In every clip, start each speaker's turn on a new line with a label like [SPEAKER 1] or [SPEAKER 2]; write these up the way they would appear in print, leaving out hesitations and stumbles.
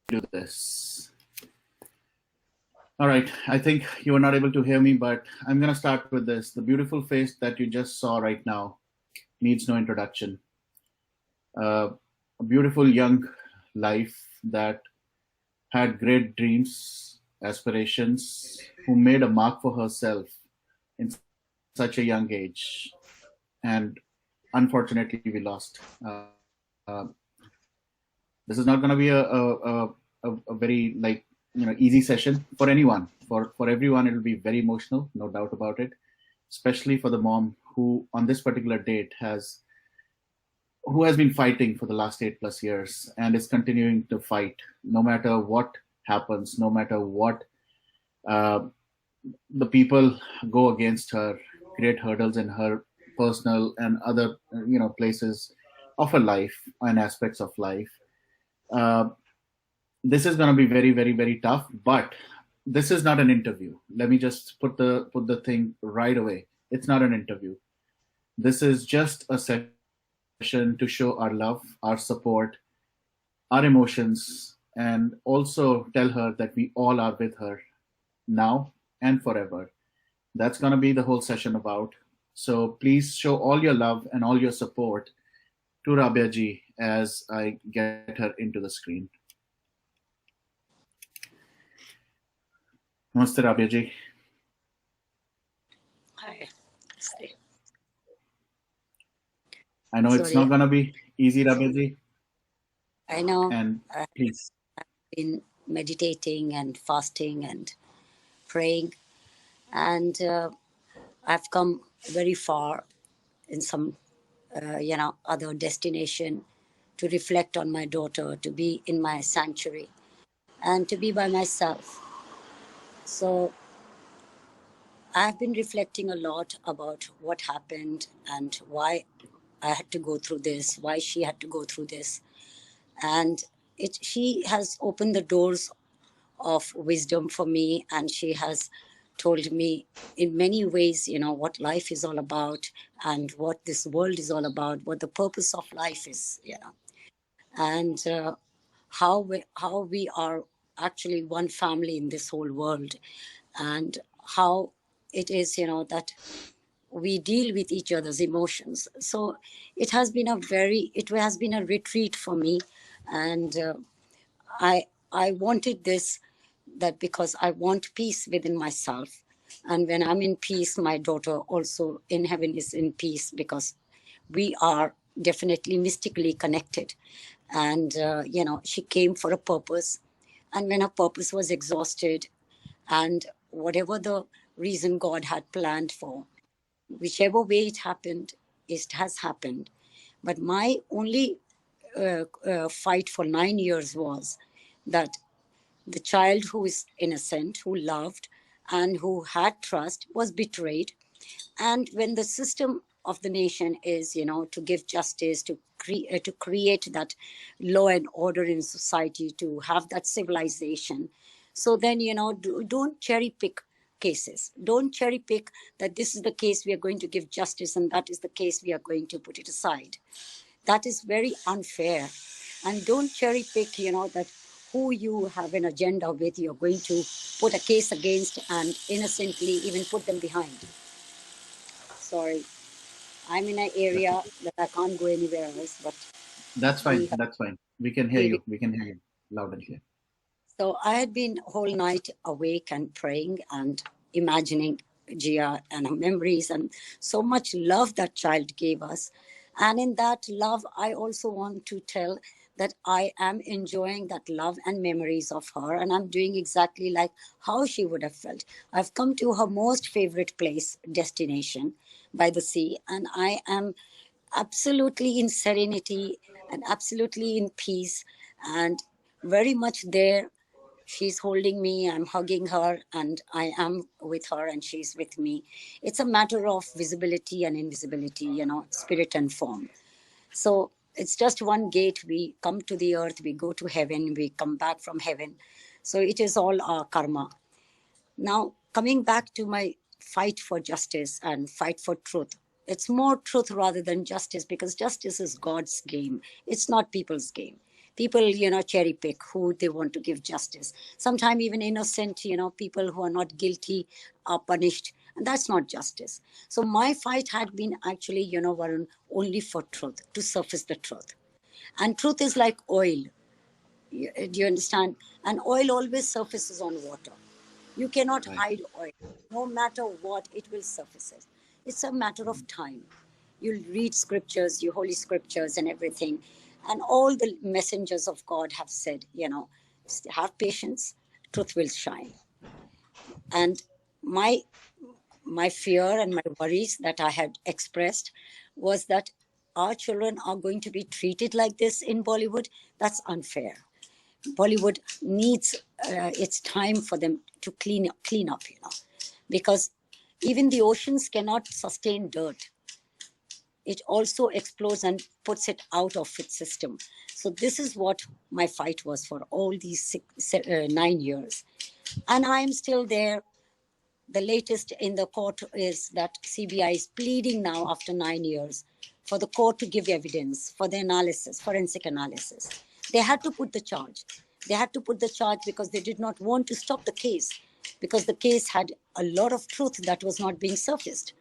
[SPEAKER 1] Do this. All right. I think you were not able to hear me, but I'm going to start with this. The beautiful face that you just saw right now needs no introduction. A beautiful young life that had great dreams, aspirations, who made a mark for herself in such a young age. And unfortunately, we lost. This is not going to be a very easy session for anyone. For everyone, it'll be very emotional, no doubt about it. Especially for the mom who, on this particular date, who has been fighting for the last 8+ years and is continuing to fight, no matter what happens, no matter what uh, the people go against her, create hurdles in her personal and other places of her life and aspects of life. Uh, this is going to be very, very, very tough. But this is not an interview. Let me just put the thing right away. It's not an interview. This is just a session to show our love, our support, our emotions, and also tell her that we all are with her now and forever. That's going to be the whole session about. So please show all your love and all your support to Rabia ji as I get her into the screen. Namaste, Rabia ji.
[SPEAKER 2] Hi.
[SPEAKER 1] I know it's not going to be easy, Rabia ji.
[SPEAKER 2] I know.
[SPEAKER 1] And please.
[SPEAKER 2] I've been meditating and fasting and praying, and I've come very far in some, other destination to reflect on my daughter, to be in my sanctuary, and to be by myself. So I've been reflecting a lot about what happened and why I had to go through this, why she had to go through this. And she has opened the doors of wisdom for me, and she has told me in many ways, what life is all about and what this world is all about, what the purpose of life is, and how we are actually one family in this whole world, and how it is, that we deal with each other's emotions. So it has been a retreat for me, and I wanted this, that because I want peace within myself, and when I'm in peace, my daughter also in heaven is in peace, because we are definitely mystically connected. And she came for a purpose, and when her purpose was exhausted, and whatever the reason God had planned for, whichever way it happened, it has happened. But my only fight for 9 years was that the child who is innocent, who loved, and who had trust was betrayed. And when the system of the nation is, to give justice, to create that law and order in society, to have that civilization, so then, don't cherry pick cases. Don't cherry pick that this is the case we are going to give justice and that is the case we are going to put it aside. That is very unfair. And don't cherry pick, that who you have an agenda with, you're going to put a case against and innocently even put them behind. Sorry, I'm in an area that I can't go anywhere else. But
[SPEAKER 1] that's fine. That's fine. We can hear you. We can hear you loud and clear.
[SPEAKER 2] So I had been whole night awake and praying and imagining Gia and her memories and so much love that child gave us. And in that love, I also want to tell that I am enjoying that love and memories of her, and I'm doing exactly like how she would have felt. I've come to her most favorite place, destination by the sea, and I am absolutely in serenity and absolutely in peace and very much there. She's holding me, I'm hugging her, and I am with her and she's with me. It's a matter of visibility and invisibility, spirit and form. So it's just one gate. We come to the earth, we go to heaven, we come back from heaven. So it is all our karma. Now, coming back to my fight for justice and fight for truth. It's more truth rather than justice, because justice is God's game. It's not people's game. People, cherry pick who they want to give justice. Sometimes even innocent, people who are not guilty are punished. And that's not justice. So my fight had been actually, Varun, only for truth, to surface the truth. And truth is like oil. Do you understand? And oil always surfaces on water. You cannot
[SPEAKER 1] Right.
[SPEAKER 2] hide oil. No matter what, it will surface. It's a matter of time. You'll read scriptures, your holy scriptures and everything. And all the messengers of God have said, have patience, truth will shine. And my my fear and my worries that I had expressed was that our children are going to be treated like this in Bollywood. That's unfair. Bollywood needs it's time for them to clean up, because even the oceans cannot sustain dirt. It also explodes and puts it out of its system. So this is what my fight was for all these 9 years, and I am still there. The latest in the court is that CBI is pleading now after 9 years for the court to give evidence for the analysis, forensic analysis. They had to put the charge. They had to put the charge because they did not want to stop the case, because the case had a lot of truth that was not being surfaced.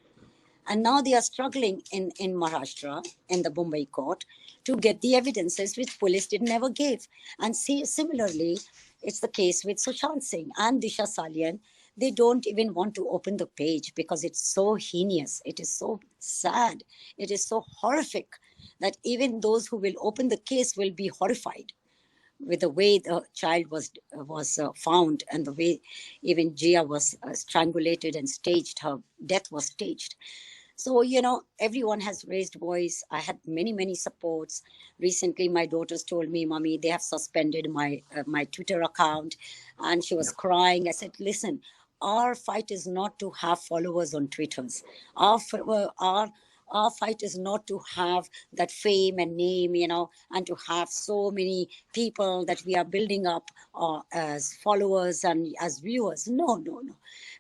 [SPEAKER 2] And now they are struggling in Maharashtra, in the Mumbai court, to get the evidences which police did never give. And see, similarly, it's the case with Sushant Singh and Disha Salian. They don't even want to open the page because it's so heinous. It is so sad. It is so horrific that even those who will open the case will be horrified with the way the child was found, and the way even Jia was strangulated and staged. Her death was staged. So, everyone has raised voice. I had many, many supports. Recently, my daughters told me, Mommy, they have suspended my Twitter account. And she was
[SPEAKER 1] Yep.
[SPEAKER 2] crying. I said, listen, our fight is not to have followers on Twitters. Our fight is not to have that fame and name, and to have so many people that we are building up as followers and as viewers. No, no, no.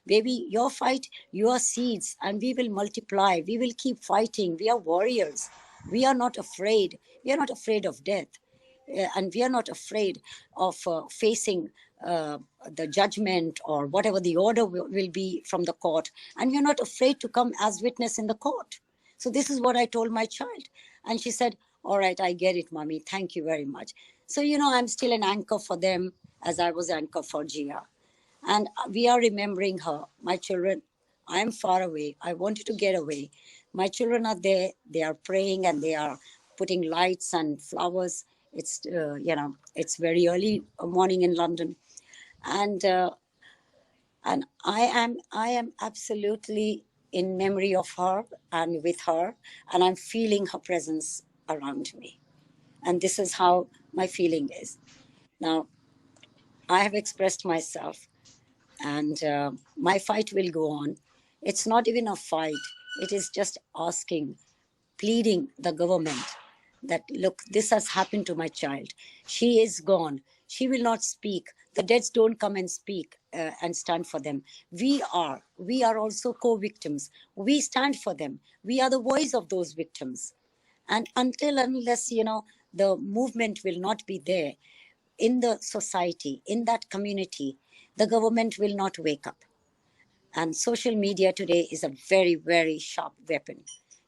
[SPEAKER 2] Baby, your fight, your seeds, and we will multiply. We will keep fighting. We are warriors. We are not afraid. We are not afraid of death. And we are not afraid of facing the judgment or whatever the order will be from the court. And we are not afraid to come as witness in the court. So this is what I told my child. And she said, all right, I get it, Mommy. Thank you very much. So, I'm still an anchor for them as I was anchor for Gia. And we are remembering her. My children, I am far away. I wanted to get away. My children are there. They are praying and they are putting lights and flowers. It's very early morning in London, and I am absolutely in memory of her and with her, and I'm feeling her presence around me. And this is how my feeling is now. I have expressed myself, and my fight will go on. It's not even a fight, it is just asking, pleading the government that, look, this has happened to my child. She is gone. She will not speak. The deads don't come and speak and stand for them. We are also co-victims. We stand for them. We are the voice of those victims. And unless the movement will not be there in the society, in that community, the government will not wake up. And social media today is a very, very sharp weapon.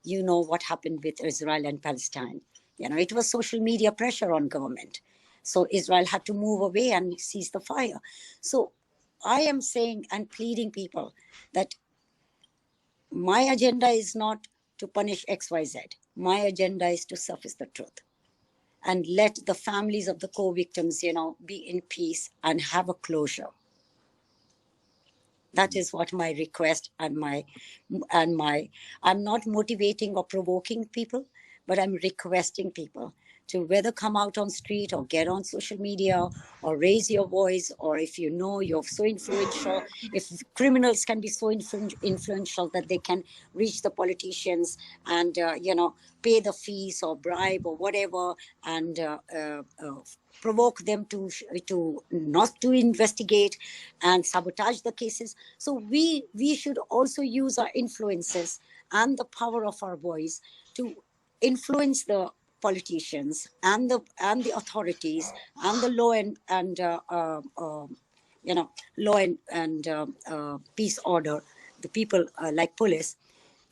[SPEAKER 2] You know what happened with Israel and Palestine. It was social media pressure on government. So Israel had to move away and cease the fire. So I am saying and pleading people that my agenda is not to punish XYZ. My agenda is to surface the truth and let the families of the co-victims, be in peace and have a closure. That is what my request and my I'm not motivating or provoking people, but I'm requesting people to whether come out on street or get on social media or raise your voice, or if you know you're so influential, if criminals can be so influential that they can reach the politicians and pay the fees or bribe or whatever, and provoke them to not to investigate and sabotage the cases. So we should also use our influences and the power of our voice to influence the politicians and the authorities and the law and law and peace order, the people like police,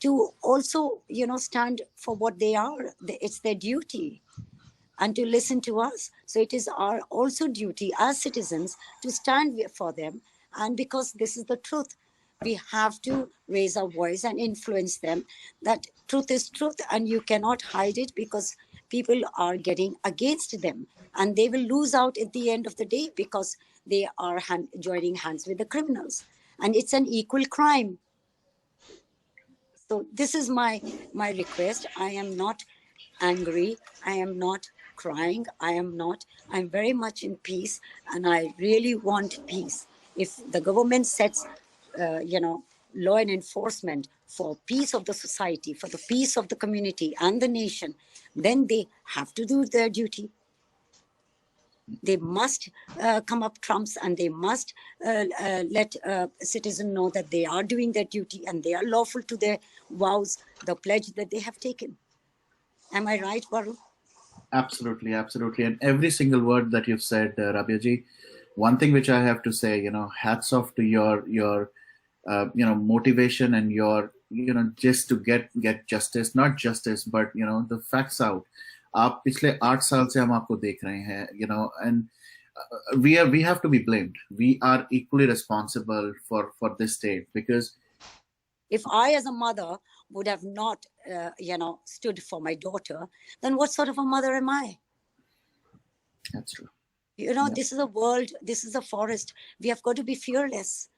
[SPEAKER 2] to also stand for what they are. It's their duty, and to listen to us. So it is our also duty as citizens to stand for them. And because this is the truth, we have to raise our voice and influence them that truth is truth and you cannot hide it, because people are getting against them and they will lose out at the end of the day because they are joining hands with the criminals. And it's an equal crime. So this is my request. I am not angry. I am not crying. I'm very much in peace, and I really want peace. If the government sets, law and enforcement for peace of the society, for the peace of the community and the nation, then they have to do their duty. They must come up trumps, and they must let citizens know that they are doing their duty and they are lawful to their vows, the pledge that they have taken. Am I right, Varun?
[SPEAKER 1] Absolutely, absolutely. And every single word that you've said, Rabia ji, one thing which I have to say, hats off to your motivation and your, just to get justice, not justice, but, the facts out. आप पिछले 8 साल से हम आपको देख रहे हैं, and we have to be blamed. We are equally responsible for this state, because
[SPEAKER 2] if I, as a mother, would have not, stood for my daughter, then what sort of a mother am I?
[SPEAKER 1] That's true.
[SPEAKER 2] This is a world, this is a forest. We have got to be fearless.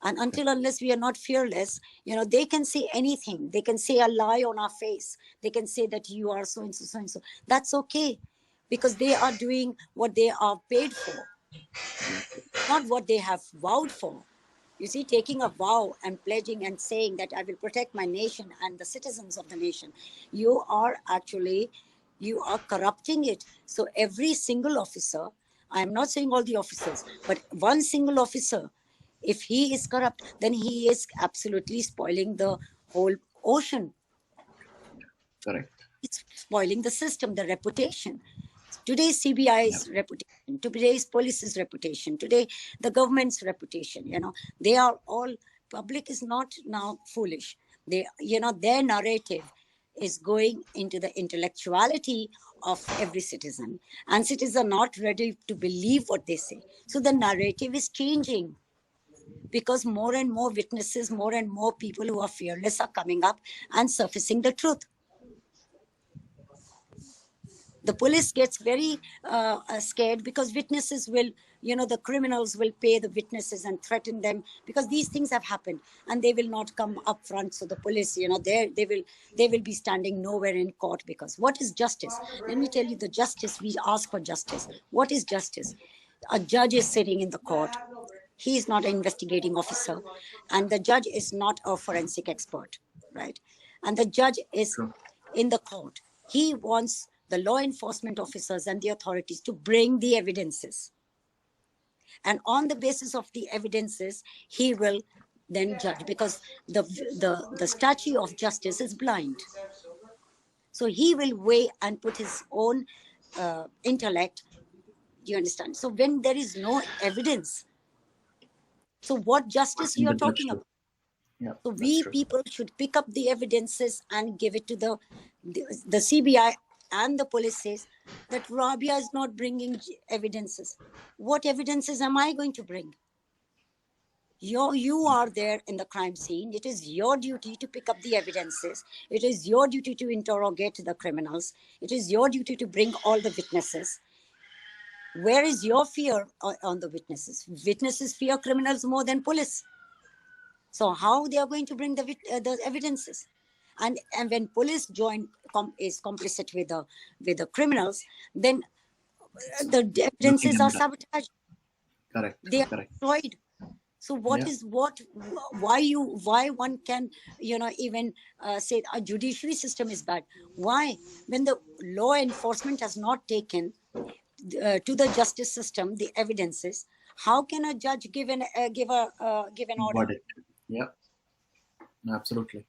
[SPEAKER 2] And unless we are not fearless, they can say anything. They can say a lie on our face. They can say that you are so and so, so and so. That's okay, because they are doing what they are paid for, not what they have vowed for. You see, taking a vow and pledging and saying that I will protect my nation and the citizens of the nation, you are corrupting it. So every single officer, I am not saying all the officers, but one single officer, if he is corrupt, then he is absolutely spoiling the whole ocean.
[SPEAKER 1] Correct.
[SPEAKER 2] It's spoiling the system, the reputation. Today's CBI's reputation, today's police's reputation, today the government's reputation, they are all, public is not now foolish. Their narrative is going into the intellectuality of every citizen, and citizens are not ready to believe what they say. So the narrative is changing, because more and more witnesses, more and more people who are fearless are coming up and surfacing the truth. The police gets very scared because witnesses will, the criminals will pay the witnesses and threaten them, because these things have happened and they will not come up front. So the police, they will be standing nowhere in court, because what is justice? Let me tell you, the justice, we ask for justice. What is justice? A judge is sitting in the court. He is not an investigating officer, and the judge is not a forensic expert, right? And the judge is in the court. He wants the law enforcement officers and the authorities to bring the evidences. And on the basis of the evidences, he will then judge, because the statue of justice is blind. So he will weigh and put his own intellect. Do you understand? So when there is no evidence, so what justice you are talking about?
[SPEAKER 1] Yeah,
[SPEAKER 2] so we people should pick up the evidences and give it to the CBI, and the police says that Rabbiya is not bringing evidences. What evidences am I going to bring? You are there in the crime scene. It is your duty to pick up the evidences. It is your duty to interrogate the criminals. It is your duty to bring all the witnesses. Where is your fear on the witnesses? Witnesses fear criminals more than police. So how they are going to bring the evidences? And when police is complicit with the criminals, then the
[SPEAKER 1] Nothing
[SPEAKER 2] evidences are
[SPEAKER 1] can be done.
[SPEAKER 2] sabotaged.
[SPEAKER 1] Correct.
[SPEAKER 2] They are
[SPEAKER 1] Correct.
[SPEAKER 2] destroyed. So
[SPEAKER 1] Yeah.
[SPEAKER 2] why one can even say a judiciary system is bad? Why, when the law enforcement has not taken to the justice system the evidences, how can a judge give an order?
[SPEAKER 1] Verdict. Yeah. Absolutely.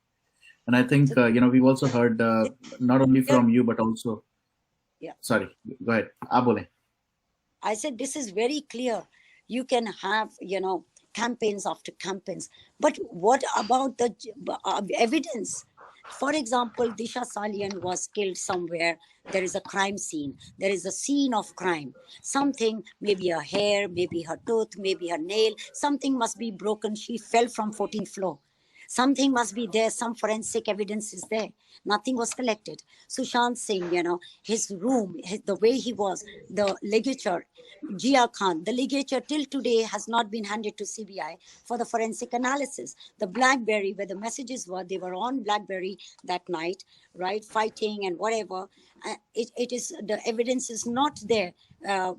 [SPEAKER 1] And I think
[SPEAKER 2] So
[SPEAKER 1] we've also heard
[SPEAKER 2] this
[SPEAKER 1] not only
[SPEAKER 2] here,
[SPEAKER 1] from you but also.
[SPEAKER 2] yeah,
[SPEAKER 1] Sorry. Go ahead. Abole.
[SPEAKER 2] I said this is very clear. You can have campaigns after campaigns, but what about the evidence? For example, Disha Salian was killed somewhere. There is a crime scene. There is a scene of crime. Something, maybe her hair, maybe her tooth, maybe her nail, something must be broken. She fell from 14th floor. Something must be there. Some forensic evidence is there. Nothing was collected. Sushant Singh, his room, the way he was, the ligature, Jia Khan, the ligature till today has not been handed to CBI for the forensic analysis. The BlackBerry, where the messages were, they were on BlackBerry that night, right, fighting and whatever. It is, the evidence is not there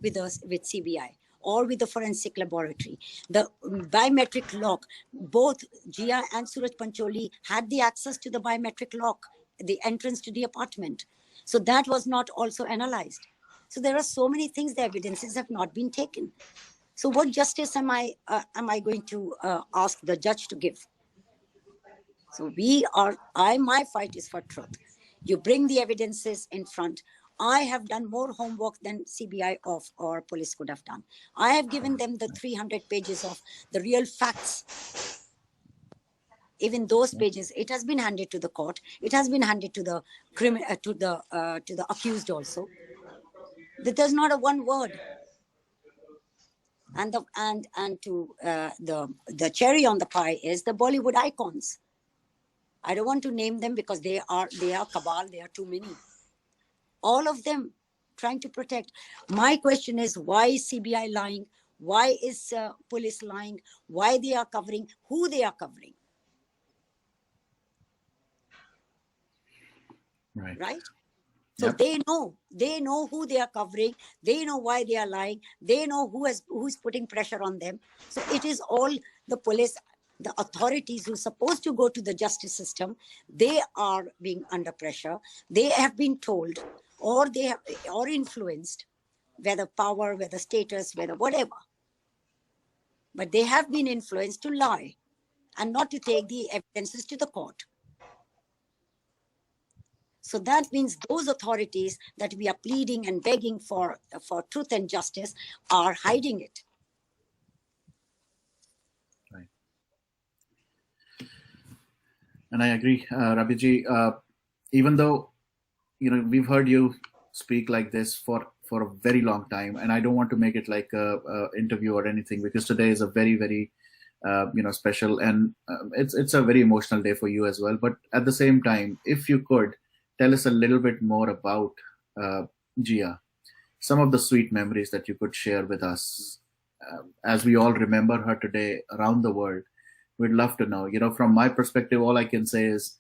[SPEAKER 2] with us, with CBI or with the forensic laboratory. The biometric lock, both Jia and Suraj Pancholi had the access to the biometric lock, the entrance to the apartment. So that was not also analyzed. So there are so many things, the evidences have not been taken. So what justice am I going to ask the judge to give? So my fight is for truth. You bring the evidences in front. I have done more homework than CBI or police could have done. I have given them the 300 pages of the real facts. Even those pages, it has been handed to the court. It has been handed to the to the accused also. There's not a one word. And to the cherry on the pie is the Bollywood icons. I don't want to name them because they are cabal. They are too many. All of them trying to protect. My question is, why is CBI lying? Why is police lying? Why they are covering? Who they are covering?
[SPEAKER 1] Right.
[SPEAKER 2] Right? So
[SPEAKER 1] Yep.
[SPEAKER 2] they know who they are covering. They know why they are lying. They know who's putting pressure on them. So it is all the police, the authorities who are supposed to go to the justice system. They are being under pressure. They have been told, or they have, or influenced, whether power, whether status, whether whatever. But they have been influenced to lie and not to take the evidences to the court. So that means those authorities that we are pleading and begging for truth and justice are hiding it.
[SPEAKER 1] Right. And I agree, Rabiji. Even though we've heard you speak like this for a very long time, and I don't want to make it like a interview or anything, because today is a very very special, and it's a very emotional day for you as well. But at the same time, if you could tell us a little bit more about Jia, some of the sweet memories that you could share with us, as we all remember her today around the world. We'd love to know. From my perspective, all I can say is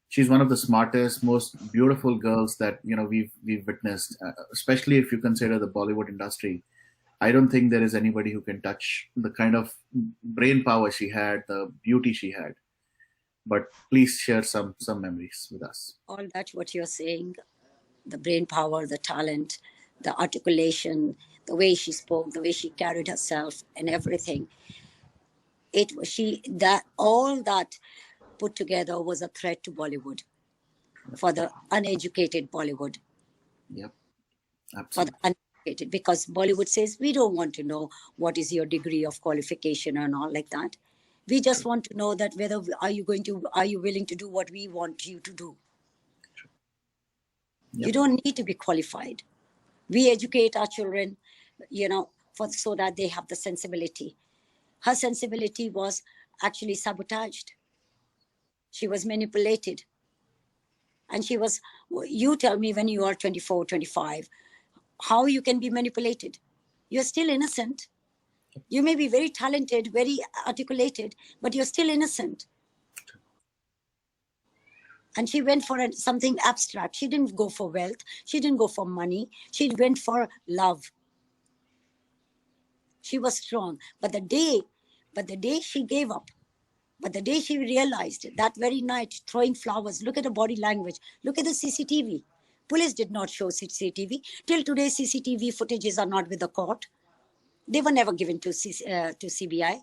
[SPEAKER 1] she's one of the smartest, most beautiful girls that we've witnessed. Especially if you consider the Bollywood industry, I don't think there is anybody who can touch the kind of brain power she had, the beauty she had. But please share some memories with us.
[SPEAKER 2] All that what you're saying, the brain power, the talent, the articulation, the way she spoke, the way she carried herself, and everything. It was she that all that put together was a threat to Bollywood, for the uneducated Bollywood.
[SPEAKER 1] Yep,
[SPEAKER 2] For the
[SPEAKER 1] absolutely.
[SPEAKER 2] uneducated, because Bollywood says we don't want to know what is your degree of qualification and all like that. We just want to know that whether are you willing to do what we want you to do. You
[SPEAKER 1] Yep,
[SPEAKER 2] don't need to be qualified. We educate our children, so that they have the sensibility. Her sensibility was actually sabotaged. She was manipulated. And she was, you tell me, when you are 24, 25, how you can be manipulated. You're still innocent. You may be very talented, very articulated, but you're still innocent. And she went for something abstract. She didn't go for wealth. She didn't go for money. She went for love. She was strong. But the day she gave up, but the day she realized, that very night, throwing flowers, look at the body language, look at the CCTV. Police did not show CCTV. Till today, CCTV footages are not with the court. They were never given to CBI.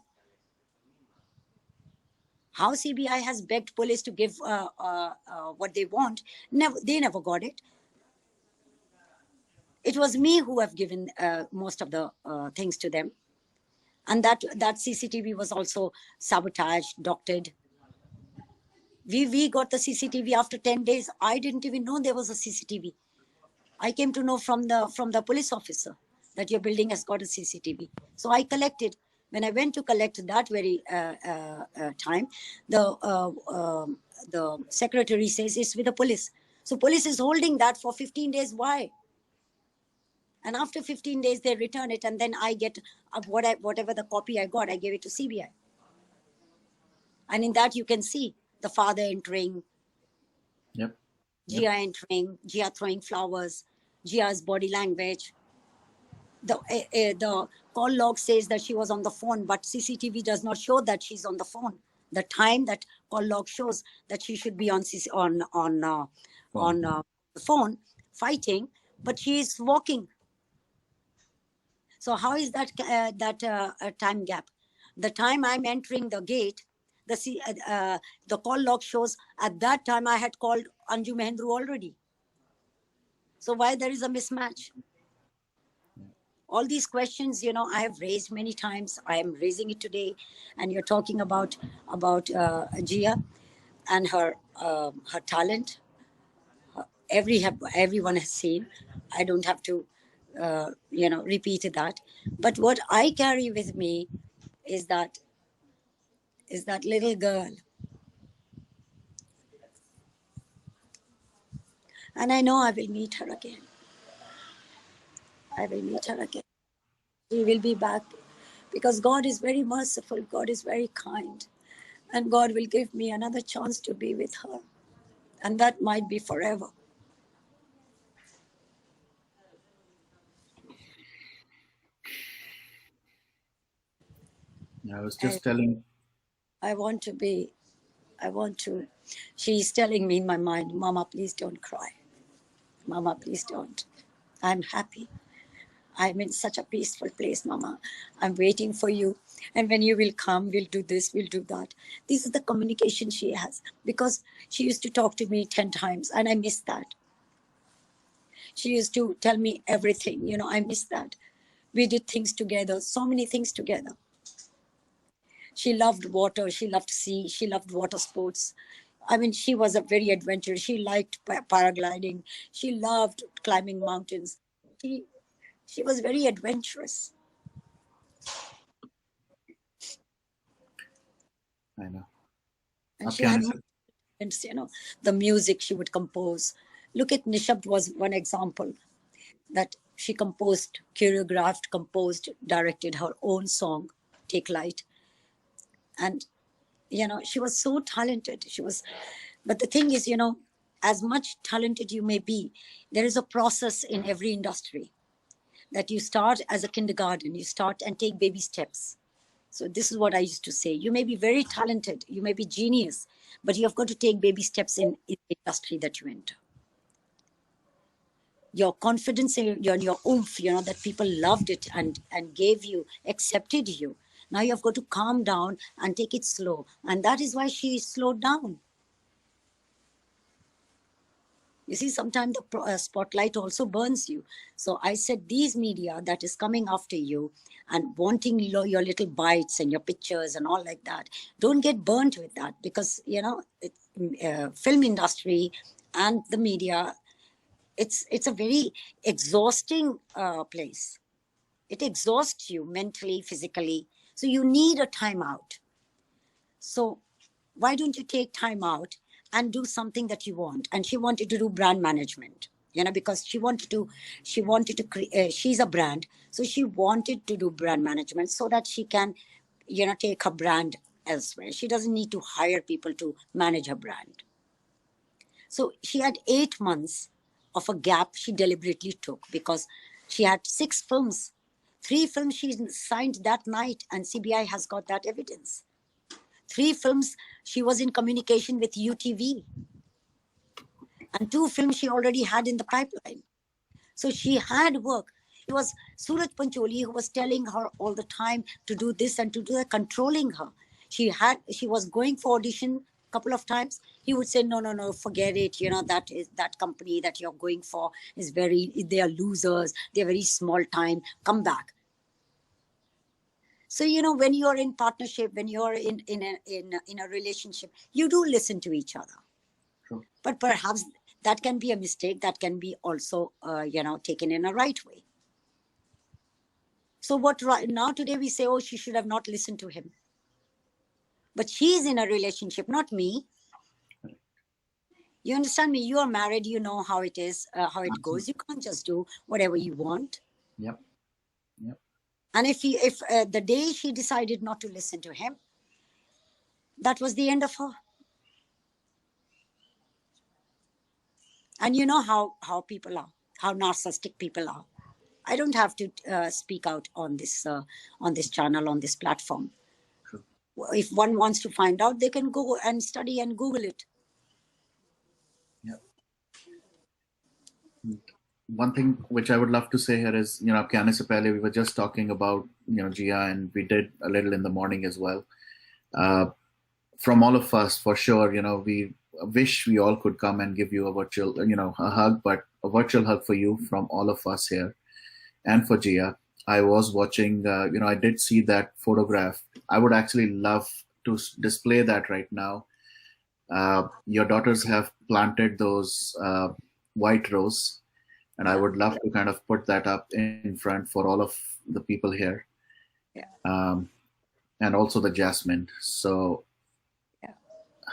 [SPEAKER 2] How CBI has begged police to give what they want, they never got it. It was me who have given most of the things to them. And that CCTV was also sabotaged, doctored. We got the CCTV after 10 days. I didn't even know there was a CCTV. I came to know from the police officer that your building has got a CCTV. So I collected. When I went to collect that very time, the secretary says it's with the police. So police is holding that for 15 days. Why? And after 15 days, they return it, and then I get whatever the copy I got, I gave it to CBI. And in that, you can see the father entering,
[SPEAKER 1] Yep.
[SPEAKER 2] Gia entering, Gia throwing flowers, Gia's body language. The call log says that she was on the phone, but CCTV does not show that she's on the phone. The time that call log shows that she should be on the phone fighting, but she is walking. So how is that time gap? The time I'm entering the gate, the call log shows at that time I had called Anju Mahendru already. So why there is a mismatch? All these questions, I have raised many times. I am raising it today, and you're talking about Gia and her talent. Everyone has seen. I don't have to, repeat that. But what I carry with me is that little girl, and I know I will meet her again. I will meet her again. She will be back, because God is very merciful. God is very kind, and God will give me another chance to be with her, and that might be forever.
[SPEAKER 1] I was
[SPEAKER 2] And
[SPEAKER 1] just telling.
[SPEAKER 2] I want to be, I want to, she's telling me in my mind, Mama, please don't cry. Mama, please don't. I'm happy. I'm in such a peaceful place, Mama. I'm waiting for you. And when you will come, we'll do this, we'll do that. This is the communication she has, because she used to talk to me 10 times, and I miss that. She used to tell me everything. I miss that. We did things together, so many things together. She loved water. She loved sea. She loved water sports. I mean, she was a very adventurous. She liked paragliding. She loved climbing mountains. She she was very adventurous,
[SPEAKER 1] I know.
[SPEAKER 2] and
[SPEAKER 1] आप
[SPEAKER 2] she
[SPEAKER 1] क्या
[SPEAKER 2] had
[SPEAKER 1] आने
[SPEAKER 2] no
[SPEAKER 1] से?
[SPEAKER 2] talents, the music she would compose. Look at Nishabt was one example, that she composed, choreographed, composed, directed her own song, Take Light. And she was so talented. But the thing is, as much talented you may be, there is a process in every industry, that you start as a kindergarten, you start and take baby steps. So this is what I used to say: you may be very talented, you may be genius, but you have got to take baby steps in the industry that you enter. Your confidence and your oomph, that people loved it and gave you, accepted you. Now you have got to calm down and take it slow. And that is why she slowed down. You see, sometimes the spotlight also burns you. So I said, these media that is coming after you and wanting your little bites and your pictures and all like that, don't get burnt with that, because, film industry and the media, it's a very exhausting place. It exhausts you mentally, physically. So you need a timeout. So why don't you take time out and do something that you want? And she wanted to do brand management, because she's a brand. So she wanted to do brand management so that she can, take her brand elsewhere. She doesn't need to hire people to manage her brand. So she had 8 months of a gap she deliberately took because she had 6 films. 3 films she signed that night, and CBI has got that evidence. 3 films she was in communication with UTV, and 2 films she already had in the pipeline. So she had work. It was Suraj Pancholi who was telling her all the time to do this and to do that, controlling her. She was going for audition a couple of times. He would say, no, no, no, forget it. That is that company that you're going for is they are losers. They're very small time. Come back. So when you're in partnership, when you're in a relationship, you do listen to each other.
[SPEAKER 1] True.
[SPEAKER 2] But perhaps that can be a mistake. That can be also taken in a right way. So now today we say, oh, she should have not listened to him. But she's in a relationship, not me. You understand me? You are married. You know how it is, how it goes. You can't just do whatever you want.
[SPEAKER 1] Yep. Yep.
[SPEAKER 2] And if the day she decided not to listen to him, that was the end of her. And you know how people are, how narcissistic people are. I don't have to speak out on this channel, on this platform.
[SPEAKER 1] True.
[SPEAKER 2] If one wants to find out, they can go and study and Google it.
[SPEAKER 1] Yep. One thing which I would love to say here is, आपके आने से पहले we were just talking about, Jia, and we did a little in the morning as well. From all of us, for sure, we wish we all could come and give you a virtual, a hug, but a virtual hug for you from all of us here and for Jia. I was watching, I did see that photograph. I would actually love to display that right now. Your daughters have planted those white rose, and I would love to kind of put that up in front for all of the people here.
[SPEAKER 2] Yeah.
[SPEAKER 1] And also the jasmine. So
[SPEAKER 2] yeah.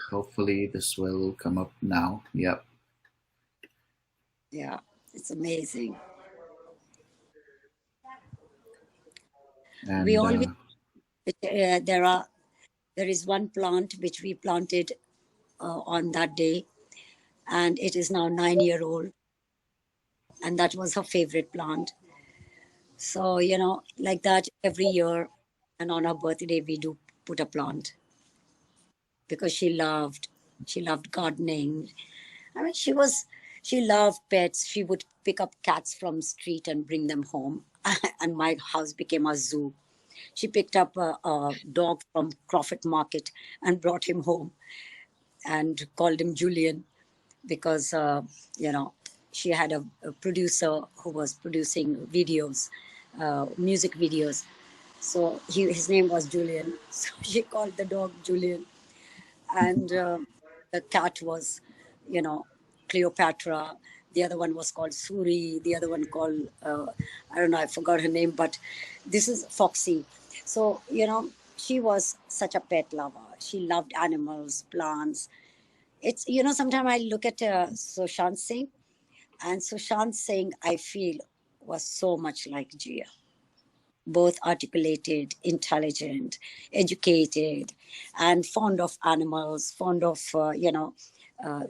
[SPEAKER 1] Hopefully this will come up now. Yep.
[SPEAKER 2] Yeah, it's amazing.
[SPEAKER 1] And
[SPEAKER 2] we always there is one plant which we planted on that day, and it is now 9-year-old, and that was her favorite plant. So like that every year, and on her birthday we do put a plant, because she loved gardening. I mean, she loved pets. She would pick up cats from street and bring them home, and my house became a zoo. She picked up a dog from Crawford Market and brought him home, and called him Julian, because she had a producer who was producing videos, music videos. So his name was Julian. So she called the dog Julian, and the cat was, Cleopatra. The other one was called Suri. The other one called I don't know. I forgot her name, but this is Foxy. So she was such a pet lover. She loved animals, plants. It's sometimes I look at Sushant Singh, and Sushant Singh, I feel, was so much like Jia. Both articulated, intelligent, educated, and fond of animals, fond of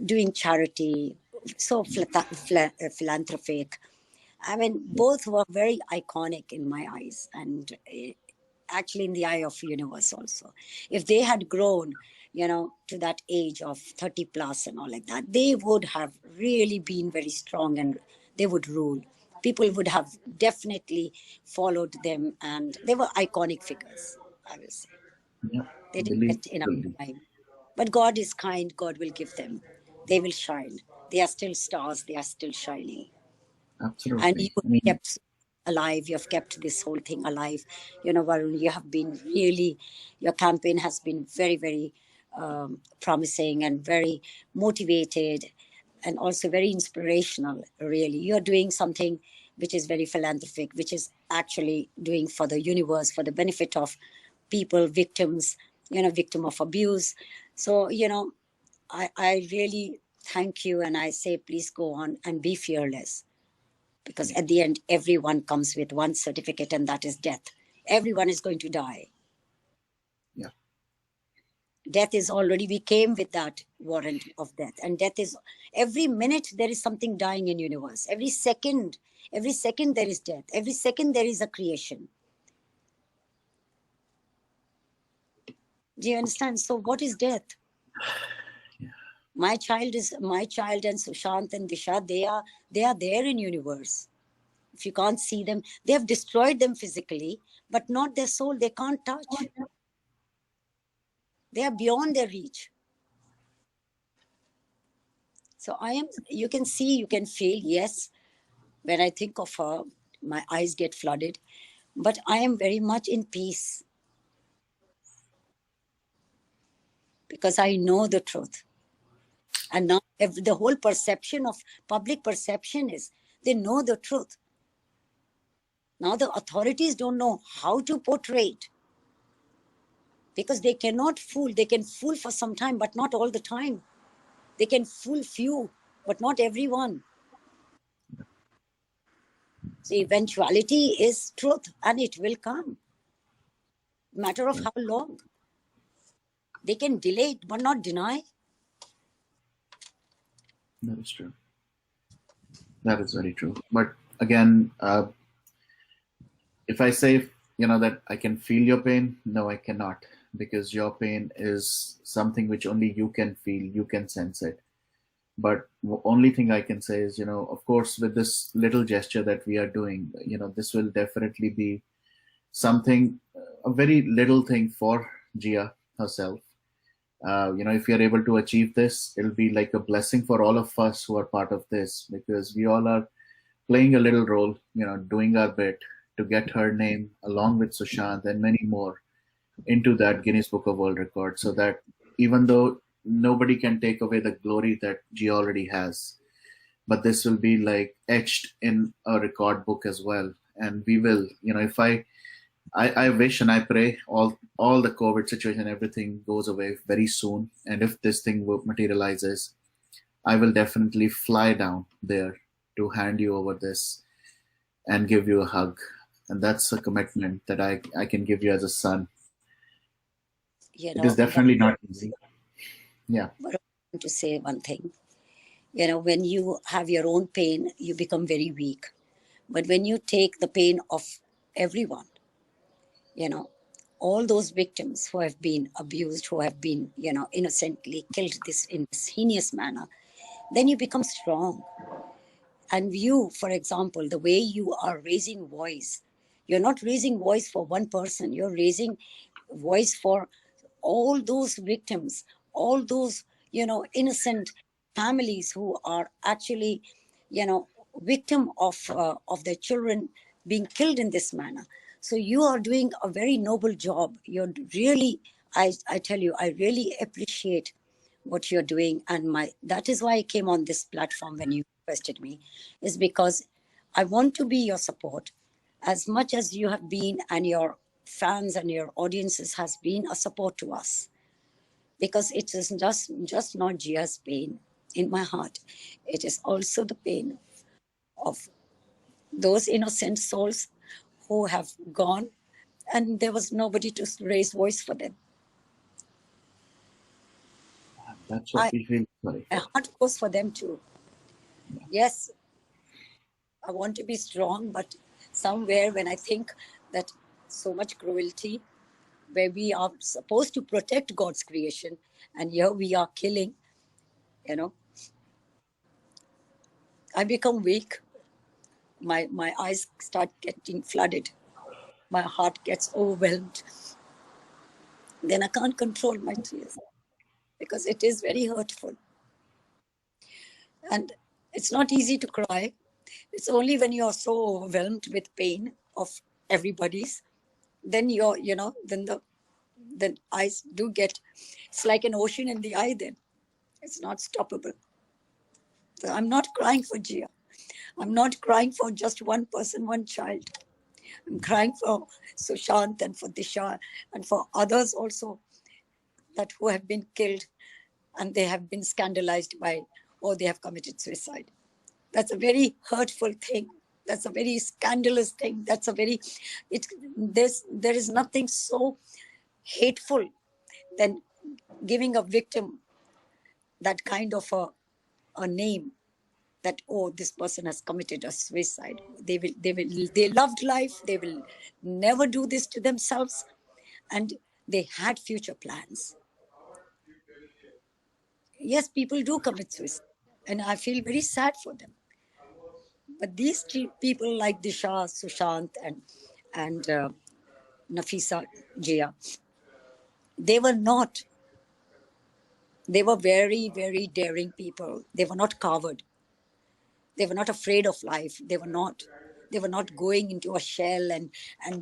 [SPEAKER 2] doing charity, so philanthropic. I mean, both were very iconic in my eyes, and actually in the eye of universe also. If they had grown, to that age of 30 plus and all like that, they would have really been very strong, and they would rule. People would have definitely followed them, and they were iconic figures, I will say.
[SPEAKER 1] yeah,
[SPEAKER 2] They didn't
[SPEAKER 1] believe,
[SPEAKER 2] get enough
[SPEAKER 1] believe.
[SPEAKER 2] time. But God is kind, God will give them. They will shine. They are still stars, they are still shining. And you
[SPEAKER 1] Absolutely.
[SPEAKER 2] have
[SPEAKER 1] I mean,
[SPEAKER 2] kept alive, you have kept this whole thing alive. Varun, you have been really, your campaign has been very, very promising and very motivated, and also very inspirational, really. You're doing something which is very philanthropic, which is actually doing for the universe, for the benefit of people, victims, victim of abuse. So, I really thank you, and I say, please go on and be fearless, because at the end, everyone comes with one certificate, and that is death. Everyone is going to die.
[SPEAKER 1] yeah.
[SPEAKER 2] Death is already, we came with that warrant of death. And death is, every minute there is something dying in universe. Every second there is death. Every second there is a creation. Do you understand? So what is death?
[SPEAKER 1] Yeah.
[SPEAKER 2] My child and Sushant and Disha, they are there in universe. If you can't see them, they have destroyed them physically, but not their soul. They can't touch. They are beyond their reach. So you can see, you can feel, yes, when I think of her, my eyes get flooded, but I am very much in peace because I know the truth. And now the whole perception of public perception is they know the truth. Now the authorities don't know how to portray it because they cannot fool. They can fool for some time, but not all the time. They can fool few, but not everyone. The eventuality is truth and it will come. Matter of how long. They can delay it, but not deny.
[SPEAKER 1] That is true. That is very true. But again, if I say, that I can feel your pain, no, I cannot, because your pain is something which only you can feel, you can sense it. But the only thing I can say is, of course, with this little gesture that we are doing, this will definitely be something, a very little thing for Gia herself. If we are able to achieve this, it'll be like a blessing for all of us who are part of this, because we all are playing a little role, doing our bit to get her name along with Sushant and many more into that Guinness Book of World Records, so that even though nobody can take away the glory that G already has, but this will be like etched in a record book as well. And we will, if I wish and I pray all the COVID situation, everything goes away very soon. And if this thing materializes, I will definitely fly down there to hand you over this and give you a hug. And that's a commitment that I can give you as a son. It is definitely not easy. Yeah.
[SPEAKER 2] But I want to say one thing. When you have your own pain, you become very weak. But when you take the pain of everyone, all those victims who have been abused, who have been, innocently killed in this heinous manner, then you become strong. And you, for example, the way you are raising voice, you're not raising voice for one person, you're raising voice for all those victims, all those, innocent families who are actually, victim of their children being killed in this manner. So you are doing a very noble job. You're really, I tell you, I really appreciate what you're doing. And that is why I came on this platform when you requested me, is because I want to be your support as much as you have been, and your fans and your audiences has been a support to us, because it is just not Gia's pain in my heart. It is also the pain of those innocent souls who have gone, and there was nobody to raise voice for them.
[SPEAKER 1] That's what we feel sorry
[SPEAKER 2] My
[SPEAKER 1] for.
[SPEAKER 2] heart goes for them too. Yes, I want to be strong, but somewhere when I think that so much cruelty, where we are supposed to protect God's creation, and here we are killing, I become weak. My eyes start getting flooded. My heart gets overwhelmed. Then I can't control my tears because it is very hurtful. And it's not easy to cry. It's only when you're so overwhelmed with pain of everybody's, then then eyes do get, it's like an ocean in the eye then. It's not stoppable. So I'm not crying for Gia. I'm not crying for just one person, one child. I'm crying for Sushant and for Disha and for others also that who have been killed and they have been scandalized by, or they have committed suicide. That's a very hurtful thing. That's a very scandalous thing. That's a there is nothing so hateful than giving a victim that kind of a name, that, oh, this person has committed a suicide. They loved life. They will never do this to themselves. And they had future plans. Yes, people do commit suicide, and I feel very sad for them. But these people like Disha, Sushant, and Nafisa Jia, they were not. They were very, very daring people. They were not coward. They were not afraid of life. They were not. They were not going into a shell and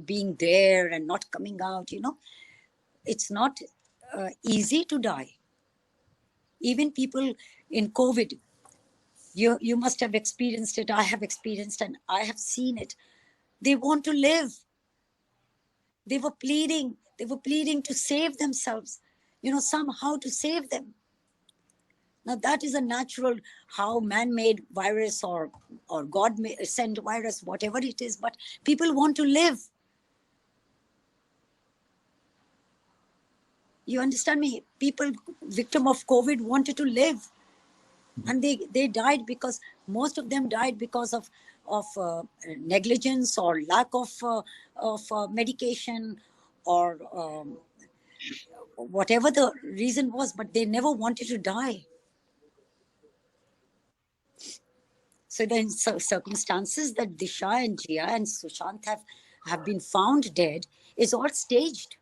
[SPEAKER 2] being there and not coming out. You know, it's not easy to die. Even people in COVID, you must have experienced it. I have experienced, and I have seen it. They want to live. They were pleading. They were pleading to save themselves. You know, somehow to save them. Now that is a natural, how man-made virus or God sent virus, whatever it is. But people want to live. You understand me? People victim of COVID wanted to live, and they died because most of them died because of negligence or lack of medication or whatever the reason was. But they never wanted to die. So the circumstances that Disha and Jia and Sushant have been found dead is all staged.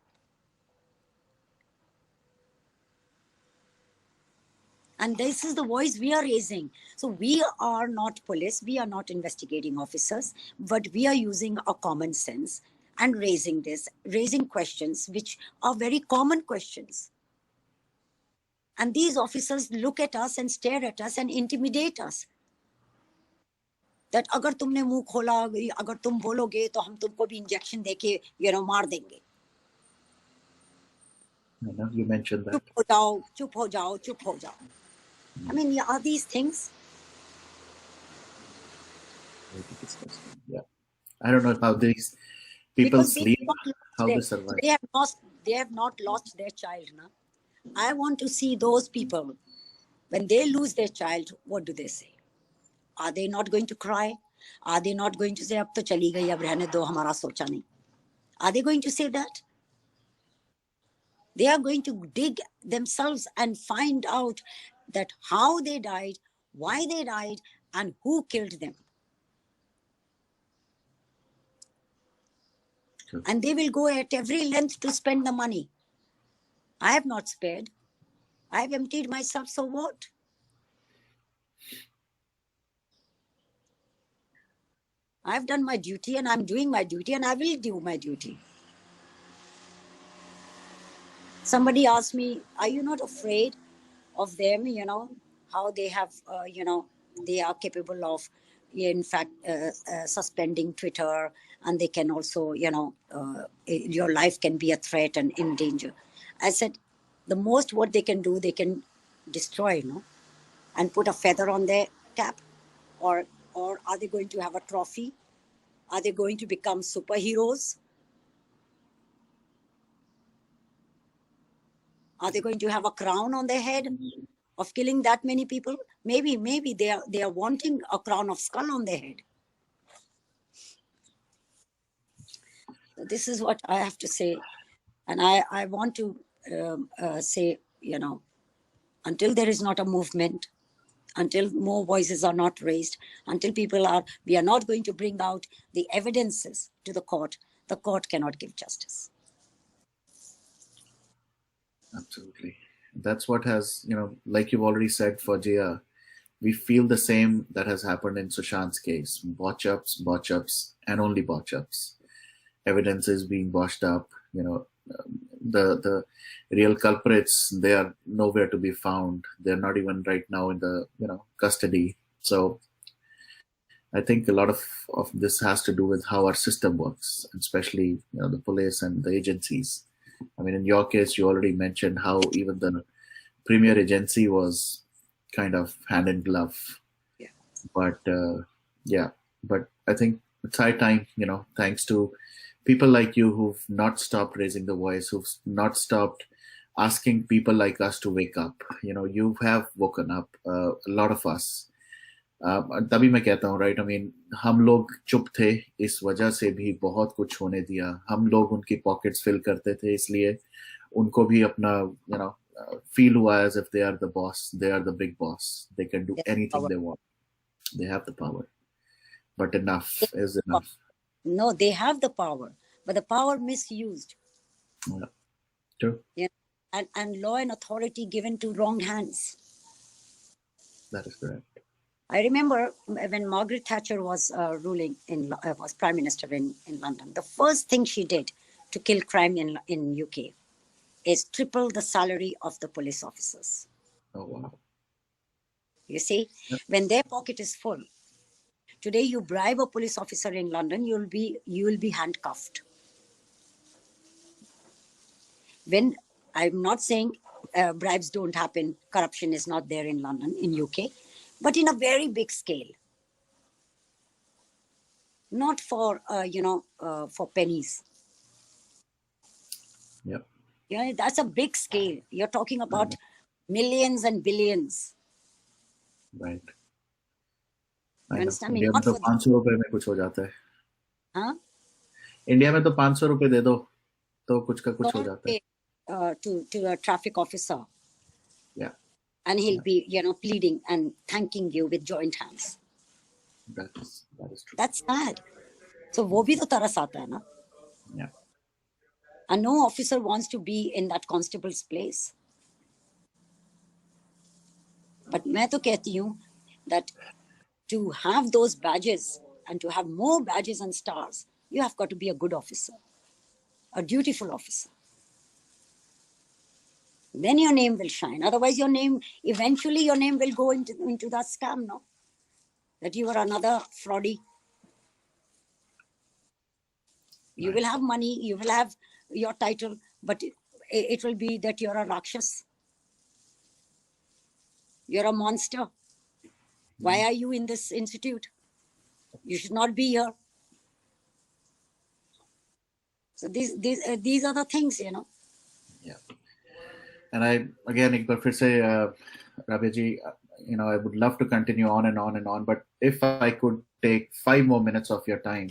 [SPEAKER 2] And this is the voice we are raising. So we are not police, we are not investigating officers, but we are using our common sense and raising questions which are very common questions. And these officers look at us and stare at us and intimidate us. That agar tumne muh khola, agar tum bologe, to hum tumko bhi injection deke, maar denge.
[SPEAKER 1] You mentioned that.
[SPEAKER 2] Chup ho jao. I mean, are these things?
[SPEAKER 1] Yeah. I don't know how these people because sleep, how they survive.
[SPEAKER 2] They have not lost their child. Na? I want to see those people, when they lose their child, what do they say? Are they not going to cry? Are they not going to say, ab to chali gayi, ab rehne do, hamara socha nahi? Are they going to say that? They are going to dig themselves and find out that how they died, why they died, and who killed them. Sure. And they will go at every length to spend the money. I have not spared. I have emptied myself, so what? I've done my duty, and I'm doing my duty, and I will do my duty. Somebody asked me, are you not afraid of them, how they have, they are capable of, in fact, suspending Twitter, and they can also, your life can be a threat and in danger. I said, the most what they can do, they can destroy, and put a feather on their cap, or are they going to have a trophy? Are they going to become superheroes? Are they going to have a crown on their head of killing that many people? Maybe they are wanting a crown of skull on their head. So this is what I have to say. And I want to say, until there is not a movement, until more voices are not raised, until we are not going to bring out the evidences to the court cannot give justice.
[SPEAKER 1] Absolutely. That's what has, like you've already said for Jia, we feel the same that has happened in Sushant's case. Botch-ups, and only botch-ups. Evidence is being botched up. The real culprits, they are nowhere to be found. They're not even right now in the, custody. So I think a lot of this has to do with how our system works, especially, the police and the agencies. I mean, in your case, you already mentioned how even the premier agency was kind of hand in glove.
[SPEAKER 2] Yeah.
[SPEAKER 1] But but I think it's high time, thanks to people like you who've not stopped raising the voice, who've not stopped asking people like us to wake up. You have woken up, a lot of us. तभी मैं कहता हूँ, right, I mean हम लोग चुप थे, इस वजह से भी बहुत कुछ होने दिया. हम लोग उनकी पॉकेट्स फिल करते थे, इसलिए उनको भी अपना फील हुआ as if they are the boss, they are the big boss, they can do anything they want, they have the power, but enough is enough.
[SPEAKER 2] No, they have the power, but the power misused.
[SPEAKER 1] True.
[SPEAKER 2] Yeah. And law and authority given to wrong hands.
[SPEAKER 1] That is correct.
[SPEAKER 2] I remember when Margaret Thatcher was was Prime Minister in London, the first thing she did to kill crime in UK is triple the salary of the police officers.
[SPEAKER 1] Oh, wow.
[SPEAKER 2] You see, when their pocket is full, today you bribe a police officer in London, you will be handcuffed. When I'm not saying bribes don't happen, corruption is not there in London, in UK, but in a very big scale. Not for for pennies.
[SPEAKER 1] Yep.
[SPEAKER 2] Yeah, that's a big scale. You're talking about millions and billions.
[SPEAKER 1] Right.
[SPEAKER 2] You understand me?
[SPEAKER 1] India में तो 500 रुपए में कुछ हो जाता है.
[SPEAKER 2] हाँ?
[SPEAKER 1] India में तो 500 रुपए दे दो तो कुछ का कुछ हो जाता है.
[SPEAKER 2] To a traffic officer.
[SPEAKER 1] Yeah.
[SPEAKER 2] And he'll be, pleading and thanking you with joint hands.
[SPEAKER 1] That is true.
[SPEAKER 2] That's sad. So वो भी तो तरस आता है ना.
[SPEAKER 1] Yeah.
[SPEAKER 2] And no officer wants to be in that constable's place. But मैं तो कहती हूँ that to have those badges and to have more badges and stars, you have got to be a good officer, a dutiful officer. Then your name will shine. Otherwise, eventually your name will go into that scam, no? That you are another fraudy. You will have money, you will have your title, but it will be that you're a Rakshas. You're a monster. Why are you in this institute? You should not be here. So these are the things,
[SPEAKER 1] Yeah. And I, again, एक बार फिर से Rabbiya ji, I would love to continue on and on and on, but if I could take 5 more minutes of your time,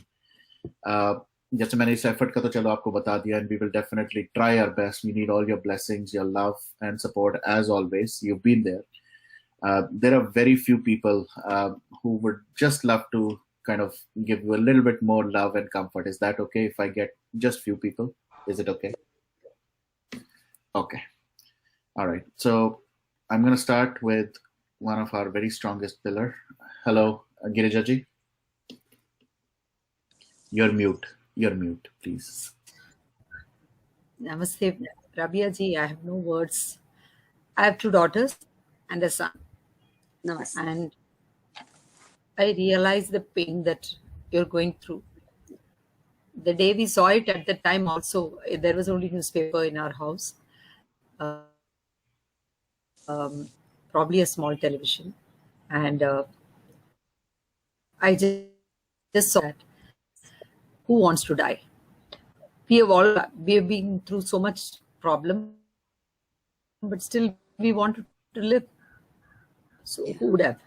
[SPEAKER 1] जैसे मैंने इस effort का तो चलो आपको बता दिया, and we will definitely try our best. We need all your blessings, your love and support as always. You've been there. There are very few people who would just love to kind of give you a little bit more love and comfort. Is that okay if I get just few people? Is it okay? Okay. All right. So I'm going to start with one of our very strongest pillar. Hello, Girija ji. You're mute. You're mute, please.
[SPEAKER 3] Namaste, Rabbiya ji. I have no words. I have 2 daughters and a son.
[SPEAKER 2] Namaste.
[SPEAKER 3] And I realize the pain that you're going through. The day we saw it, at the time also, there was only newspaper in our house. Probably a small television. And I just saw that. Who wants to die? We have been through so much problem, but still we wanted to live. So who would have?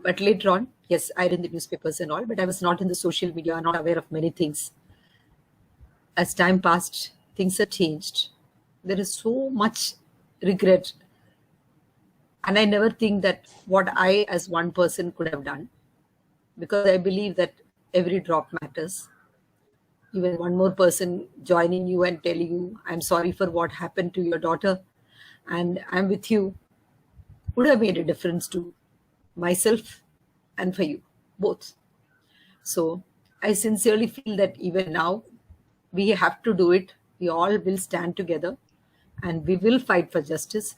[SPEAKER 3] But later on, yes, I read the newspapers and all, but I was not in the social media, not aware of many things. As time passed, things have changed. There is so much regret. And I never think that what I as one person could have done, because I believe that every drop matters. Even one more person joining you and telling you, I'm sorry for what happened to your daughter and I'm with you, would have made a difference to myself and for you, both. So I sincerely feel that even now we have to do it. We all will stand together and we will fight for justice.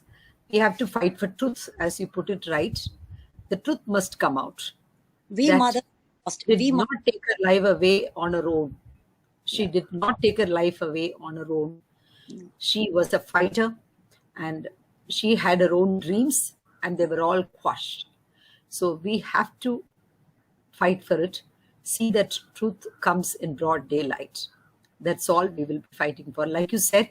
[SPEAKER 3] We have to fight for truth, as you put it right. The truth must come out.
[SPEAKER 2] We mother
[SPEAKER 3] did not take her life away on her own. She did not take her life away on her own. She was a fighter and she had her own dreams and they were all quashed. So we have to fight for it. See that truth comes in broad daylight. That's all we will be fighting for. Like you said,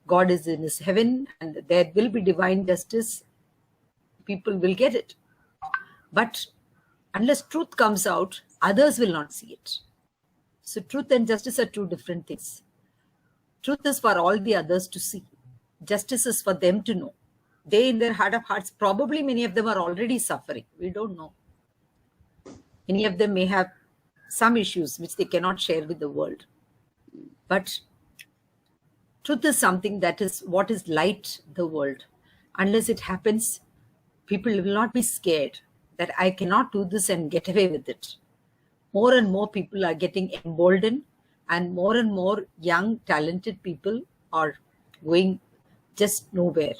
[SPEAKER 3] God is in his heaven and there will be divine justice, people will get it. But unless truth comes out, others will not see it. So truth and justice are two different things. Truth is for all the others to see. Justice is for them to know. They, in their heart of hearts, probably many of them are already suffering. We don't know. Many of them may have some issues which they cannot share with the world. But truth is something that is what is light the world. Unless it happens, people will not be scared that I cannot do this and get away with it. More and more people are getting emboldened, and more young, talented people are going just nowhere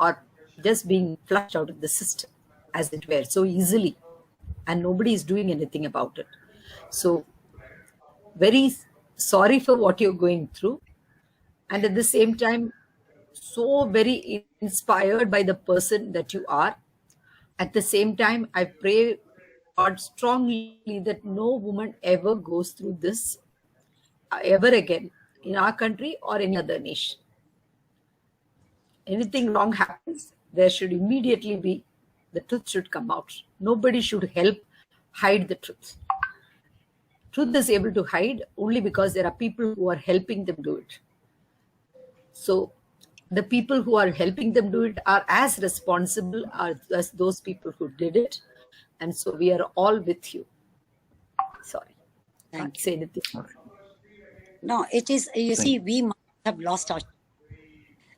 [SPEAKER 3] or just being flushed out of the system, as it were, so easily. And nobody is doing anything about it. So, very sorry for what you're going through. And at the same time, so very inspired by the person that you are. At the same time, I pray God strongly that no woman ever goes through this ever again in our country or any other nation. Anything wrong happens, there should immediately be, the truth should come out. Nobody should help hide the truth. Truth is able to hide only because there are people who are helping them do it. So the people who are helping them do it are as responsible as those people who did it. And so we are all with you. Sorry, can't say anything.
[SPEAKER 2] No, it is, you see, we have lost our.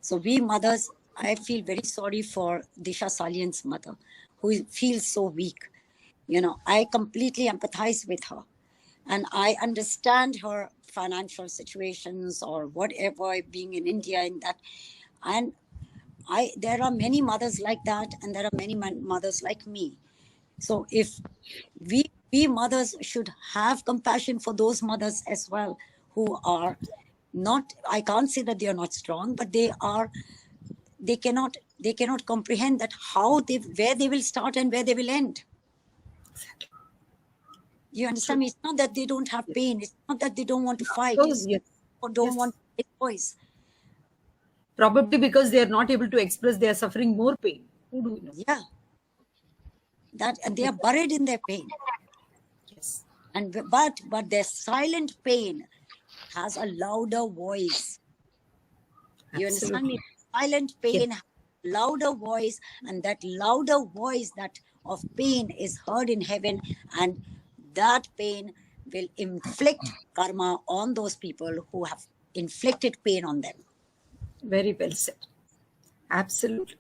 [SPEAKER 2] So we mothers, I feel very sorry for Disha Salian's mother, who feels so weak. You know, I completely empathize with her. And I understand her financial situations or whatever, being in India in that. And there are many mothers like that, and there are many mothers like me. So if we mothers should have compassion for those mothers as well, who are not, I can't say that they are not strong, but they cannot comprehend that where they will start and where they will end. You understand me? It's not that they don't have pain. It's not that they don't want to fight. Or don't want to make voice.
[SPEAKER 3] Probably because they are not able to express, they are suffering more pain. Who do you know?
[SPEAKER 2] Yeah. And they are buried in their pain.
[SPEAKER 3] Yes.
[SPEAKER 2] But their silent pain has a louder voice. You understand me? Silent pain has a louder voice, and that louder voice that of pain is heard in heaven, and that pain will inflict karma on those people who have inflicted pain on them.
[SPEAKER 3] Very well said. Absolutely.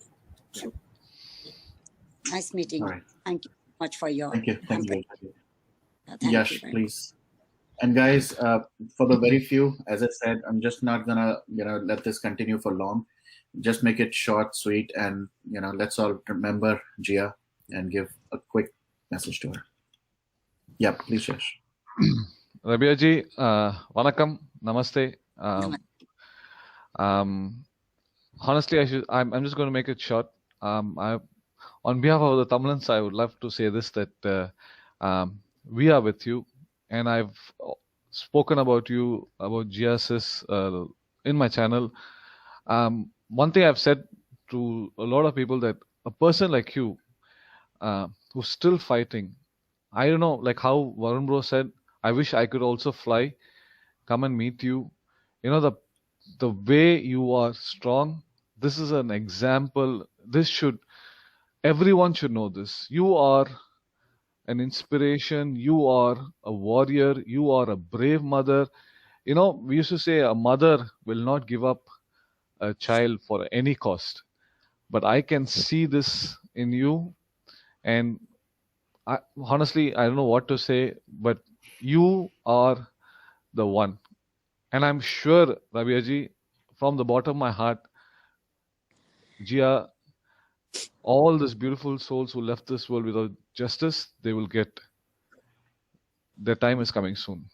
[SPEAKER 3] True.
[SPEAKER 2] Nice meeting you.
[SPEAKER 1] Right.
[SPEAKER 2] Thank you so much for your.
[SPEAKER 1] Thank you. Thank you.
[SPEAKER 2] Yash,
[SPEAKER 1] please. And guys, for the very few, as I said, I'm just not gonna let this continue for long. Just make it short, sweet, and let's all remember Jia and give a quick message to her. Yeah, please, Yash.
[SPEAKER 4] Rabbiya ji, Vanakkam, Namaste. Honestly, I'm just going to make it short. On behalf of the Tamilans, I would love to say this, that we are with you, and I've spoken about you, about GSS in my channel. One thing I've said to a lot of people, that a person like you who's still fighting, I don't know, like how Varun bro said, I wish I could also fly, come and meet you. The way you are strong, this is an example. Everyone should know this. You are an inspiration. You are a warrior. You are a brave mother. We used to say a mother will not give up a child for any cost. But I can see this in you. And honestly, I don't know what to say, but you are the one. And I'm sure, Rabbiya ji, from the bottom of my heart, Jia, all these beautiful souls who left this world without justice, they will get. Their time is coming soon.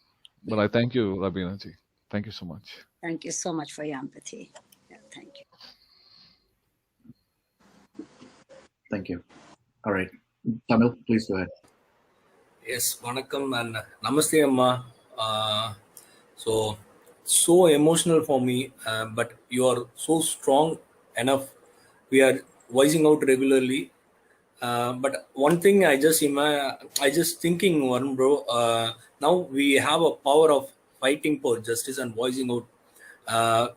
[SPEAKER 4] But I thank you, Rabbiya ji. Thank you so much.
[SPEAKER 2] Thank you so much for your empathy. Yeah, thank you.
[SPEAKER 1] Thank you. All right. Tamil, please go ahead.
[SPEAKER 5] Yes, Vanakkam and Namaste Amma. So so emotional for me, but you are so strong enough. We are voicing out regularly. But one thing I just thinking, Varun bro. Now we have a power of fighting for justice and voicing out. Uh,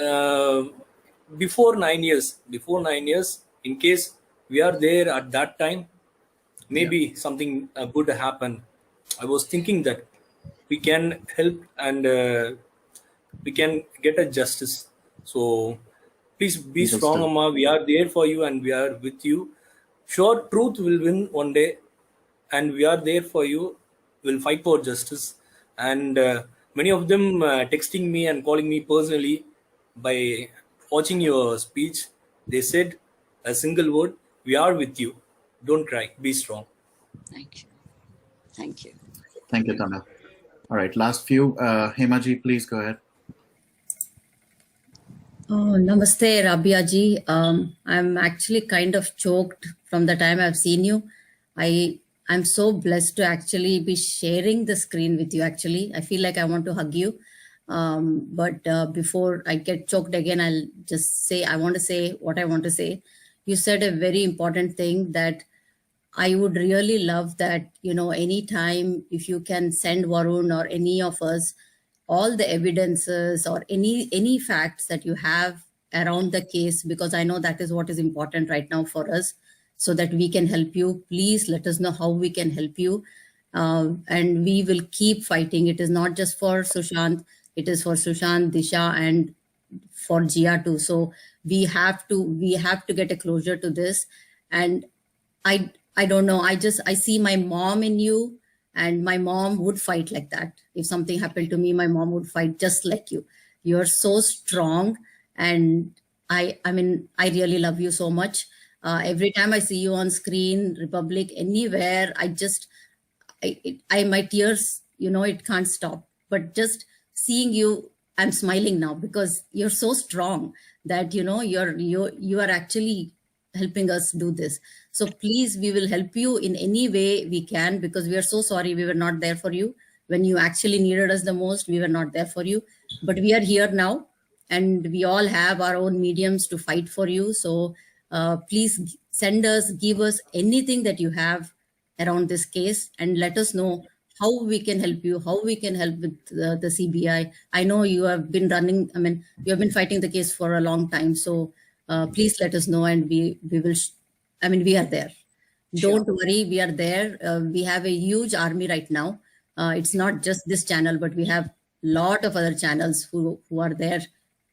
[SPEAKER 5] uh, before 9 years, in case we are there at that time,
[SPEAKER 1] Yeah,
[SPEAKER 5] maybe something good happen. I was thinking that we can help and we can get a justice. So please be
[SPEAKER 1] we will
[SPEAKER 5] strong,
[SPEAKER 1] still.
[SPEAKER 5] Amma. We are there for you and we are with you. Sure, truth will win one day, and we are there for you. We'll fight for justice. And many of them texting me and calling me personally by watching your speech. They said a single word: "We are with you. Don't cry. Be strong."
[SPEAKER 2] Thank you. Thank you.
[SPEAKER 1] Thank you, Tamil. All right, last few. Hemaji, please go ahead.
[SPEAKER 6] Oh, namaste, Rabbiya ji. I'm actually kind of choked from the time I've seen you. I'm so blessed to actually be sharing the screen with you. Actually, I feel like I want to hug you. But before I get choked again, I'll just say I want to say what I want to say. You said a very important thing that I would really love that, anytime if you can send Varun or any of us all the evidences or any facts that you have around the case, because I know that is what is important right now for us, so that we can help you. Please let us know how we can help you. And we will keep fighting. It is not just for Sushant, it is for Sushant, Disha, and for Jia too. So we have to get a closure to this. And I don't know. I see my mom in you, and my mom would fight like that. If something happened to me, my mom would fight just like you. You're so strong, and I really love you so much. Every time I see you on screen, Republic, anywhere, my tears, it can't stop. But just seeing you, I'm smiling now because you're so strong that you are actually helping us do this. So please, we will help you in any way we can, because we are so sorry we were not there for you when you actually needed us the most. We were not there for you, but we are here now, and we all have our own mediums to fight for you. So please give us anything that you have around this case, and let us know how we can help you, how we can help with the CBI. I know you have been you have been fighting the case for a long time. So please let us know, and we will, we are there.
[SPEAKER 2] Sure.
[SPEAKER 6] Don't worry, we are there. We have a huge army right now. It's not just this channel, but we have a lot of other channels who are there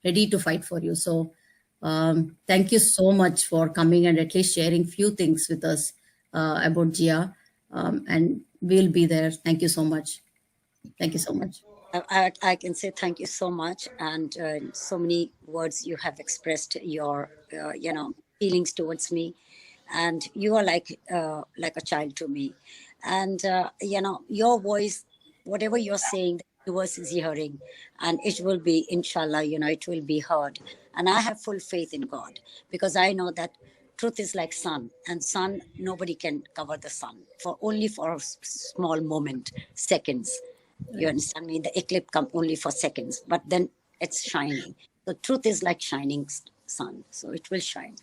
[SPEAKER 6] ready to fight for you. So thank you so much for coming and at least sharing few things with us about Jia. And we'll be there. Thank you so much. Thank you so much.
[SPEAKER 2] I can say thank you so much, and so many words you have expressed your feelings towards me, and you are like a child to me, and your voice, whatever you're saying, the universe is hearing, and it will be, inshallah, it will be heard. And I have full faith in God, because I know that truth is like sun, and sun, nobody can cover the sun for a small moment, seconds. You understand me? The eclipse come only for seconds, but then it's shining. The truth is like shining sun, so it will shine.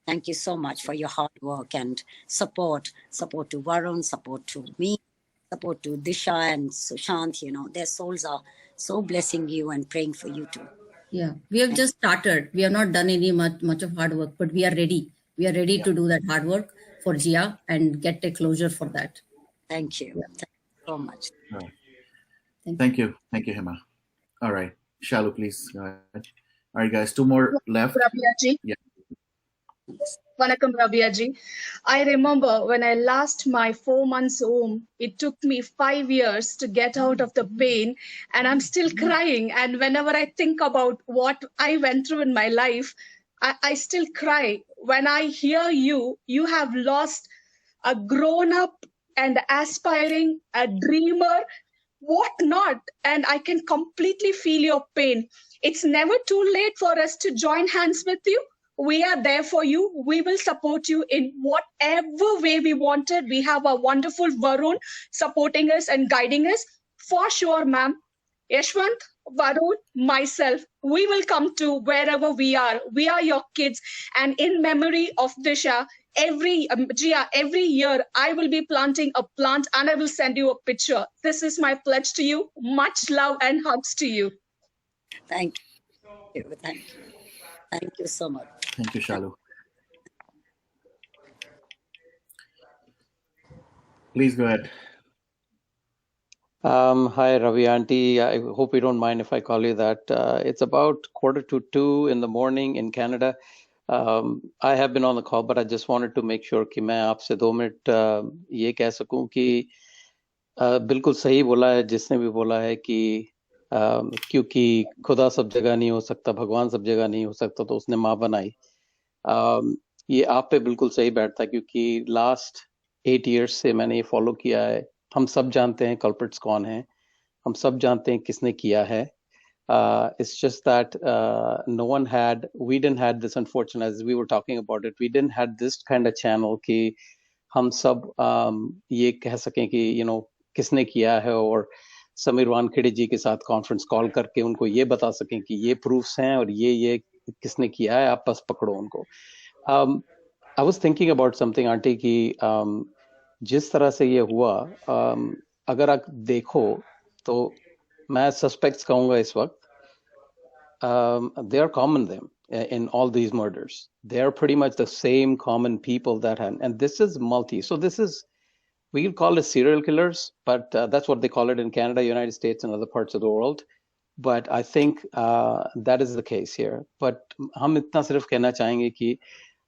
[SPEAKER 2] Thank you so much for your hard work and support to Varun, support to me, support to Disha and Sushant. Their souls are so blessing you and praying for you too.
[SPEAKER 6] Yeah, we have just started. We have not done any much of hard work, but we are ready. We are ready to do that hard work for Jia and get a closure for that.
[SPEAKER 2] Thank you. Thank you so much.
[SPEAKER 1] All right. Thank you, Hema. All right, Shalu, please go ahead. All right, guys, two more left.
[SPEAKER 7] Rabbiya ji.
[SPEAKER 1] Yeah.
[SPEAKER 7] Vanakkam, Rabbiya ji. I remember when I lost my 4 months home, it took me 5 years to get out of the pain, and I'm still crying. And whenever I think about what I went through in my life, I still cry. When I hear you have lost a grown-up and aspiring, a dreamer, what not? And I can completely feel your pain. It's never too late for us to join hands with you. We are there for you. We will support you in whatever way we wanted. We have a wonderful Varun supporting us and guiding us. For sure, ma'am. Yashwant, Varun, myself, we will come to wherever we are. We are your kids. And in memory of Disha, Jia, every year I will be planting a plant and I will send you a picture. This is my pledge to you. Much love and hugs to you.
[SPEAKER 2] Thank you. Thank you. Thank you so much.
[SPEAKER 1] Thank you, Shalu. Please go ahead.
[SPEAKER 8] Hi, Ravi Auntie. I hope you don't mind if I call you that. It's about 1:45 in the morning in Canada. I have been on the call, but I just wanted to make sure कि मैं आपसे 2 minute ये कह सकूं कि बिल्कुल सही बोला है जिसने भी बोला है कि क्योंकि खुदा सब जगह नहीं हो सकता, भगवान सब जगह नहीं हो सकता, तो उसने माँ बनाई। ये आप पे बिल्कुल सही बैठता है क्योंकि लास्ट 8 years से मैंने ये फॉलो किया है। हम सब जानते हैं कल्प्रिट्स कौन हैं, हम सब जानते हैं किसने किया है। It's just that we didn't had this, unfortunate, as we were talking about it, we didn't had this kind of channel कि हम सब ये कह सकें कि किसने किया है और समीर वानखेड़े जी के साथ कॉन्फ्रेंस कॉल करके उनको ये बता सकें कि ये प्रूफ्स हैं और ये किसने किया है, आप बस पकड़ो उनको। I was thinking about something, aunty, कि जिस तरह से ये हुआ, अगर आप देखो तो मैं सस्पेक्ट्स कहूंगा इस वक्त, they are common them in all these murders. They are pretty much the same common people that have, and this is multi. So this is, we can call it serial killers, but that's what they call it in Canada, United States, and other parts of the world. But I think that is the case here. But हम इतना सिर्फ कहना चाहेंगे कि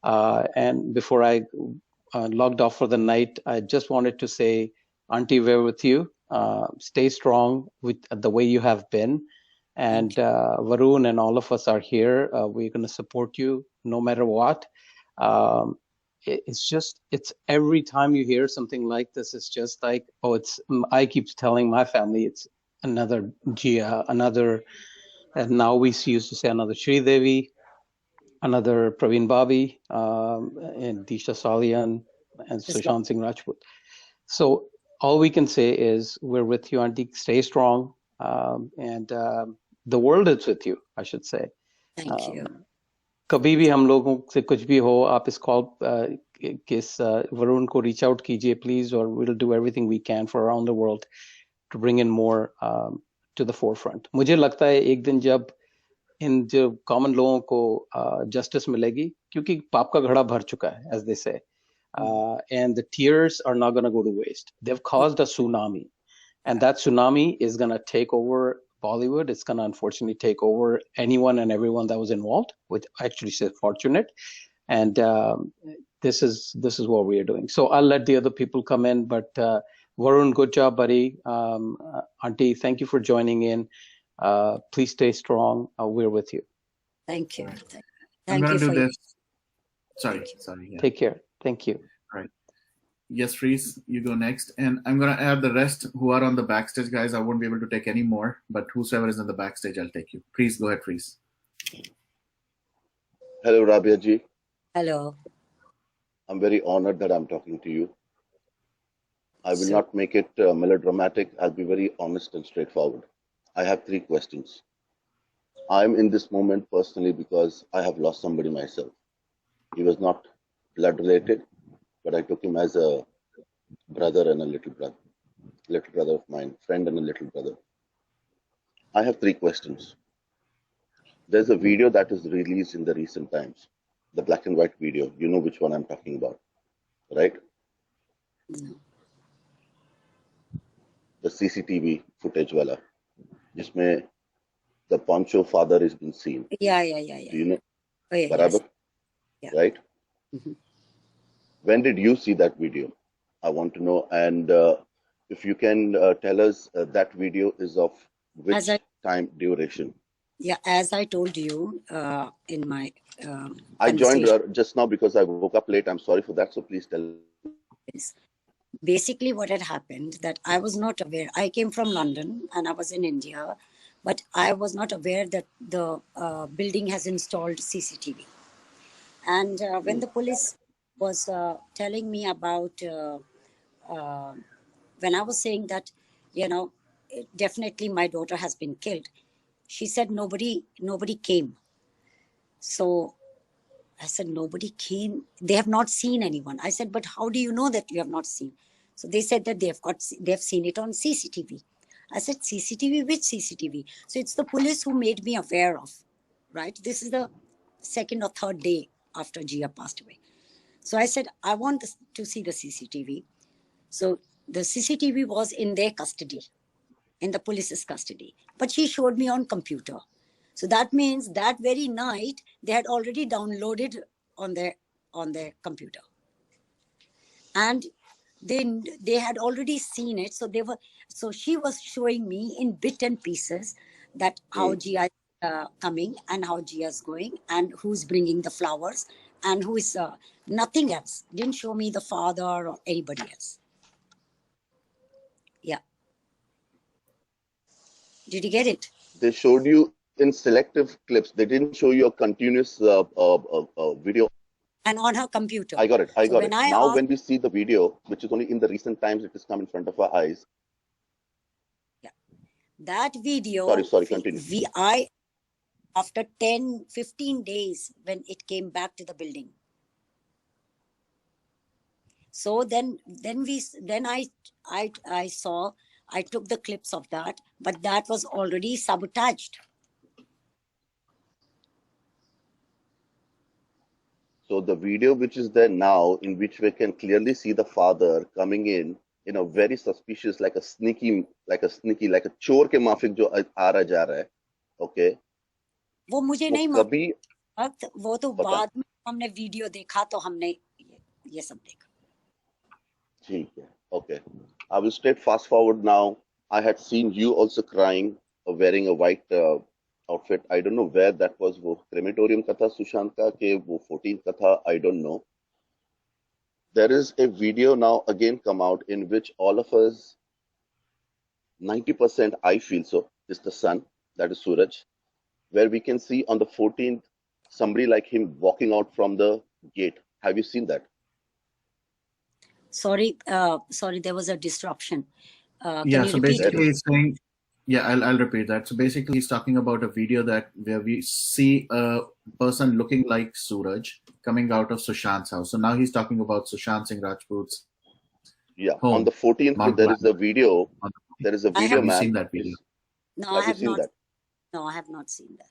[SPEAKER 8] and before I logged off for the night, I just wanted to say, Auntie, we're with you. Stay strong with the way you have been. And Varun and all of us are here. We're going to support you no matter what. It's every time you hear something like this, it's just like, I keep telling my family, it's another Jia, another, and now we used to say another Shri Devi, another Praveen Babi, and Disha Salian, and Sushant Singh Rajput. So all we can say is, we're with you, Auntie. Stay strong. And the world is with you, I should say.
[SPEAKER 2] Thank you.
[SPEAKER 8] कभी भी हम लोगों से कुछ भी हो, आप इस कॉल किस वरुण को रीच आउट कीजिए प्लीज, और we'll do everything we can for around the world to bring in more to the forefront. मुझे लगता है एक दिन जब इन जो कॉमन लोगों को जस्टिस मिलेगी, क्योंकि पाप का घड़ा भर चुका है, as they say, and the tears are not going to go to waste. They've caused a tsunami, and that tsunami is going to take over Bollywood. It's going to unfortunately take over anyone and everyone that was involved, which actually is fortunate. And this is what we are doing. So I'll let the other people come in, but Varun, good job, buddy. Auntie, thank you for joining in. Please stay strong. We're with you.
[SPEAKER 2] Thank you.
[SPEAKER 1] I'm going to do this. Sorry. Yeah.
[SPEAKER 8] Take care. Thank you.
[SPEAKER 1] All right. Yes, Freeze, you go next. And I'm going to add the rest who are on the backstage, guys. I won't be able to take any more, but whosoever is in the backstage, I'll take you. Please go ahead, Freeze.
[SPEAKER 9] Hello, Rabbiya ji.
[SPEAKER 2] Hello.
[SPEAKER 9] I'm very honored that I'm talking to you. I will not make it melodramatic. I'll be very honest and straightforward. I have 3 questions. I'm in this moment personally because I have lost somebody myself. He was not blood related, but I took him as a brother and a little brother of mine, friend and a little brother. I have 3 questions. There's a video that was released in the recent times, the black and white video. You know which one I'm talking about, right?
[SPEAKER 2] No.
[SPEAKER 9] The CCTV footage wala, jisme the Poncho father has been seen.
[SPEAKER 2] Yeah.
[SPEAKER 9] Do you know?
[SPEAKER 2] Oh, yeah,
[SPEAKER 9] Barabar?
[SPEAKER 2] Yes.
[SPEAKER 9] Right?
[SPEAKER 2] Mm-hmm.
[SPEAKER 9] When did you see that video? I want to know. And if you can tell us that video is of which time duration?
[SPEAKER 2] Yeah, as I told you in my
[SPEAKER 9] I joined just now because I woke up late. I'm sorry for that. So please tell.
[SPEAKER 2] Basically, what had happened that I was not aware. I came from London and I was in India, but I was not aware that the building has installed CCTV. And when the police was telling me about, when I was saying that, definitely my daughter has been killed, She said nobody came. So I said, nobody came. They have not seen anyone. I said, but how do you know that you have not seen? So they said that they have seen it on CCTV. I said, CCTV? Which CCTV? So it's the police who made me aware of, right? This is the second or third day after Gia passed away. So I said, I want to see the CCTV. So the CCTV was in their custody, in the police's custody. But she showed me on computer. So that means that very night they had already downloaded on their computer, and they had already seen it. So she was showing me in bit and pieces that how Gia is coming and how Gia is going and who's bringing the flowers and who is nothing else. Didn't show me the father or anybody else. Yeah. Did you get it?
[SPEAKER 9] They showed you in selective clips. They didn't show you a continuous video.
[SPEAKER 2] And on her computer.
[SPEAKER 9] I got it. I
[SPEAKER 2] So
[SPEAKER 9] got
[SPEAKER 2] when
[SPEAKER 9] it.
[SPEAKER 2] I
[SPEAKER 9] Now,
[SPEAKER 2] asked,
[SPEAKER 9] when we see the video, which is only in the recent times, it has come in front of our eyes.
[SPEAKER 2] that video,
[SPEAKER 9] Sorry, continue.
[SPEAKER 2] after 10-15 days when it came back to the building. So then I saw, I took the clips of that, but that was already sabotaged.
[SPEAKER 9] So the video which is there now, in which we can clearly see the father coming in a very suspicious, like a chor ke माफिक जो आ रहा जा रहा है, okay?
[SPEAKER 2] वो मुझे
[SPEAKER 9] वो
[SPEAKER 2] नहीं
[SPEAKER 9] कभी
[SPEAKER 2] मालूम, वो तो
[SPEAKER 9] पता
[SPEAKER 2] बाद में हमने वीडियो देखा तो हमने ये सब देखा.
[SPEAKER 9] ठीक है, okay. I will straight fast forward now. I had seen you also crying, wearing a white outfit. I don't know where that was. वो crematorium का था सुशांत का कि वो 14th का था. I don't know. There is a video now again come out in which all of us, 90% I feel so, is the son, that is Suraj, where we can see on the 14th somebody like him walking out from the gate. Have you seen that?
[SPEAKER 2] Sorry, there was a disruption. Can
[SPEAKER 1] Yeah,
[SPEAKER 2] you
[SPEAKER 1] so
[SPEAKER 2] repeat
[SPEAKER 1] basically
[SPEAKER 2] it?
[SPEAKER 1] he's saying, yeah, I'll repeat that. So basically he's talking about a video where we see a person looking like Suraj coming out of Sushant's house. So now he's talking about Sushant Singh Rajput's
[SPEAKER 9] Yeah,
[SPEAKER 1] home.
[SPEAKER 9] on the 14th
[SPEAKER 1] Mount
[SPEAKER 9] there is the
[SPEAKER 1] Glenelg.
[SPEAKER 9] video. There is a
[SPEAKER 2] I
[SPEAKER 9] video,
[SPEAKER 1] Have you
[SPEAKER 9] man.
[SPEAKER 1] seen that video?
[SPEAKER 2] No, I
[SPEAKER 9] Have you
[SPEAKER 2] have
[SPEAKER 9] seen
[SPEAKER 2] not.
[SPEAKER 9] that?
[SPEAKER 2] No, I have not seen that.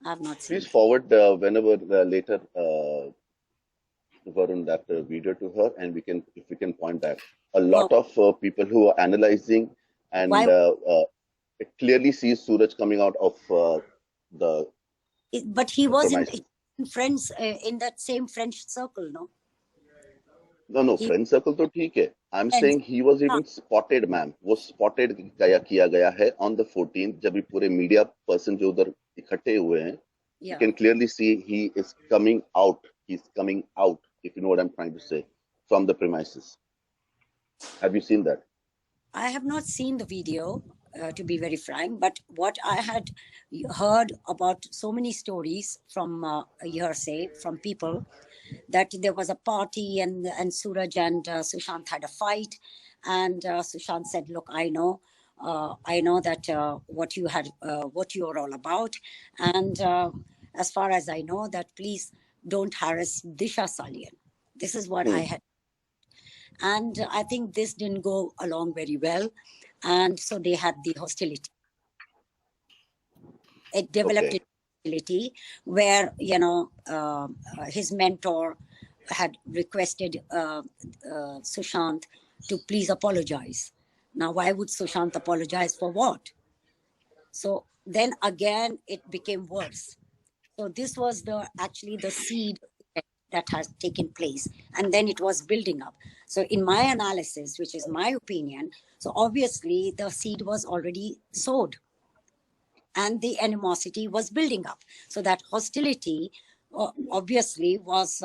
[SPEAKER 2] I have not seen
[SPEAKER 9] Please
[SPEAKER 2] that.
[SPEAKER 9] forward whenever later, Varun, that video to her, and if we can point that. A lot of people who are analyzing, and
[SPEAKER 2] Why?
[SPEAKER 9] it clearly sees Suraj coming out of
[SPEAKER 2] But he was in
[SPEAKER 9] premises.
[SPEAKER 2] friends in that same French circle, no?
[SPEAKER 9] No,
[SPEAKER 2] He
[SPEAKER 9] friend circle तो ठीक है. I'm
[SPEAKER 2] friends.
[SPEAKER 9] saying he was even spotted, ma'am. वो spotted किया गया है on the 14th जब ये पूरे media person जो उधर इकट्ठे हुए हैं. You
[SPEAKER 2] Yeah.
[SPEAKER 9] can clearly see he is coming out. He's coming out, if you know what I'm trying to say, from the premises. Have you seen that?
[SPEAKER 2] I have not seen the video, to be very frank, but what I had heard about so many stories from hearsay from people that there was a party and Suraj and Sushant had a fight, and Sushant said, "Look, I know that what you are all about, and as far as I know, that please don't harass Disha Salian." This is what I had. And I think this didn't go along very well. And so they had the hostility. It developed
[SPEAKER 9] Okay.
[SPEAKER 2] hostility where, his mentor had requested Sushant to please apologize. Now, why would Sushant apologize for what? So then again, it became worse. So this was actually the seed that has taken place, and then it was building up. So in my analysis, which is my opinion, so obviously the seed was already sowed and the animosity was building up. So that hostility obviously was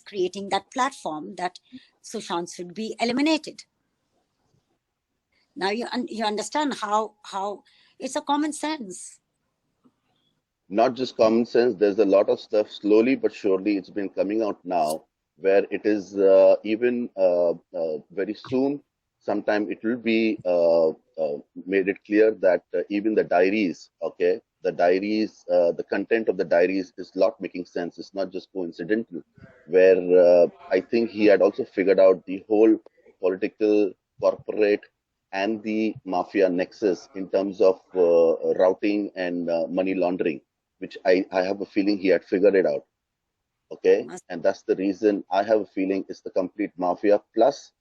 [SPEAKER 2] creating that platform that Sushant should be eliminated. Now you understand how it's a common sense.
[SPEAKER 9] Not just common sense. There's a lot of stuff. Slowly but surely, it's been coming out now, where it is even very soon. sometime it will be made it clear that even the diaries, okay, the content of the diaries is not making sense. It's not just coincidental. Where I think he had also figured out the whole political, corporate, and the mafia nexus in terms of routing and money laundering, which I have a feeling he had figured it out. Okay, and that's the reason I have a feeling it's the complete mafia plus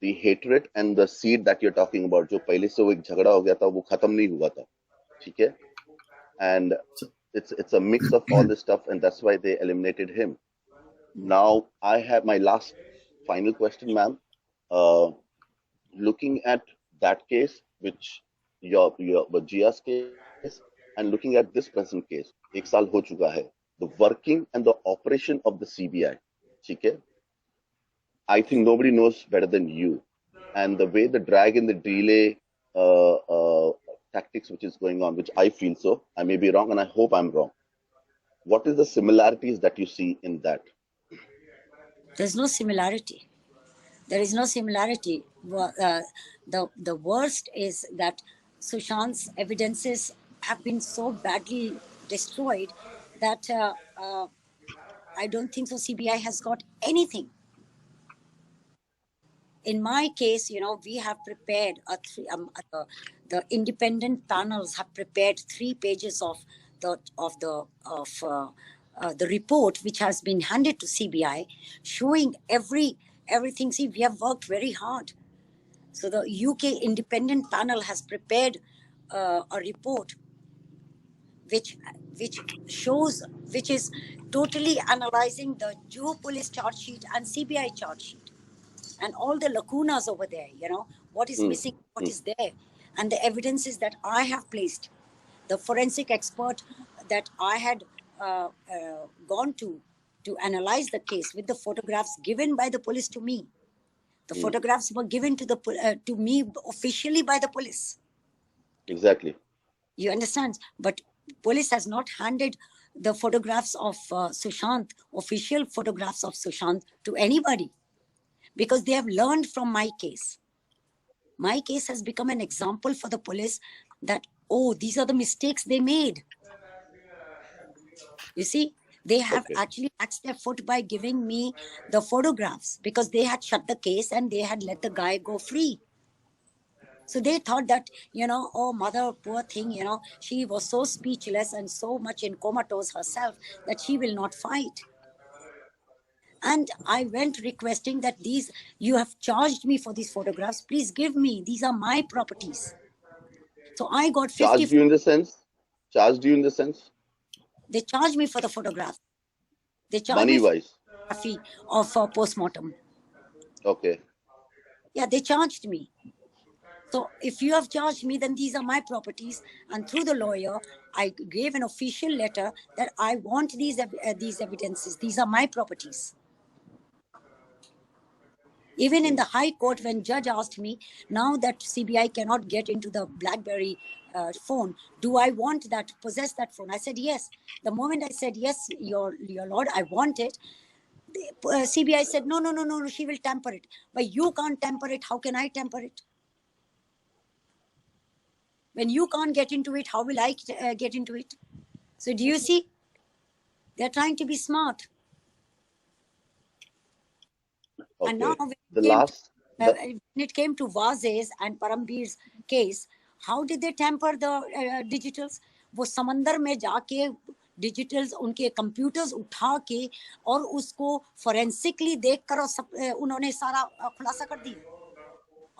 [SPEAKER 9] the hatred and the seed that you're talking about. जो पहले से वो एक झगड़ा हो गया था वो खत्म नहीं हुआ था, ठीक है? And it's a mix of all this stuff, and that's why they eliminated him. Now I have my last final question, ma'am. Looking at that case, which your Gia's case, and looking at this present case, एक साल हो चुका है. The working and the operation of the CBI, ठीक है? I think nobody knows better than you. And the way the drag and the delay tactics which is going on, which I feel so, I may be wrong and I hope I'm wrong. What is the similarities that you see in that?
[SPEAKER 2] There's no similarity. There is no similarity. The worst is that Sushant's evidences have been so badly destroyed that I don't think so CBI has got anything. In my case, we have prepared the independent panels have prepared 3 pages of the report, which has been handed to CBI, showing everything. See, we have worked very hard. So the UK independent panel has prepared a report which is totally analyzing the Juhu police charge sheet and CBI charge sheet, and all the lacunas over there, what is missing, what is there, and the evidences that I have placed. The forensic expert that I had gone to analyze the case, with the photographs given by the police to me. The photographs were given to me officially by the police.
[SPEAKER 9] Exactly.
[SPEAKER 2] You understand? But police has not handed the photographs of Sushant, official photographs of Sushant, to anybody, because they have learned from my case. My case has become an example for the police that, oh, these are the mistakes they made. You see, they have actually axed their foot by giving me the photographs, because they had shut the case and they had let the guy go free. So they thought that, oh, mother, poor thing, she was so speechless and so much in comatose herself that she will not fight. And I went requesting that you have charged me for these photographs. Please give me. These are my properties. So I got 50.
[SPEAKER 9] Charged you in the sense? Charged you in the sense?
[SPEAKER 2] They charged me for the photographs. They charged
[SPEAKER 9] money
[SPEAKER 2] me for
[SPEAKER 9] wise
[SPEAKER 2] photography of postmortem.
[SPEAKER 9] Okay.
[SPEAKER 2] Yeah, they charged me. So if you have charged me, then these are my properties. And through the lawyer, I gave an official letter that I want these evidences. These are my properties. Even in the High Court, when judge asked me, now that CBI cannot get into the BlackBerry phone, do I want that, possess that phone? I said, yes. The moment I said, yes, your lord, I want it, the CBI said, no, she will tamper it. But you can't tamper it. How can I tamper it? When you can't get into it, how will I get into it? So do you see? They're trying to be smart.
[SPEAKER 9] Okay.
[SPEAKER 2] And now when it came to Vaze's and Parambir's case, how did they tamper the digitals? वो समंदर में जाके digitals उनके computers उठा के और उसको forensically देखकर उन्होंने सारा खुलासा कर दिया.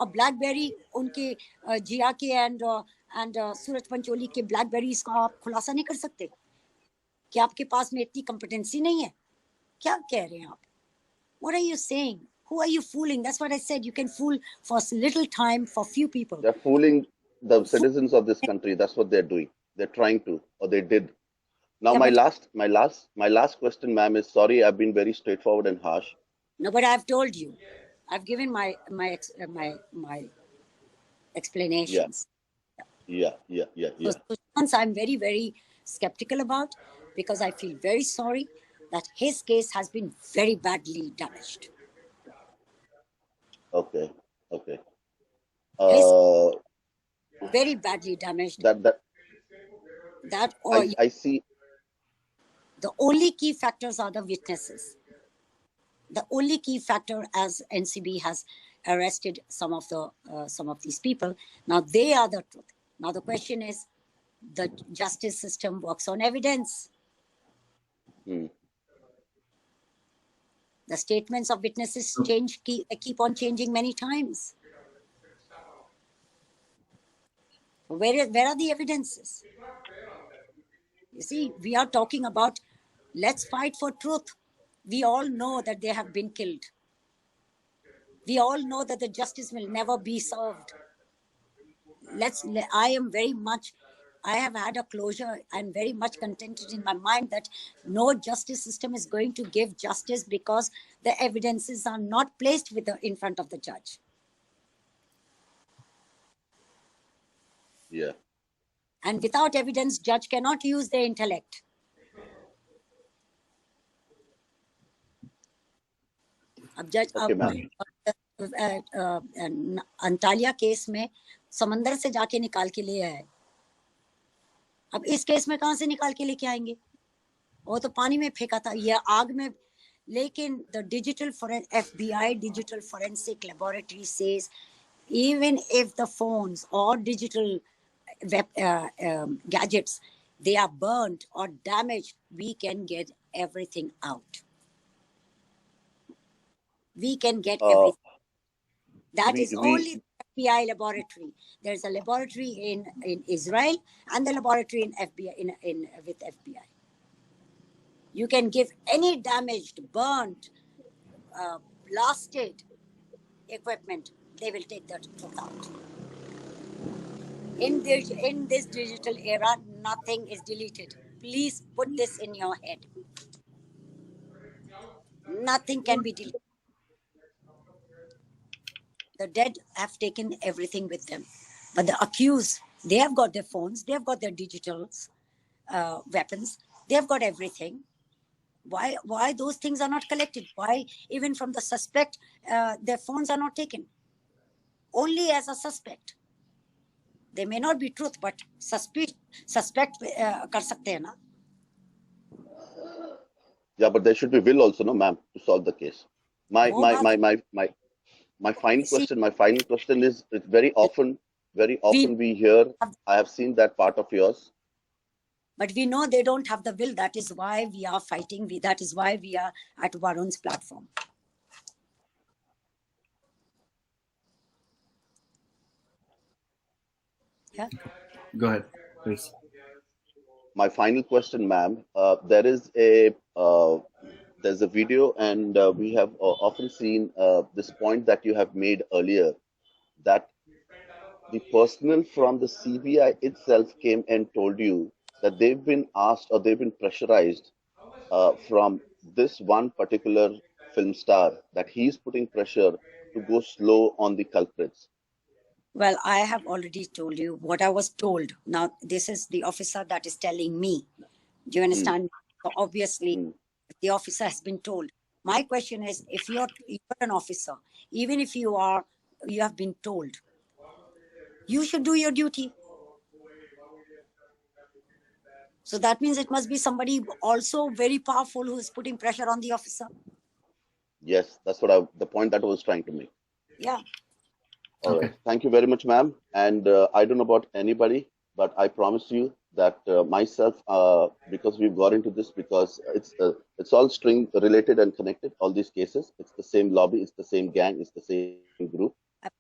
[SPEAKER 2] और ब्लैकबेरी उनके जिया के एंड सूरज पंचोली के ब्लैकबेरीज का आप खुलासा नहीं कर सकते? क्या आपके पास में इतनी कॉम्पिटेंसी नहीं है? क्या कह रहे हैं आप? What are you saying? Who are you fooling? That's what I said. You can fool for little time, for few people.
[SPEAKER 9] They're fooling the citizens of this country. That's what they're doing. They're trying to, or they did. Now,
[SPEAKER 2] Yeah,
[SPEAKER 9] my last question, ma'am, is sorry. I've been very straightforward and harsh.
[SPEAKER 2] No, but I've told you. I've given my explanations.
[SPEAKER 9] Yeah.
[SPEAKER 2] So I'm very, very skeptical about, because I feel very sorry that his case has been very badly damaged.
[SPEAKER 9] Okay.
[SPEAKER 2] very badly damaged.
[SPEAKER 9] That
[SPEAKER 2] Or
[SPEAKER 9] I see.
[SPEAKER 2] the only key factors are the witnesses. The only key factor, as NCB has arrested some of these people. Now they are the truth. Now the question is, the justice system works on evidence.
[SPEAKER 9] Hmm.
[SPEAKER 2] The statements of witnesses keep on changing many times. Where are the evidences? You see, we are talking about, let's fight for truth. We all know that they have been killed. We all know that the justice will never be served. I have had a closure. I'm very much contented in my mind that no justice system is going to give justice because the evidences are not placed in front of the judge.
[SPEAKER 9] Yeah.
[SPEAKER 2] And without evidence, judge cannot use their intellect. अब जज Antalya case में समंदर से जाके निकाल के ले आए, अब इस केस में कहां से निकाल के लेके आएंगे? वो तो पानी में फेंका था, या आग में. लेकिन the digital FBI digital forensic laboratory says even if the phones or digital gadgets, they are burnt or damaged, we can get everything out. We can get everything. That is only the FBI laboratory. There's a laboratory in Israel and the laboratory in FBI with FBI. You can give any damaged, burnt, blasted equipment. They will take that out. In this digital era, nothing is deleted. Please put this in your head. Nothing can be deleted. The dead have taken everything with them. But the accused, they have got their phones, they have got their digital weapons, they have got everything. Why those things are not collected? Why even from the suspect, their phones are not taken? Only as a suspect. They may not be truth, but suspect kar sakte hai na?
[SPEAKER 9] Yeah, but there should be will also, no, ma'am, to solve the case. My final question is, it's very often we hear, I have seen that part of yours.
[SPEAKER 2] But we know they don't have the will. That is why we are fighting. That is why we are at Varun's platform. Yeah.
[SPEAKER 1] Go ahead, please.
[SPEAKER 9] My final question, ma'am. There's a video, and we have often seen this point that you have made earlier, that the personnel from the CBI itself came and told you that they've been asked or they've been pressurized from this one particular film star, that he's putting pressure to go slow on the culprits.
[SPEAKER 2] Well, I have already told you what I was told. Now, this is the officer that is telling me. Do you understand? So obviously, the officer has been told. My question is, if you're an officer, even if you have been told, you should do your duty. So that means it must be somebody also very powerful who is putting pressure on the officer.
[SPEAKER 9] Yes, that's what the point that I was trying to make.
[SPEAKER 2] Yeah.
[SPEAKER 9] All right. Thank you very much, ma'am. And I don't know about anybody, but I promise you that myself, because we've got into this, because it's all string related and connected, all these cases. It's the same lobby, it's the same gang, it's the same group.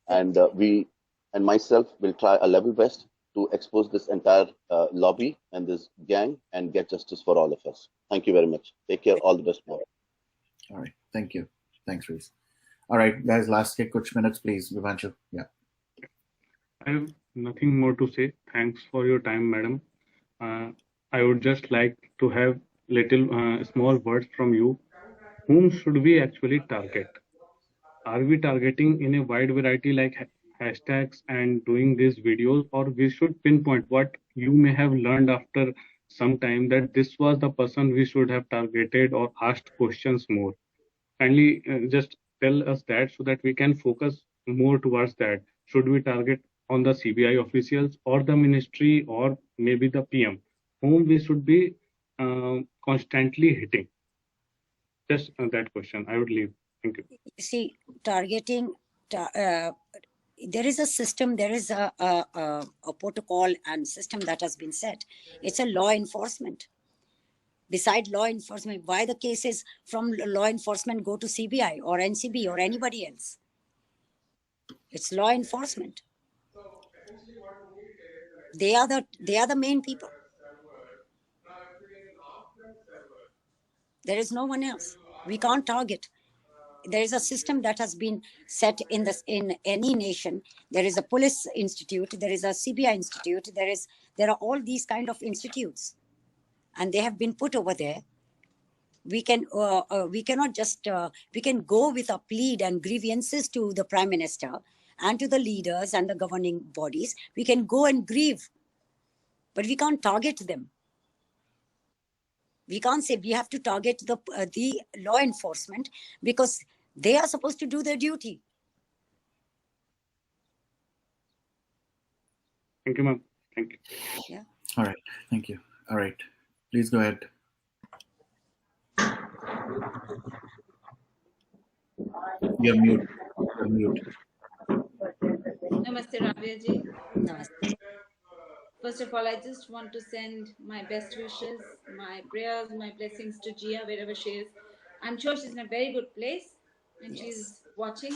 [SPEAKER 9] And we and myself will try our level best to expose this entire lobby and this gang and get justice for all of us. Thank you very much. Take care. All the best, more.
[SPEAKER 1] All right. Thank you. Thanks, Reese. All right, guys, last kuch minutes, please. Vivanshu. Yeah.
[SPEAKER 10] I have nothing more to say. Thanks for your time, madam. I would just like to have little small words from you. Whom should we actually target? Are we targeting in a wide variety like hashtags and doing these videos, or we should pinpoint what you may have learned after some time that this was the person we should have targeted or asked questions more? Kindly just tell us that so that we can focus more towards that. Should we target on the CBI officials or the ministry or maybe the PM, whom we should be constantly hitting? Just that question. I would leave. Thank you.
[SPEAKER 2] You see, targeting, there is a system, there is a protocol and system that has been set. It's a law enforcement. Beside law enforcement, why the cases from law enforcement go to CBI or NCB or anybody else? It's law enforcement. They are the main people. There is no one else. We can't target. There is a system that has been set in any nation. There is a police institute. There is a CBI institute. There are all these kind of institutes, and they have been put over there. We cannot just we can go with a plead and grievances to the Prime Minister and to the leaders and the governing bodies. We can go and grieve, but we can't target them. We can't say we have to target the law enforcement because they are supposed to do their duty.
[SPEAKER 10] Thank you, ma'am. Thank you.
[SPEAKER 2] Yeah.
[SPEAKER 1] All right. Thank you. All right. Please go ahead. You're mute. You're mute.
[SPEAKER 11] Namaste, Rabbiya ji.
[SPEAKER 2] Namaste.
[SPEAKER 11] First of all, I just want to send my best wishes, my prayers, my blessings to Jia, wherever she is. I'm sure she's in a very good place and she's watching.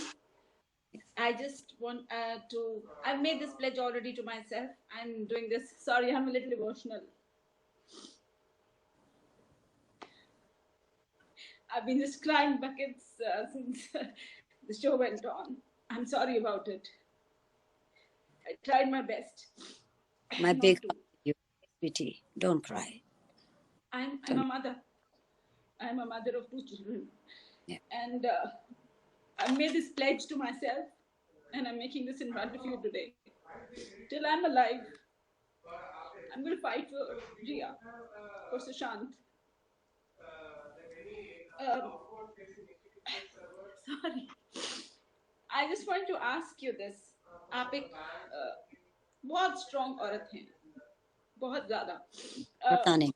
[SPEAKER 11] I just want I've made this pledge already to myself. I'm doing this. Sorry, I'm a little emotional. I've been just crying buckets since the show went on. I'm sorry about it. I tried my best.
[SPEAKER 2] My big sweetie, don't cry.
[SPEAKER 11] I'm a mother. I'm a mother of 2 children.
[SPEAKER 2] Yeah.
[SPEAKER 11] And I made this pledge to myself, and I'm making this in front of you today. Till I'm alive, I'm going to fight for Jia, for Sushant. Sorry. I just want to ask you this. आप एक बहुत strong औरत हैं, बहुत ज्यादा।
[SPEAKER 2] पता नहीं,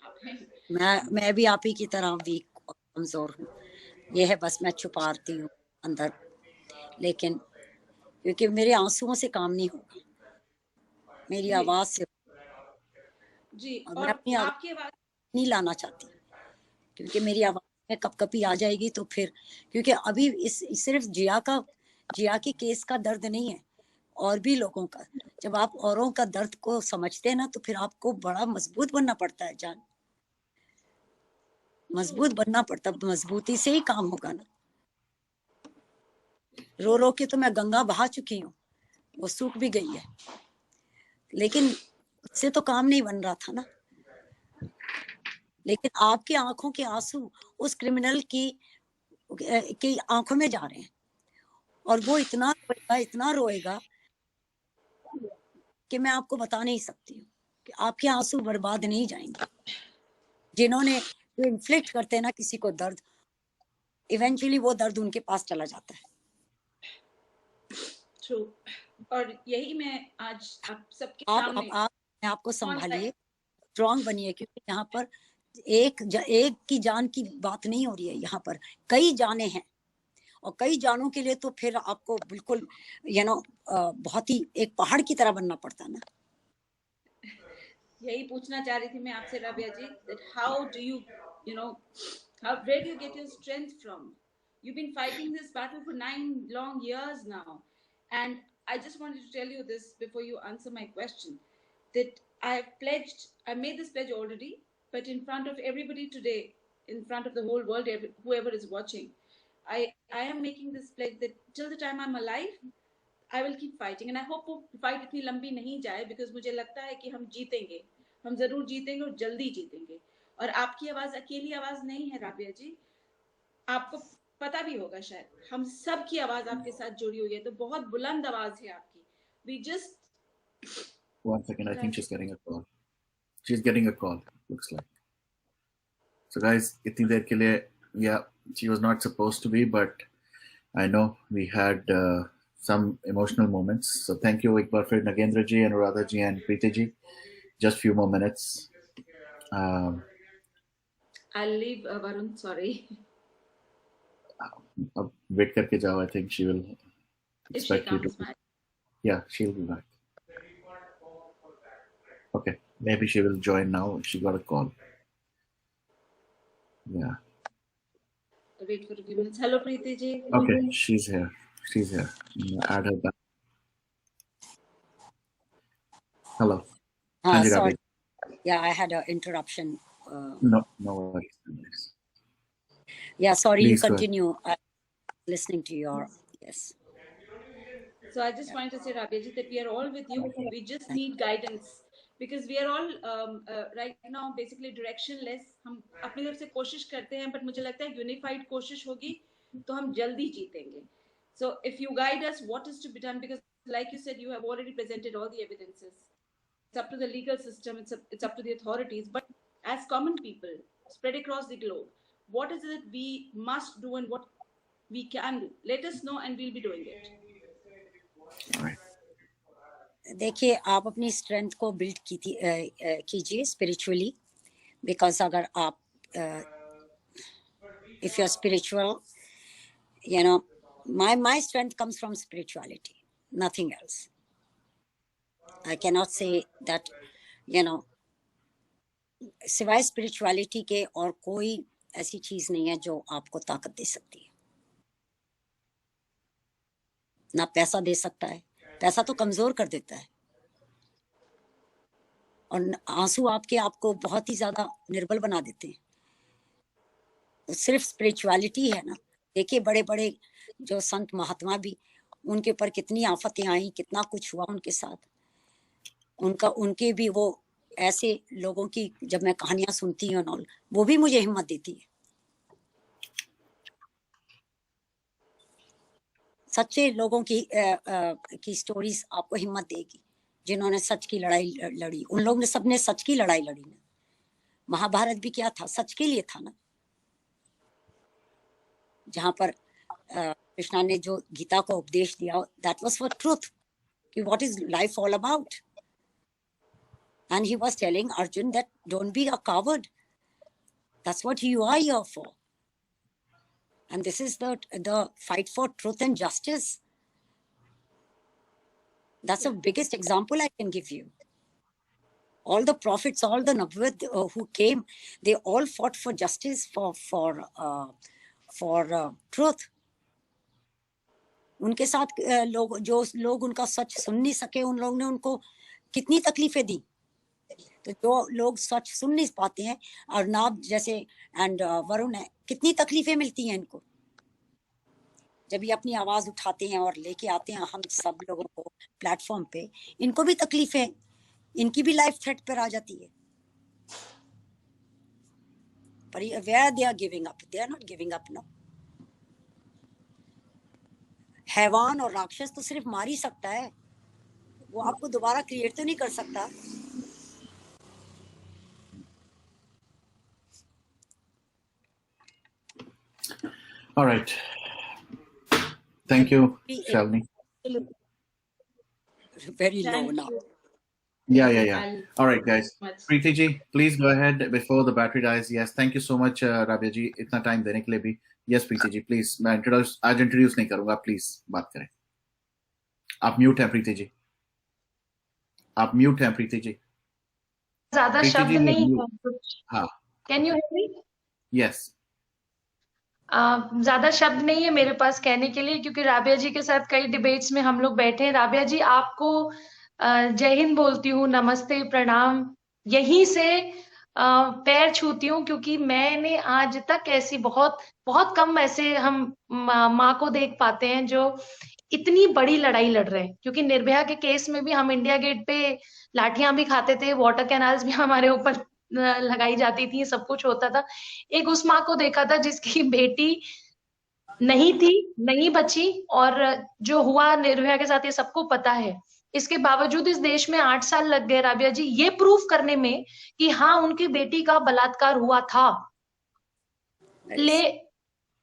[SPEAKER 11] आप हैं।
[SPEAKER 2] मैं भी आप ही की तरह वीक और कमजोर हूँ। ये है बस मैं छुपाती हूँ अंदर, लेकिन क्योंकि मेरे आंसुओं से काम नहीं होगा, मेरी आवाज से।
[SPEAKER 11] जी,
[SPEAKER 2] और मैं अपनी आवाज नहीं लाना चाहती, क्योंकि मेरी आवाज में कपकपी आ जाएगी तो फिर, क्योंकि अभी सिर्फ जिया के केस का दर्द नहीं है, और भी लोगों का। जब आप औरों का दर्द को समझते हैं ना, तो फिर आपको बड़ा मजबूत बनना पड़ता है जान, मजबूत बनना पड़ता, मजबूती से ही काम होगा ना। रो रो के तो मैं गंगा बहा चुकी हूँ, वो सूख भी गई है, लेकिन उससे तो काम नहीं बन रहा था ना। लेकिन आपकी आंखों के आंसू उस क्रिमिनल की आंखों में जा रहे हैं, और वो इतना रोएगा कि मैं आपको बता नहीं सकती हूँ कि आपके आंसू बर्बाद नहीं जाएंगे। जिन्होंने इन्फ्लिक्ट करते हैं ना किसी को दर्द, इवेंचुअली वो दर्द उनके पास चला जाता है।
[SPEAKER 11] ट्रू, और यही मैं आज आप सबके सामने
[SPEAKER 2] आप आपको संभालिए, स्ट्रॉन्ग बनिए, क्योंकि यहाँ पर एक की जान की बात नहीं हो रही है, यहाँ पर कई जाने हैं, और कई जानों के लिए तो फिर आपको बिल्कुल बहुत ही एक पहाड़ की तरह बनना पड़ता है ना।
[SPEAKER 11] यही पूछना चाह रही थी मैं आपसे रबिया जी, that how do you where do you get your strength from? You've been fighting this battle for 9 long years now, and I just wanted to tell you this before you answer my question, that I made this pledge already, but in front of everybody today, in front of the whole world, whoever is watching, I am making this pledge that till the time I'm alive, I will keep fighting, and I hope वो fight इतनी लंबी नहीं जाए, because मुझे लगता है कि हम जीतेंगे, हम जरूर जीतेंगे और जल्दी जीतेंगे। और आपकी आवाज अकेली आवाज नहीं है राबिया जी, आपको पता भी होगा शायद, हम सब की आवाज आपके साथ जुड़ी हुई है, तो बहुत बुलंद आवाज है आपकी। We just
[SPEAKER 1] 1 second, I think she's getting a call. She's getting a call, looks like. So guys, itni der ke liye, yeah, she was not supposed to be, but I know we had some emotional moments. So thank you, एक बार फिर Nagendra ji, Anuradha ji, and Preeti ji. Just few more minutes.
[SPEAKER 11] I'll leave Varun. Sorry.
[SPEAKER 1] अब wait करके जाओ. I think she will
[SPEAKER 11] If she
[SPEAKER 1] expect you to.
[SPEAKER 11] comes back.
[SPEAKER 1] Yeah, she'll be back. Okay, maybe she will join now. She got a call. Yeah.
[SPEAKER 11] I'll wait for a few minutes. Hello, Preeti ji.
[SPEAKER 1] Okay, she's here. She's here. Add her back. Hello. Hanji
[SPEAKER 2] Sorry.
[SPEAKER 1] Rabbiya.
[SPEAKER 2] Yeah, I had an interruption.
[SPEAKER 1] No worries.
[SPEAKER 2] Yeah, sorry,
[SPEAKER 1] Please
[SPEAKER 2] you
[SPEAKER 1] go ahead.
[SPEAKER 2] continue. I'm listening to your, yes.
[SPEAKER 11] So I just wanted to say, Rabbiya ji, that we are all with you. We just need guidance because we are all right now basically directionless. हम अपनी तरफ से कोशिश करते हैं, but मुझे लगता है unified कोशिश होगी तो हम जल्दी जीतेंगे. So if you guide us, what is to be done? Because like you said, you have already presented all the evidences. It's up to the legal system. It's up to the authorities. But as common people spread across the globe, what is it that we must do and what we can do? Let us know and we'll be doing it.
[SPEAKER 2] देखिए, आप अपनी strength को build कीजिए spiritually, because अगर आप if you are spiritual, you know, my strength comes from spirituality, nothing else. I cannot say that, you know, सिवाय spirituality के और कोई ऐसी चीज नहीं है जो आपको ताकत दे सकती है. ना पैसा दे सकता है, पैसा तो कमजोर कर देता है, और आंसू आपको बहुत ही ज्यादा निर्बल बना देते हैं. तो सिर्फ स्पिरिचुअलिटी है ना. देखिए, बड़े बड़े जो संत महात्मा भी, उनके ऊपर कितनी आफतें आई, कितना कुछ हुआ उनके साथ. उनके भी वो ऐसे लोगों की जब मैं कहानियां सुनती हूँ, वो भी मुझे हिम्मत देती है. सच्चे लोगों की स्टोरीज आपको हिम्मत देगी, जिन्होंने सच की लड़ाई लड़ी. उन लोगों ने सबने सच की लड़ाई लड़ी ना. महाभारत भी क्या था, सच के लिए था ना. जहां पर कृष्णा ने जो गीता को उपदेश दिया, दैट वाज फॉर ट्रूथ, कि what is life all about. And he was telling Arjun that don't be a coward, that's what you are here for. And this is the fight for truth and justice. That's the biggest example I can give you. All the prophets, all the Nabiyyat who came, they all fought for justice, for truth. उनके साथ जो लोग उनका सच सुन नहीं सके, उन लोगों ने उनको कितनी तकलीफें दी. तो जो लोग सच सुन नहीं पाते हैं, अर्नाब जैसे एंड वरुण है, कितनी तकलीफें मिलती हैं इनको जब ये अपनी आवाज उठाते हैं और लेके आते हैं हम सब लोगों को प्लेटफॉर्म पे. इनको भी तकलीफें, इनकी भी लाइफ थ्रेट पर आ जाती है. पर where they are giving up, they are not giving up, no. हैवान और राक्षस तो सिर्फ मार ही सकता है, वो आपको दोबारा क्रिएट तो नहीं कर सकता.
[SPEAKER 1] All right. Thank you, Shalini.
[SPEAKER 2] Very low now.
[SPEAKER 1] Yeah. All right, guys. Preeti ji, please go ahead before the battery dies. Yes, thank you so much, Rabbiya ji. इतना time देने के लिए भी. Yes, Preeti ji, please. मैं आज introduce नहीं करूँगा. Please बात करें. आप mute हैं, Preeti जी. आप mute हैं, Preeti जी.
[SPEAKER 12] ज़्यादा शब्द नहीं है कुछ.
[SPEAKER 1] हाँ.
[SPEAKER 12] Can you hear me?
[SPEAKER 1] Yes.
[SPEAKER 12] ज्यादा शब्द नहीं है मेरे पास कहने के लिए, क्योंकि राबिया जी के साथ कई डिबेट्स में हम लोग बैठे हैं. राबिया जी, आपको जय हिंद बोलती हूँ, नमस्ते, प्रणाम. यहीं से पैर छूती हूँ, क्योंकि मैंने आज तक ऐसी बहुत बहुत कम ऐसे हम माँ को देख पाते हैं जो इतनी बड़ी लड़ाई लड़ रहे हैं. क्योंकि निर्भया के केस में भी हम इंडिया गेट पे लाठियां भी खाते थे, वाटर कैनाल्स भी हमारे ऊपर लगाई जाती थी, सब कुछ होता था. एक उस माँ को देखा था जिसकी बेटी नहीं थी, नहीं बची, और जो हुआ निर्भया के साथ ये सबको पता है. इसके बावजूद इस देश में 8 साल लग गए राबिया जी ये प्रूफ करने में कि हाँ, उनकी बेटी का बलात्कार हुआ था.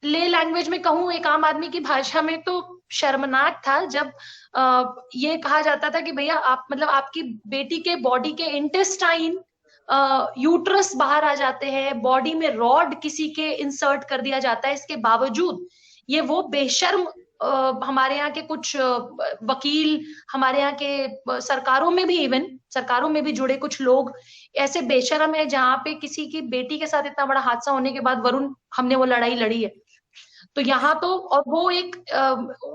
[SPEAKER 12] ले लैंग्वेज में कहूं, एक आम आदमी की भाषा में, तो शर्मनाक था जब ये कहा जाता था कि भैया आप मतलब आपकी बेटी के बॉडी के इंटेस्टाइन यूट्रस बाहर आ जाते हैं, बॉडी में रॉड किसी के इंसर्ट कर दिया जाता है, इसके बावजूद ये वो बेशर्म हमारे यहाँ के कुछ वकील, हमारे यहाँ के सरकारों में भी, इवन सरकारों में भी जुड़े कुछ लोग ऐसे बेशर्म है, जहाँ पे किसी की बेटी के साथ इतना बड़ा हादसा होने के बाद वरुण हमने वो लड़ाई लड़ी है। तो यहाँ तो, और वो एक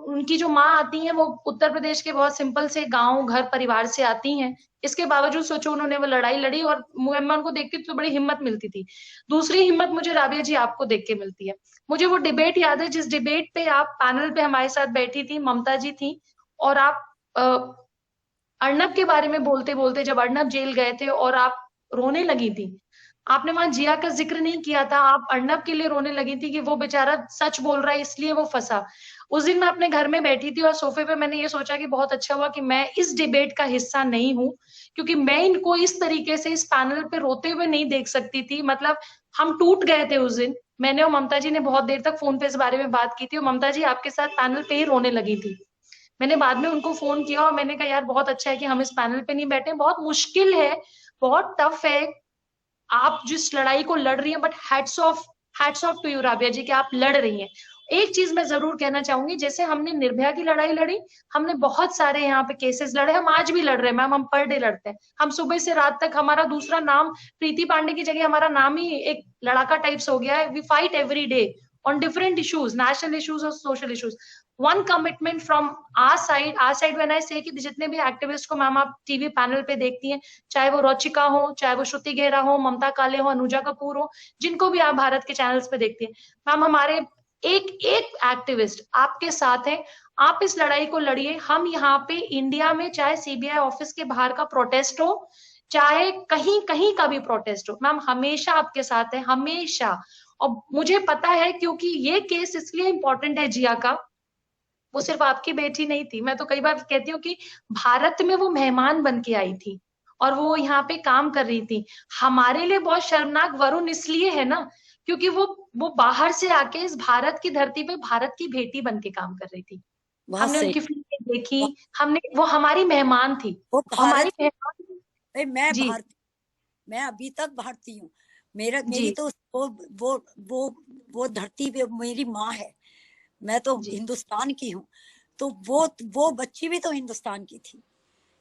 [SPEAKER 12] उनकी जो माँ आती है वो उत्तर प्रदेश के बहुत सिंपल से गांव घर परिवार से आती हैं, इसके बावजूद सोचो उन्होंने वो लड़ाई लड़ी, और मैं उनको देखती थी तो बड़ी हिम्मत मिलती थी। दूसरी हिम्मत मुझे राबिया जी आपको देख के मिलती है। मुझे वो डिबेट याद है जिस डिबेट पे आप पैनल पे हमारे साथ बैठी थी, ममता जी थी, और आप अर्नब के बारे में बोलते बोलते जब अर्नब जेल गए थे और आप रोने लगी थी, आपने वहां जिया का जिक्र नहीं किया था, आप अर्नब के लिए रोने लगी थी कि वो बेचारा सच बोल रहा है इसलिए वो फंसा। उस दिन मैं अपने घर में बैठी थी और सोफे पे मैंने ये सोचा कि बहुत अच्छा हुआ कि मैं इस डिबेट का हिस्सा नहीं हूं, क्योंकि मैं इनको इस तरीके से इस पैनल पे रोते हुए नहीं देख सकती थी। मतलब हम टूट गए थे उस दिन, मैंने और ममता जी ने बहुत देर तक फोन पे इस बारे में बात की थी, और ममता जी आपके साथ पैनल पे ही रोने लगी थी। मैंने बाद में उनको फोन किया और मैंने कहा यार बहुत अच्छा है कि हम इस पैनल पे नहीं बैठे, बहुत मुश्किल है, बहुत टफ है, आप जिस लड़ाई को लड़ रही हैं, but hats off to you Rabia ji कि आप लड़ रही हैं। एक चीज मैं जरूर कहना चाहूंगी, जैसे हमने निर्भया की लड़ाई लड़ी, हमने बहुत सारे यहाँ पे केसेस लड़े, हम आज भी लड़ रहे हैं मैम, हम पर डे लड़ते हैं, हम सुबह से रात तक, हमारा दूसरा नाम प्रीति पांडे की जगह हमारा नाम ही एक लड़ाका टाइप्स हो गया है। We fight every day on different issues, national issues और social issues. One commitment from our side when I say कि जितने भी एक्टिविस्ट को मैम आप टीवी पैनल पे देखती हैं, चाहे वो रोचिका हो, चाहे वो श्रुति गेहरा हो, ममता काले हो, अनुजा कपूर हो, जिनको भी आप भारत के चैनल्स पे देखती हैं, मैम हमारे एक एक एक्टिविस्ट आपके साथ है, आप इस लड़ाई को लड़िए। हम यहाँ पे इंडिया में चाहे सीबीआई ऑफिस के बाहर का प्रोटेस्ट हो, चाहे कहीं कहीं का भी प्रोटेस्ट हो, मैम हमेशा आपके साथ है, हमेशा। और मुझे पता है क्योंकि ये केस इसलिए इंपॉर्टेंट है जिया का, वो सिर्फ आपकी बेटी नहीं थी, मैं तो कई बार कहती हूँ कि भारत में वो मेहमान बन के आई थी और वो यहाँ पे काम कर रही थी। हमारे लिए बहुत शर्मनाक वरुण इसलिए है ना, क्योंकि वो बाहर से आके इस भारत की धरती पे भारत की बेटी बन के काम कर रही थी। हमने उनकी फिल्में देखी, हमने, वो हमारी मेहमान थी,
[SPEAKER 2] वो
[SPEAKER 12] हमारी
[SPEAKER 2] मेहमान। मैं
[SPEAKER 12] जी,
[SPEAKER 2] भारतीय, मैं अभी तक भारतीय हूँ, मेरी तो वो धरती पे मेरी माँ है, मैं तो हिंदुस्तान की हूँ, तो वो बच्ची भी तो हिंदुस्तान की थी।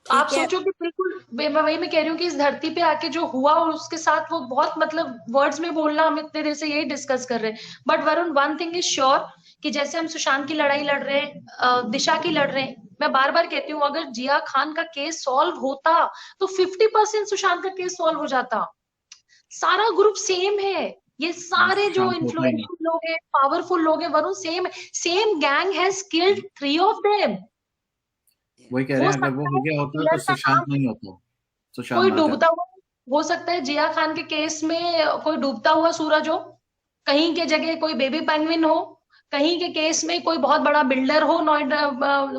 [SPEAKER 12] आप सोचो कि बिल्कुल वही मैं कह रही हूँ कि इस धरती पे आके जो हुआ और उसके साथ वो बहुत, मतलब वर्ड्स में बोलना, हम इतने देर से यही डिस्कस कर रहे हैं। But Varun, one thing is sure कि जैसे हम सुशांत की लड़ाई लड़ रहे हैं, दिशा की लड़ रहे हैं, मैं बार बार कहती हूँ अगर जिया खान का केस सॉल्व होता तो 50% सुशांत का केस सॉल्व हो जाता। सारा ग्रुप सेम है, ये सारे जो इन्फ्लुएंशियल लोग हैं, पावरफुल लोग हैं Varun, same gang has killed 3 of them.
[SPEAKER 1] वही कह रहे हैं, अगर वो हो गया होता तो सुशांत नहीं होता, सुशांत
[SPEAKER 12] कोई डूबता हुआ हो सकता है, जिया खान के केस में कोई डूबता हुआ सूरज हो, कहीं के जगह कोई बेबी पेंगुइन हो, कहीं के केस में कोई बहुत बड़ा बिल्डर हो नोएडा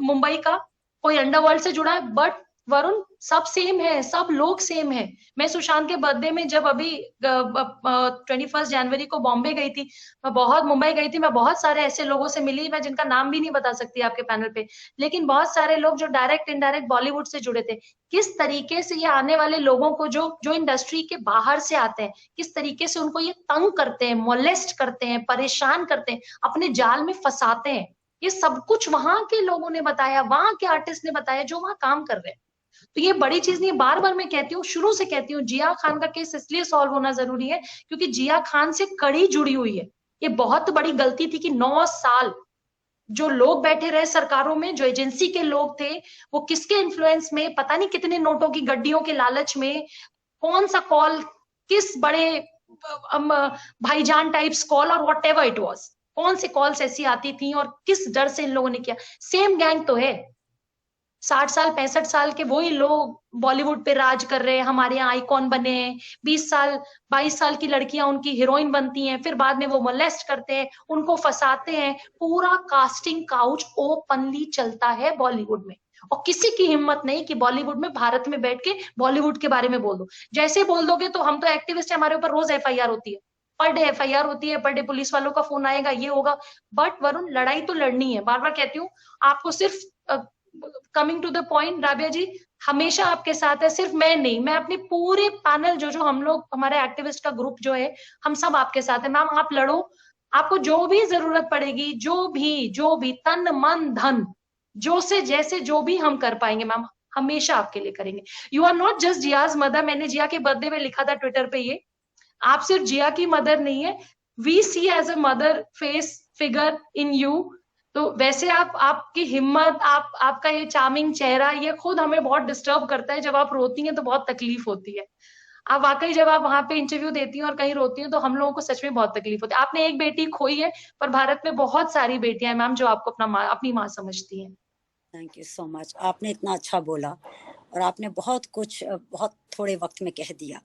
[SPEAKER 12] मुंबई का, कोई अंडरवर्ल्ड से जुड़ा है, बट वरुण सब सेम है, सब लोग सेम है। मैं सुशांत के बर्थडे में जब अभी 21 जनवरी को बॉम्बे गई थी, मुंबई गई थी, मैं बहुत सारे ऐसे लोगों से मिली, मैं जिनका नाम भी नहीं बता सकती आपके पैनल पे, लेकिन बहुत सारे लोग जो डायरेक्ट इनडायरेक्ट बॉलीवुड से जुड़े थे। किस तरीके से ये आने वाले लोगों को जो इंडस्ट्री के बाहर से आते हैं, किस तरीके से उनको ये तंग करते हैं, मोलेस्ट करते हैं, परेशान करते हैं, अपने जाल में फंसाते हैं, ये सब कुछ वहां के लोगों ने बताया, वहां के आर्टिस्ट ने बताया जो वहां काम कर रहे हैं। तो ये बड़ी चीज नहीं, बार बार मैं कहती हूँ, शुरू से कहती हूँ, जिया खान का केस इसलिए सॉल्व होना जरूरी है क्योंकि जिया खान से कड़ी जुड़ी हुई है। ये बहुत बड़ी गलती थी कि 9 साल जो लोग बैठे रहे सरकारों में, जो एजेंसी के लोग थे, वो किसके इन्फ्लुएंस में, पता नहीं कितने नोटों की गड्डियों के लालच में, कौन सा कॉल, किस बड़े भाईजान टाइप्स कॉल और व्हाट एवर इट वॉज, कौन सी कॉल्स ऐसी आती थी और किस डर से इन लोगों ने किया। सेम गैंग तो है, 60 साल 65 साल के वही लोग बॉलीवुड पे राज कर रहे हैं, हमारे यहाँ आइकॉन बने हैं, 20 साल 22 साल की लड़कियां उनकी हीरोइन बनती हैं, फिर बाद में वो मोलेस्ट करते हैं, उनको फंसाते हैं। पूरा कास्टिंग काउच ओपनली चलता है बॉलीवुड में, और किसी की हिम्मत नहीं कि बॉलीवुड में, भारत में बैठ के बॉलीवुड के बारे में बोल दो। जैसे बोल दोगे तो हम तो एक्टिविस्ट है, हमारे ऊपर रोज FIR होती है, पर डे FIR होती है, पर डे पुलिस वालों का फोन आएगा, ये होगा। बट वरुण, लड़ाई तो लड़नी है, बार बार कहती हूँ आपको। सिर्फ coming to the point, Rabia ji हमेशा आपके साथ है, सिर्फ मैं नहीं, मैं अपनी पूरे पैनल जो हम लोग, हमारे एक्टिविस्ट का ग्रुप जो है, हम सब आपके साथ है। मैम आप लड़ो, आपको जो भी जरूरत पड़ेगी, जो भी तन मन धन, जो से जैसे जो भी हम कर पाएंगे मैम, हमेशा आपके लिए करेंगे। You are not just Jiya's mother. मैंने जिया के बर्थडे में लिखा था ट्विटर पे, ये आप सिर्फ जिया की मदर नहीं है, we see as a mother face figure in you. तो वैसे आपकी हिम्मत, आपका ये चार्मिंग चेहरा, ये खुद हमें बहुत डिस्टर्ब करता है। जब आप रोती हैं तो बहुत तकलीफ होती है। आप वाकई जब आप वहां पे इंटरव्यू देती हैं और कहीं रोती हैं तो हम लोगों को सच में बहुत तकलीफ होती है। आपने एक बेटी खोई है, पर भारत में बहुत सारी बेटियां हैं मैम जो आपको अपनी माँ समझती हैं।
[SPEAKER 2] Thank you so much. आपने इतना अच्छा बोला और आपने बहुत कुछ बहुत थोड़े वक्त में कह दिया।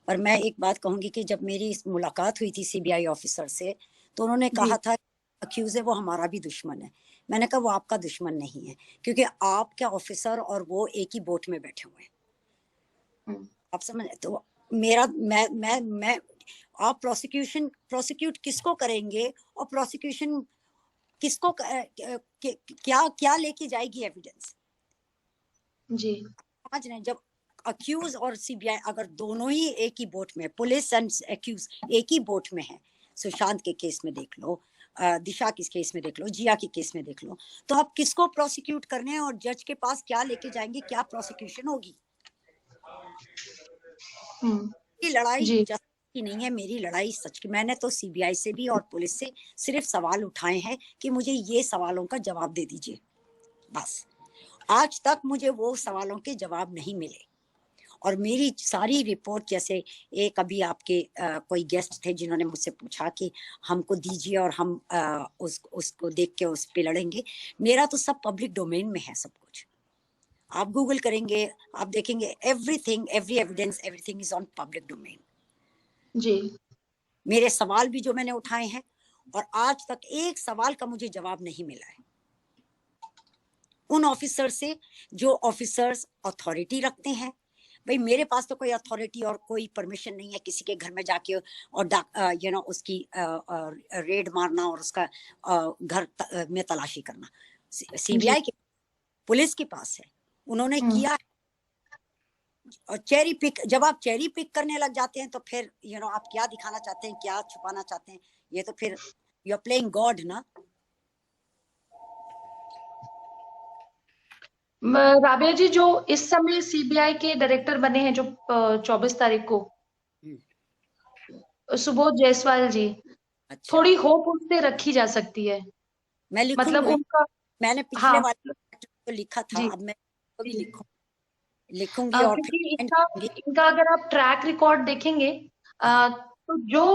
[SPEAKER 2] पर मैं एक बात कहूंगी कि जब मेरी मुलाकात हुई थी CBI ऑफिसर से, तो उन्होंने कहा था अक्यूज है वो हमारा भी दुश्मन है। मैंने कहा वो आपका दुश्मन नहीं है, क्योंकि आपके ऑफिसर और वो एक ही बोट में बैठे हुए हैं। आप समझ, तो मेरा मैं आप प्रोसिक्यूट किसको करेंगे और प्रोसिक्यूशन किसको क्या लेके जाएगी एविडेंस
[SPEAKER 12] जी।
[SPEAKER 2] समझ रहे हैं? जब अक्यूज और CBI अगर दोनों ही एक ही बोट में, पुलिस एंड अक्यूज एक ही बोट में है, सुशांत के केस में देख लो, दिशा के केस में देख लो, जिया के केस में देख लो, तो आप किसको प्रोसिक्यूट करने हैं और जज के पास क्या लेके जाएंगे, क्या प्रोसिक्यूशन होगी? ये लड़ाई जस्ट की नहीं है, मेरी लड़ाई सच की। मैंने तो CBI से भी और पुलिस से सिर्फ सवाल उठाए हैं कि मुझे ये सवालों का जवाब दे दीजिए, बस। आज तक मुझे वो सवालों के जवाब नहीं मिले और मेरी सारी रिपोर्ट, जैसे एक अभी आपके कोई गेस्ट थे जिन्होंने मुझसे पूछा कि हमको दीजिए और हम उसको देख के उस पे लड़ेंगे। मेरा तो सब पब्लिक डोमेन में है सब कुछ। आप गूगल करेंगे, आप देखेंगे everything, every evidence, everything is on public domain.
[SPEAKER 12] जी।
[SPEAKER 2] मेरे सवाल भी जो मैंने उठाए हैं, और आज तक एक सवाल का मुझे जवाब नहीं मिला है उन ऑफिसर से जो ऑफिसर्स अथॉरिटी रखते हैं। भाई मेरे पास तो कोई अथॉरिटी और कोई परमिशन नहीं है किसी के घर में जाके और उसकी रेड मारना और उसका घर में तलाशी करना। CBI के, पुलिस के पास है, उन्होंने किया। और चेरी पिक, जब आप चेरी पिक करने लग जाते हैं तो फिर आप क्या दिखाना चाहते हैं, क्या छुपाना चाहते हैं, ये तो फिर यू आर प्लेइंग गॉड ना।
[SPEAKER 12] राबिया जी, जो इस समय CBI के डायरेक्टर बने हैं, जो 24 तारीख को, सुबोध जायसवाल जी,
[SPEAKER 2] अच्छा।
[SPEAKER 12] थोड़ी होप उनसे रखी जा सकती है।
[SPEAKER 2] मैं लिखूंगी,
[SPEAKER 12] मतलब उनका,
[SPEAKER 2] मैंने पिछले वाले तो लिखा था, अब मैं तो भी लिखूंगी और
[SPEAKER 12] क्योंकि इनका अगर आप ट्रैक रिकॉर्ड देखेंगे तो जो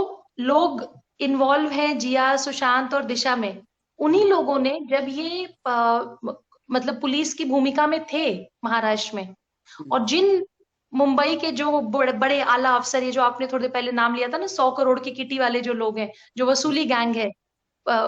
[SPEAKER 12] लोग इन्वॉल्व हैं जिया, सुशांत और दिशा में, उन्हीं लोगों ने जब ये मतलब पुलिस की भूमिका में थे महाराष्ट्र में, और जिन मुंबई के जो बड़े आला अफसर, ये जो आपने थोड़ी देर पहले नाम लिया था ना, 100 करोड़ की किटी वाले जो लोग हैं, जो वसूली गैंग है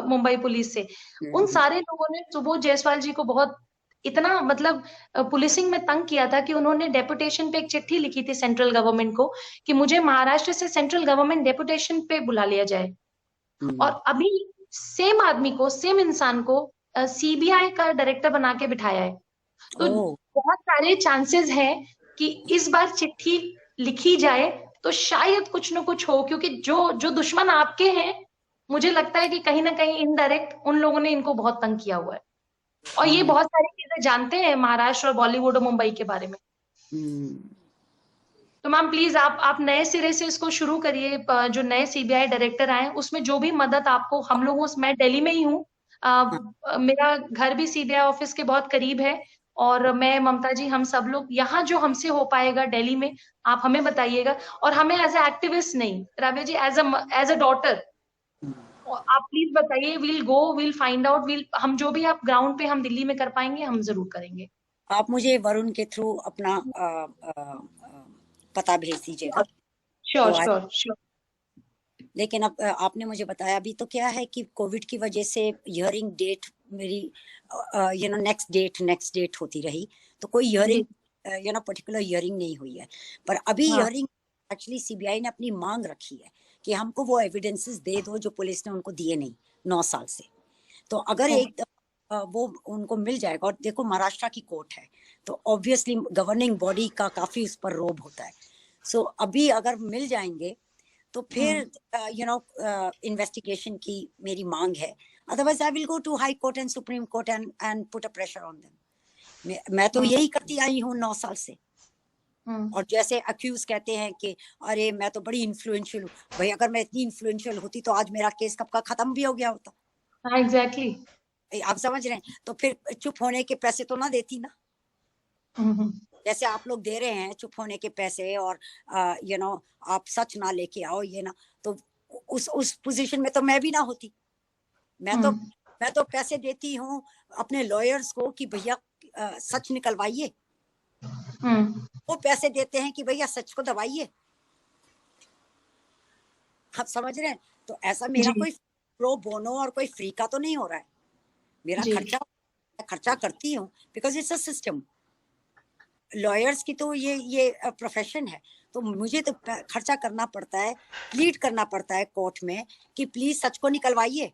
[SPEAKER 12] मुंबई पुलिस से, उन सारे लोगों ने सुबोध जायसवाल जी को बहुत इतना मतलब पुलिसिंग में तंग किया था कि उन्होंने डेपुटेशन पे एक चिट्ठी लिखी थी सेंट्रल गवर्नमेंट को कि मुझे महाराष्ट्र से सेंट्रल गवर्नमेंट डेपुटेशन पे बुला लिया जाए। और अभी सेम आदमी को, सेम इंसान को CBI का डायरेक्टर बना के बिठाया है। तो बहुत सारे चांसेस हैं कि इस बार चिट्ठी लिखी जाए तो शायद कुछ न कुछ हो, क्योंकि जो दुश्मन आपके हैं, मुझे लगता है कि कहीं ना कहीं इनडायरेक्ट उन लोगों ने इनको बहुत तंग किया हुआ है, और ये बहुत सारी चीजें जानते हैं महाराष्ट्र और बॉलीवुड और मुंबई के बारे में। तो मैम प्लीज आप नए सिरे से इसको शुरू करिए। जो नए CBI डायरेक्टर आए उसमें जो भी मदद आपको, हम लोगों, मैं दिल्ली में ही हूँ, मेरा घर भी CBI ऑफिस के बहुत करीब है, और मैं, ममता जी, हम सब लोग यहाँ जो हमसे हो पाएगा दिल्ली में, आप हमें बताइएगा। और हमें एज ए एक्टिविस्ट नहीं, राबिया जी, एज अ डॉटर आप प्लीज बताइए। वील गो, वील फाइंड आउट, हम जो भी आप ग्राउंड पे हम दिल्ली में कर पाएंगे हम जरूर करेंगे।
[SPEAKER 2] आप मुझे वरुण के थ्रू अपना पता भेज दीजिएगा।
[SPEAKER 12] श्योर।
[SPEAKER 2] लेकिन अब आपने मुझे बताया, अभी तो क्या है कि कोविड की वजह से हियरिंग डेट मेरी नेक्स्ट डेट होती रही, तो कोई हियरिंग पर्टिकुलर हियरिंग नहीं हुई है। पर अभी हियरिंग एक्चुअली CBI ने अपनी मांग रखी है कि हमको वो एविडेंसेस दे दो जो पुलिस ने उनको दिए नहीं 9 साल से। तो अगर एक वो उनको मिल जाएगा, और देखो महाराष्ट्र की कोर्ट है तो ऑब्वियसली गवर्निंग बॉडी का काफी उस पर रोब होता है। सो अभी अगर मिल जाएंगे तो फिर इन्वेस्टिगेशन की मेरी मांग है। Otherwise I will go to high court and supreme court and put a pressure on them. मैं तो यही करती आई हूँ 9 साल से। और जैसे अक्यूज कहते हैं कि अरे मैं तो बड़ी इन्फ्लुएंशियल हूँ, भाई अगर मैं इतनी इन्फ्लुएंशियल होती तो आज मेरा केस कब का खत्म भी हो गया होता।
[SPEAKER 12] हाँ एग्जैक्टली,
[SPEAKER 2] आप समझ रहे हैं? तो फिर चुप होने के पैसे तो ना देती ना, जैसे आप लोग दे रहे हैं चुप होने के पैसे, और आप सच ना लेके आओ ये ना, तो उस पोजीशन में तो मैं भी ना होती। मैं तो पैसे देती हूँ अपने लॉयर्स को कि भैया सच निकलवाइए, वो पैसे देते हैं कि भैया सच को दबाइए। आप समझ रहे हैं? तो ऐसा मेरा कोई प्रो बोनो और कोई फ्री का तो नहीं हो रहा है। मेरा खर्चा करती हूँ because it's a system. Lawyers की तो ये प्रोफेशन है, तो मुझे तो खर्चा करना पड़ता है, प्लीड करना पड़ता है कोर्ट में कि प्लीज सच को निकलवाइए,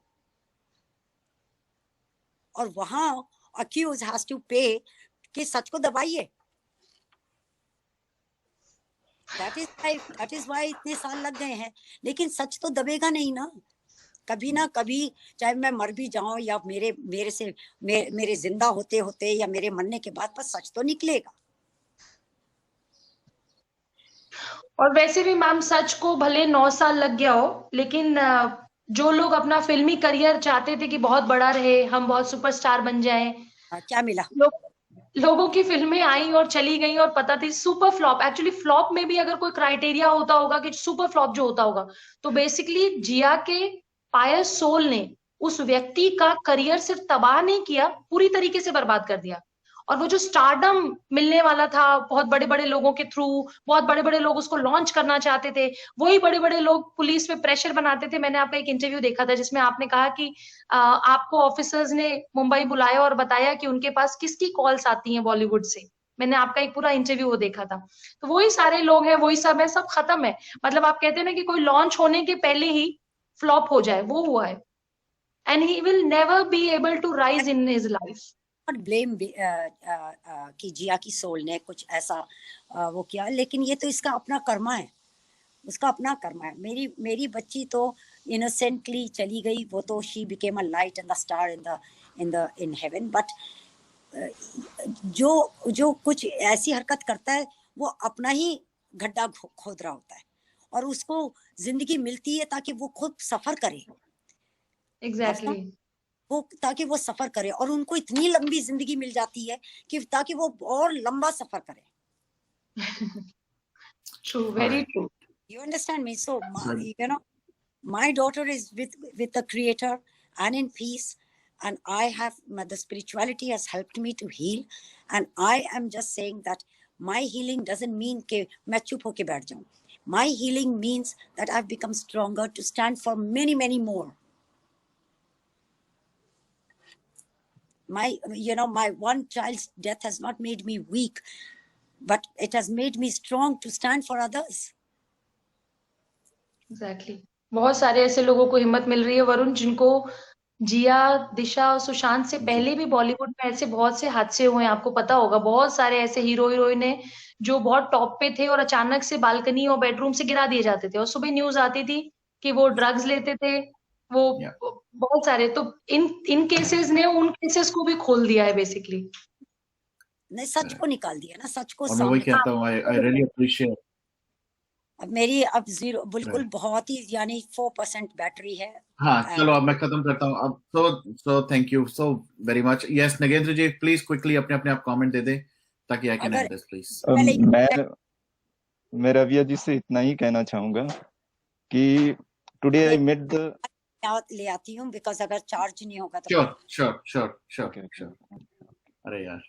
[SPEAKER 2] और वहां अक्यूज हैज टू पे कि सच को दबाइए। दैट इज व्हाई इतने साल लग गए हैं। लेकिन सच तो दबेगा नहीं ना कभी, चाहे मैं मर भी जाऊं या मेरे जिंदा होते होते या मेरे मरने के बाद, पर सच तो निकलेगा।
[SPEAKER 12] और वैसे भी मैम सच को भले 9 साल लग गया हो, लेकिन जो लोग अपना फिल्मी करियर चाहते थे कि बहुत बड़ा रहे, हम बहुत सुपरस्टार बन जाएं,
[SPEAKER 2] क्या मिला?
[SPEAKER 12] लोगों की फिल्में आई और चली गई और पता थी सुपर फ्लॉप। एक्चुअली फ्लॉप में भी अगर कोई क्राइटेरिया होता होगा कि सुपर फ्लॉप जो होता होगा, तो बेसिकली जिया के पायस सोल ने उस व्यक्ति का करियर सिर्फ तबाह नहीं किया, पूरी तरीके से बर्बाद कर दिया। और वो जो स्टारडम मिलने वाला था बहुत बड़े बड़े लोगों के थ्रू, बहुत बड़े बड़े लोग उसको लॉन्च करना चाहते थे, वही बड़े बड़े लोग पुलिस पे प्रेशर बनाते थे। मैंने आपका एक इंटरव्यू देखा था जिसमें आपने कहा कि आपको ऑफिसर्स ने मुंबई बुलाया और बताया कि उनके पास किसकी कॉल्स आती हैं बॉलीवुड से। मैंने आपका एक पूरा इंटरव्यू वो देखा था। तो वही सारे लोग हैं, वही सब है, सब खत्म है। मतलब आप कहते हैं ना कि कोई लॉन्च होने के पहले ही फ्लॉप हो जाए, वो हुआ है। And he will never be able to rise in his life.
[SPEAKER 2] Not blame कि जिया की सोल ने कुछ ऐसा वो किया, लेकिन ये तो इसका अपना कर्मा है, उसका अपना कर्मा है। मेरी बच्ची तो इनोसेंटली चली गई, वो तो she became a light and the star in heaven. But जो कुछ ऐसी हरकत करता है वो अपना ही गड्ढा खोद रहा होता है, और उसको जिंदगी मिलती है ताकि वो खुद सफर करे।
[SPEAKER 12] एग्जैक्टली
[SPEAKER 2] वो ताकि वो सफर करे, और उनको इतनी लंबी जिंदगी मिल जाती है कि ताकि वो और लंबा सफर करे।
[SPEAKER 12] True, very true.
[SPEAKER 2] You understand me? So my daughter is with the Creator and in peace, and the spirituality has helped me to heal, and I am just saying that my healing doesn't mean कि मैं चुप होके बैठ जाऊं. My healing means that I've become stronger to stand for many more. My one child's death has not made me weak, but it has made me strong to stand for others.
[SPEAKER 12] Exactly बहुत सारे ऐसे लोगों को हिम्मत मिल रही है वरुण, जिनको जिया, दिशा और सुशांत से पहले भी बॉलीवुड में ऐसे बहुत से हादसे हुए हैं। आपको पता होगा बहुत सारे ऐसे हीरो हीरोइन है जो बहुत टॉप पे थे और अचानक से बालकनी और बेडरूम से गिरा दिए जाते थे, और सुबह न्यूज आती थी कि वो ड्रग्स लेते थे। वो बहुत सारे, तो इन केसेस ने उन केसेस को भी खोल दिया है बेसिकली।
[SPEAKER 2] नहीं, सच को निकाल दिया ना, सच को।
[SPEAKER 1] और मैं वही कहता हूँ, आई रियली अप्रिशिएट।
[SPEAKER 2] अब मेरी अब जीरो बिल्कुल बहुत ही यानी 4% बैटरी है।
[SPEAKER 1] हाँ चलो अब मैं खत्म करता हूँ अब। So thank you so very much. Yes Nagendra ji please quickly अपने आप कमेंट दे दे ताकि I can end this please.
[SPEAKER 13] मैं रबिया जी से इतना ही कहना चाहूंगा कि टुडे आई मेट द
[SPEAKER 2] ले आती हूँ बिकॉज अगर चार्ज नहीं होगा तो
[SPEAKER 1] श्योर। अरे यार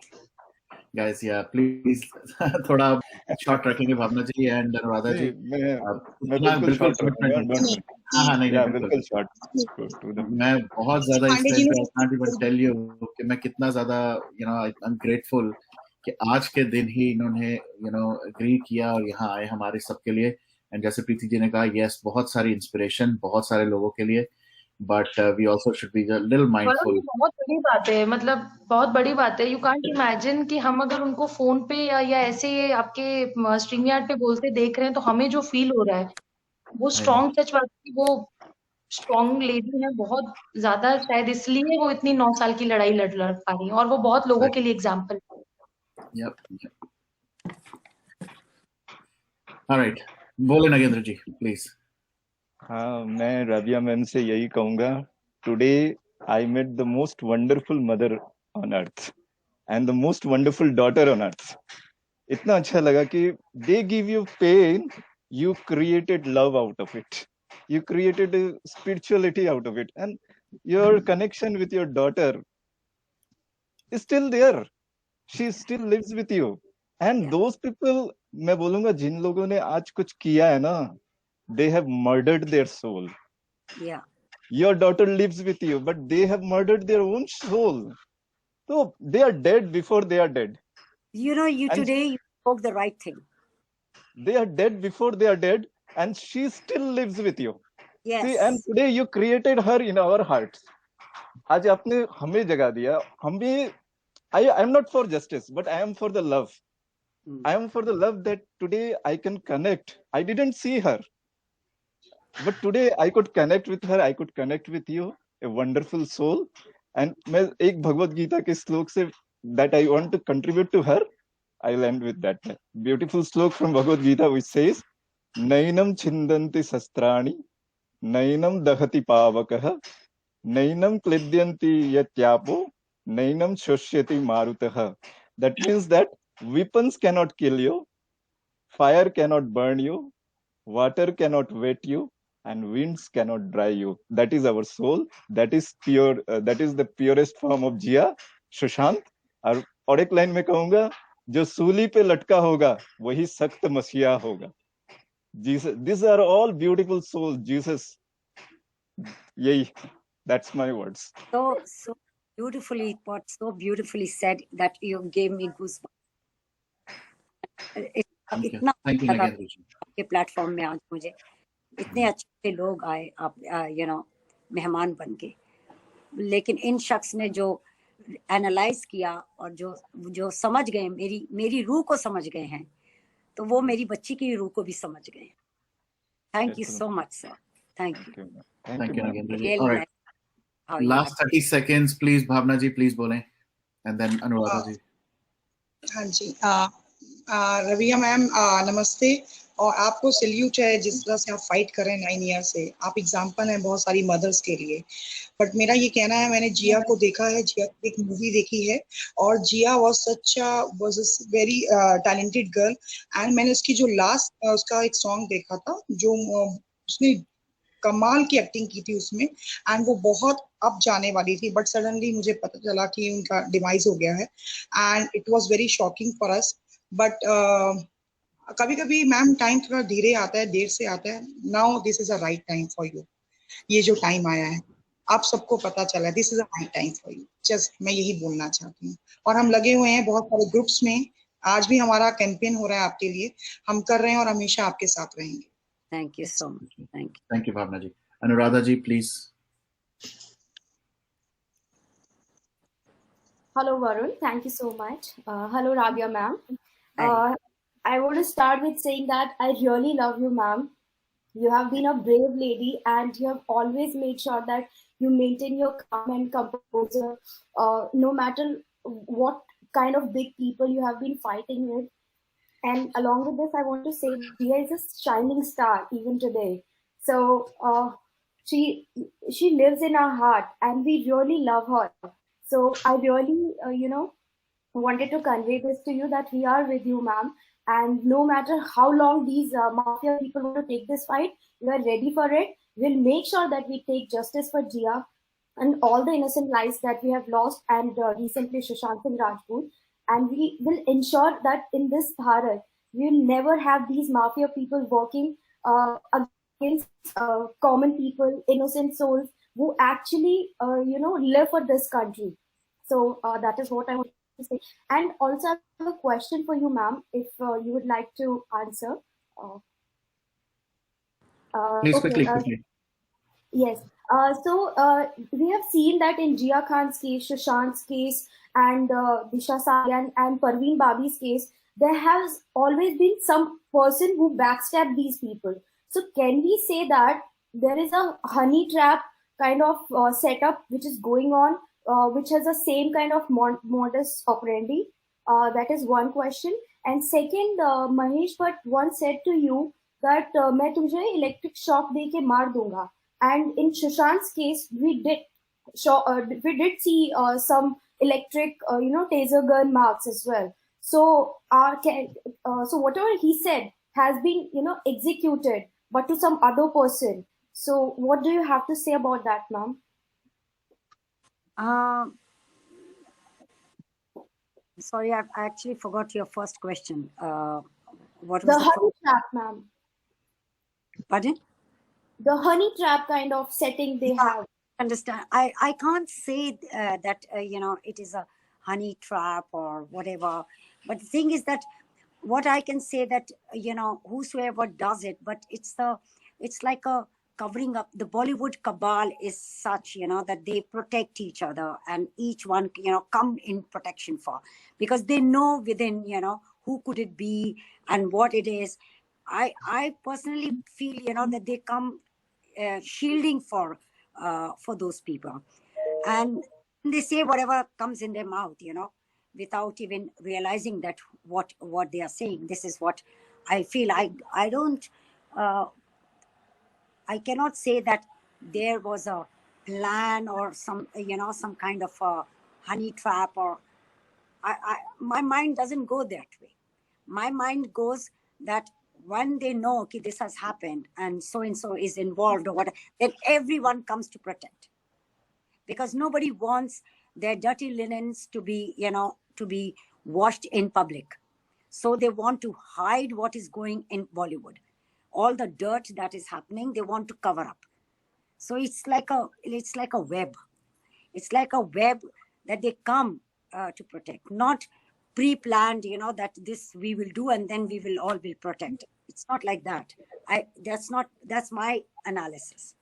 [SPEAKER 1] गाइस या प्लीज थोड़ा शॉर्ट रखेंगे भावना जी एंड अनुराधा जी।
[SPEAKER 13] मैं बिल्कुल शॉर्ट रखूंगा।
[SPEAKER 1] हाँ नहीं
[SPEAKER 13] बिल्कुल शॉर्ट।
[SPEAKER 1] मैं बहुत ज्यादा इस टाइम पे I can't even tell you कि मैं कितना ज्यादा आई एम ग्रेटफुल कि आज के दिन ही इन्होंने एग्री किया और यहाँ आए हमारे सबके लिए। एंड जैसे प्रीति जी ने कहा, यस, बहुत सारी इंस्पिरेशन बहुत सारे लोगों के लिए, but we also should be little
[SPEAKER 12] वरुण,
[SPEAKER 1] माइंडफुल.
[SPEAKER 12] ये बहुत बड़ी बात है, मतलब बहुत बड़ी बात है. यू कांट इमेजिन कि हम अगर उनको फोन पे या ऐसे आपके स्ट्रीम यार्ड पे बोलते देख रहे हैं तो हमें जो फील हो रहा है वो स्ट्रॉन्ग टच वाली, वो स्ट्रॉन्ग लेडी है बहुत ज्यादा, शायद इसलिए वो इतनी 9 साल की लड़ाई लड़ पा रही है, और वो बहुत लोगों के लिए एग्जाम्पल है.
[SPEAKER 1] Yep. All right. बोले नागेंद्र जी, प्लीज.
[SPEAKER 13] हाँ, मैं रबिया मैम से यही कहूंगा. Today I met the most wonderful mother on earth and the most wonderful daughter on earth. इतना अच्छा लगा कि they give you pain, you created love out of it, you created a spirituality out of it, and your connection with your daughter is still there. She still lives with you. And those people, मैं बोलूंगा, जिन लोगों ने आज कुछ किया है ना, they have murdered their soul.
[SPEAKER 2] Yeah.
[SPEAKER 13] Your daughter lives with you, but they have murdered their own soul. So they are dead before they are dead.
[SPEAKER 2] You know, you
[SPEAKER 13] And
[SPEAKER 2] today you spoke the right thing.
[SPEAKER 13] they are dead before they are dead, and she still lives with you.
[SPEAKER 2] Yes.
[SPEAKER 13] See, and today you created her in our hearts. आज आपने हमें जगा दिया. हमें, I am not for justice, but I am for the love. I am for the love that today I can connect. I didn't see her, but today I could connect with her. I could connect with you, a wonderful soul. And मैं एक भगवत गीता के श्लोक से that I want to contribute to her, I'll end with that beautiful slok from Bhagavad Gita, which says, Nainam chindanti sastrani, Nainam dahati pavakah, Nainam kledyanti yatyapo, Nainam shoshyati marutah. That means that weapons cannot kill you, fire cannot burn you, water cannot wet you, and winds cannot dry you. That is our soul. That is pure. That is the purest form of Jia, Sushant. और एक line में कहूंगा, जो सूली पे लटका होगा वही सख्त मसीहा होगा. Jesus, these are all beautiful souls. Jesus, yay, that's my words.
[SPEAKER 2] So beautifully put, so beautifully said that you gave me goosebumps. इतना लगा आपके प्लेटफॉर्म में आज मुझे, इतने अच्छे लोग आए, आप मेहमान बन के, लेकिन इन शख्स ने जो एनालाइज किया और जो समझ गए, मेरी रूह को समझ गए हैं, तो वो मेरी बच्ची की रूह को भी समझ गए. Thank you so much sir. Thank you.
[SPEAKER 1] Thank you, Nagendra ji. All right. Last 30 seconds, please, Bhavna ji, please बोलें, and then Anuradha ji.
[SPEAKER 14] हाँ जी, रविया मैम नमस्ते, और आपको सैल्यूट है जिस तरह से आप फाइट कर रहे हैं 9 ईयर से. आप एग्जांपल हैं बहुत सारी मदर्स के लिए. बट मेरा ये कहना है, मैंने जिया को देखा है, जिया की एक मूवी देखी है, और Jiya was a very talented girl. And मैंने उसकी जो लास्ट उसका एक सॉन्ग देखा था, जो उसने कमाल की एक्टिंग की थी उसमें, एंड वो बहुत अप जाने वाली थी, बट सडनली मुझे पता चला कि उनका डिवाइस हो गया है, and it was very shocking for us. But कभी कभी मैम टाइम थोड़ा धीरे आता है, देर से आता है. Now this is a right time for you. ये जो टाइम आया है, आप सबको पता चला, this is a right time for you. Just मैं यही बोलना चाहती हूँ. और हम लगे हुए हैं बहुत सारे ग्रुप्स में, आज भी हमारा कैंपेन हो रहा है आपके लिए, हम कर रहे हैं और हमेशा आपके साथ रहेंगे.
[SPEAKER 2] Thank you so much. Thank you.
[SPEAKER 1] Thank you, Bhavna ji. Anuradha ji, please.
[SPEAKER 15] Hello, Varun. Thank you so much. Hello, Rabbiya ma'am. I want to start with saying that I really love you, ma'am. You have been a brave lady, and you have always made sure that you maintain your calm and composure, no matter what kind of big people you have been fighting with. And along with this, I want to say Dia is a shining star even today. So she lives in our heart, and we really love her. So I really, wanted to convey this to you, that we are with you, ma'am. And no matter how long these mafia people want to take this fight, we are ready for it. We'll make sure that we take justice for Jia and all the innocent lives that we have lost, and recently Sushant Singh Rajput. And we will ensure that in this Bharat, we will never have these mafia people working against common people, innocent souls who actually, live for this country. So that is what I want to say. And also, I have a question for you, ma'am, if you would like to answer.
[SPEAKER 1] Please,
[SPEAKER 15] Okay.
[SPEAKER 1] quickly.
[SPEAKER 15] Yes. We have seen that in Jia Khan's case, Sushant's case, and Disha Salian and Parveen Babi's case, there has always been some person who backstabbed these people. So can we say that there is a honey trap kind of setup which is going on, which has the same kind of modus operandi? That is one question. And second, Mahesh Bhatt once said to you that मैं तुझे electric shock दे के मार दूंगा. And in Sushant's case, we did see some electric, taser gun marks as well. So, so whatever he said has been, executed, but to some other person. So, what do you have to say about that, ma'am?
[SPEAKER 2] Sorry, I actually forgot your first question. What was
[SPEAKER 15] The
[SPEAKER 2] the
[SPEAKER 15] honey trap, ma'am.
[SPEAKER 2] Pardon?
[SPEAKER 15] The honey trap kind of setting they have.
[SPEAKER 2] Understand. I can't say that it is a honey trap or whatever, but the thing is that what I can say that whosoever does it, but it's like a covering up. The Bollywood cabal is such that they protect each other, and each one come in protection for, because they know within who could it be and what it is. I personally feel that they come shielding for those people, and they say whatever comes in their mouth, without even realizing that what they are saying. This is what I feel. I don't I cannot say that there was a plan or some some kind of a honey trap, or my mind doesn't go that way. My mind goes that when they know okay, this has happened and so is involved or whatever, then everyone comes to protect, because nobody wants their dirty linens to be washed in public. So they want to hide what is going in Bollywood. All the dirt that is happening, they want to cover up. So it's like a web. It's like a web that they come to protect, not pre-planned, that this we will do and then we will all be protected. It's not like that. That's my analysis.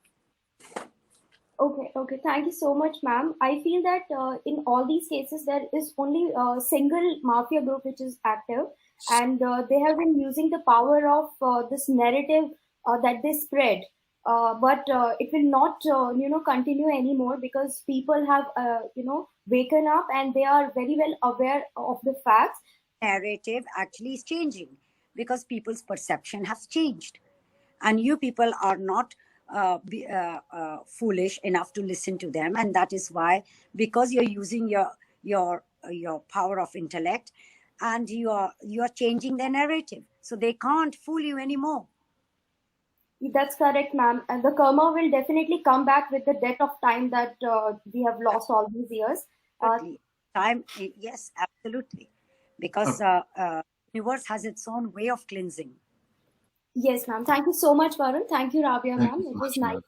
[SPEAKER 15] Okay. Thank you so much, ma'am. I feel that in all these cases, there is only a single mafia group which is active, and they have been using the power of this narrative that they spread. But it will not, continue anymore, because people have, waken up and they are very well aware of the facts.
[SPEAKER 2] Narrative actually is changing because people's perception has changed, and you people are not foolish enough to listen to them, and that is why, because you're using your power of intellect, and you are changing their narrative, so they can't fool you anymore.
[SPEAKER 15] That's correct, ma'am. And the karma will definitely come back with the debt of time that we have lost all these years.
[SPEAKER 2] Time, yes, absolutely, because universe has its own way of cleansing.
[SPEAKER 15] Yes, ma'am. Thank you so much, Varun. Thank you, Rabbiya, ma'am. It was nice.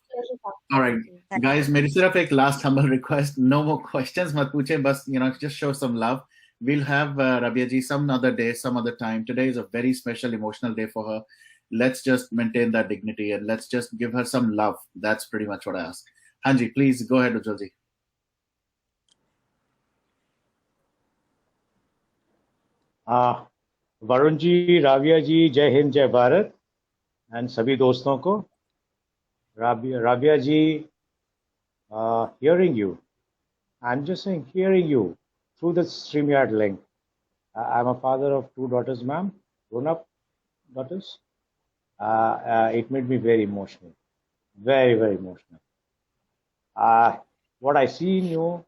[SPEAKER 1] All right, guys. मेरी सिर्फ एक last humble request. No more questions. मत पूछे, बस just show some love. We'll have Rabbiya ji some other day, some other time. Today is a very special, emotional day for her. Let's just maintain that dignity and let's just give her some love. That's pretty much what I ask. Hanji, please go ahead, Ujjwal ji.
[SPEAKER 16] Varun ji, Rabia जी, जय हिंद, जय Bharat, and सभी दोस्तों को. Rabbiya ji, hearing you, I'm just saying, hearing you through the StreamYard link. I'm a father of 2 daughters, ma'am, grown-up daughters. It made me very emotional, very, very emotional. What I see in you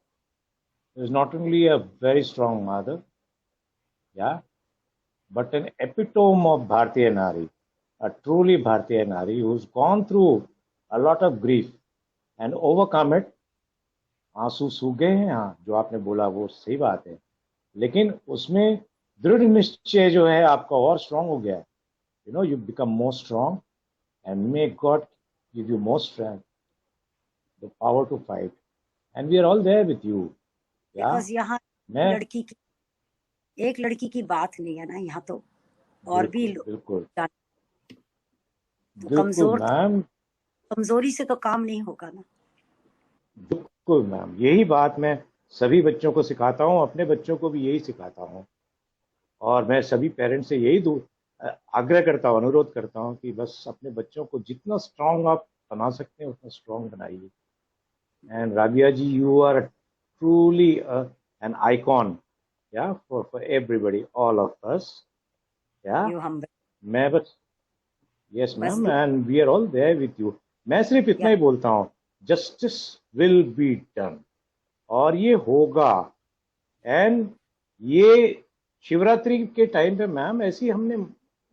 [SPEAKER 16] is not only a very strong mother, but an epitome of Bharatiya Nari, a truly Bharatiya Nari who's gone through a lot of grief and overcome it. आंसू सूख गए हैं, हाँ, जो आपने बोला वो सही बात है, लेकिन उसमें दृढ़ निश्चय जो है आपका और स्ट्रांग हो गया है. You become more strong, and may God give you more strength, the power to fight, and we are all there with you.
[SPEAKER 2] Because यहाँ एक लड़की की बात नहीं है ना, यहाँ तो और भी
[SPEAKER 16] बिल्कुल.
[SPEAKER 2] तो
[SPEAKER 16] बिल्कुल मैम,
[SPEAKER 2] कमजोरी से तो काम नहीं होगा ना।
[SPEAKER 16] बिल्कुल मैम, यही बात मैं सभी बच्चों को सिखाता हूँ, अपने बच्चों को भी यही सिखाता हूँ, और मैं सभी पेरेंट्स से यही आग्रह करता हूँ, अनुरोध करता हूँ कि बस अपने बच्चों को जितना स्ट्रांग आप बना सकते हैं उतना स्ट्रांग बनाइए। And Rabia ji, you are truly an icon, या for everybody, all of us, या मैं बस, yes ma'am, and we are all there with you. मैं सिर्फ इतना ही बोलता हूँ, जस्टिस विल बी डन, और ये होगा। एंड ये शिवरात्रि के टाइम पे मैम ऐसी हमने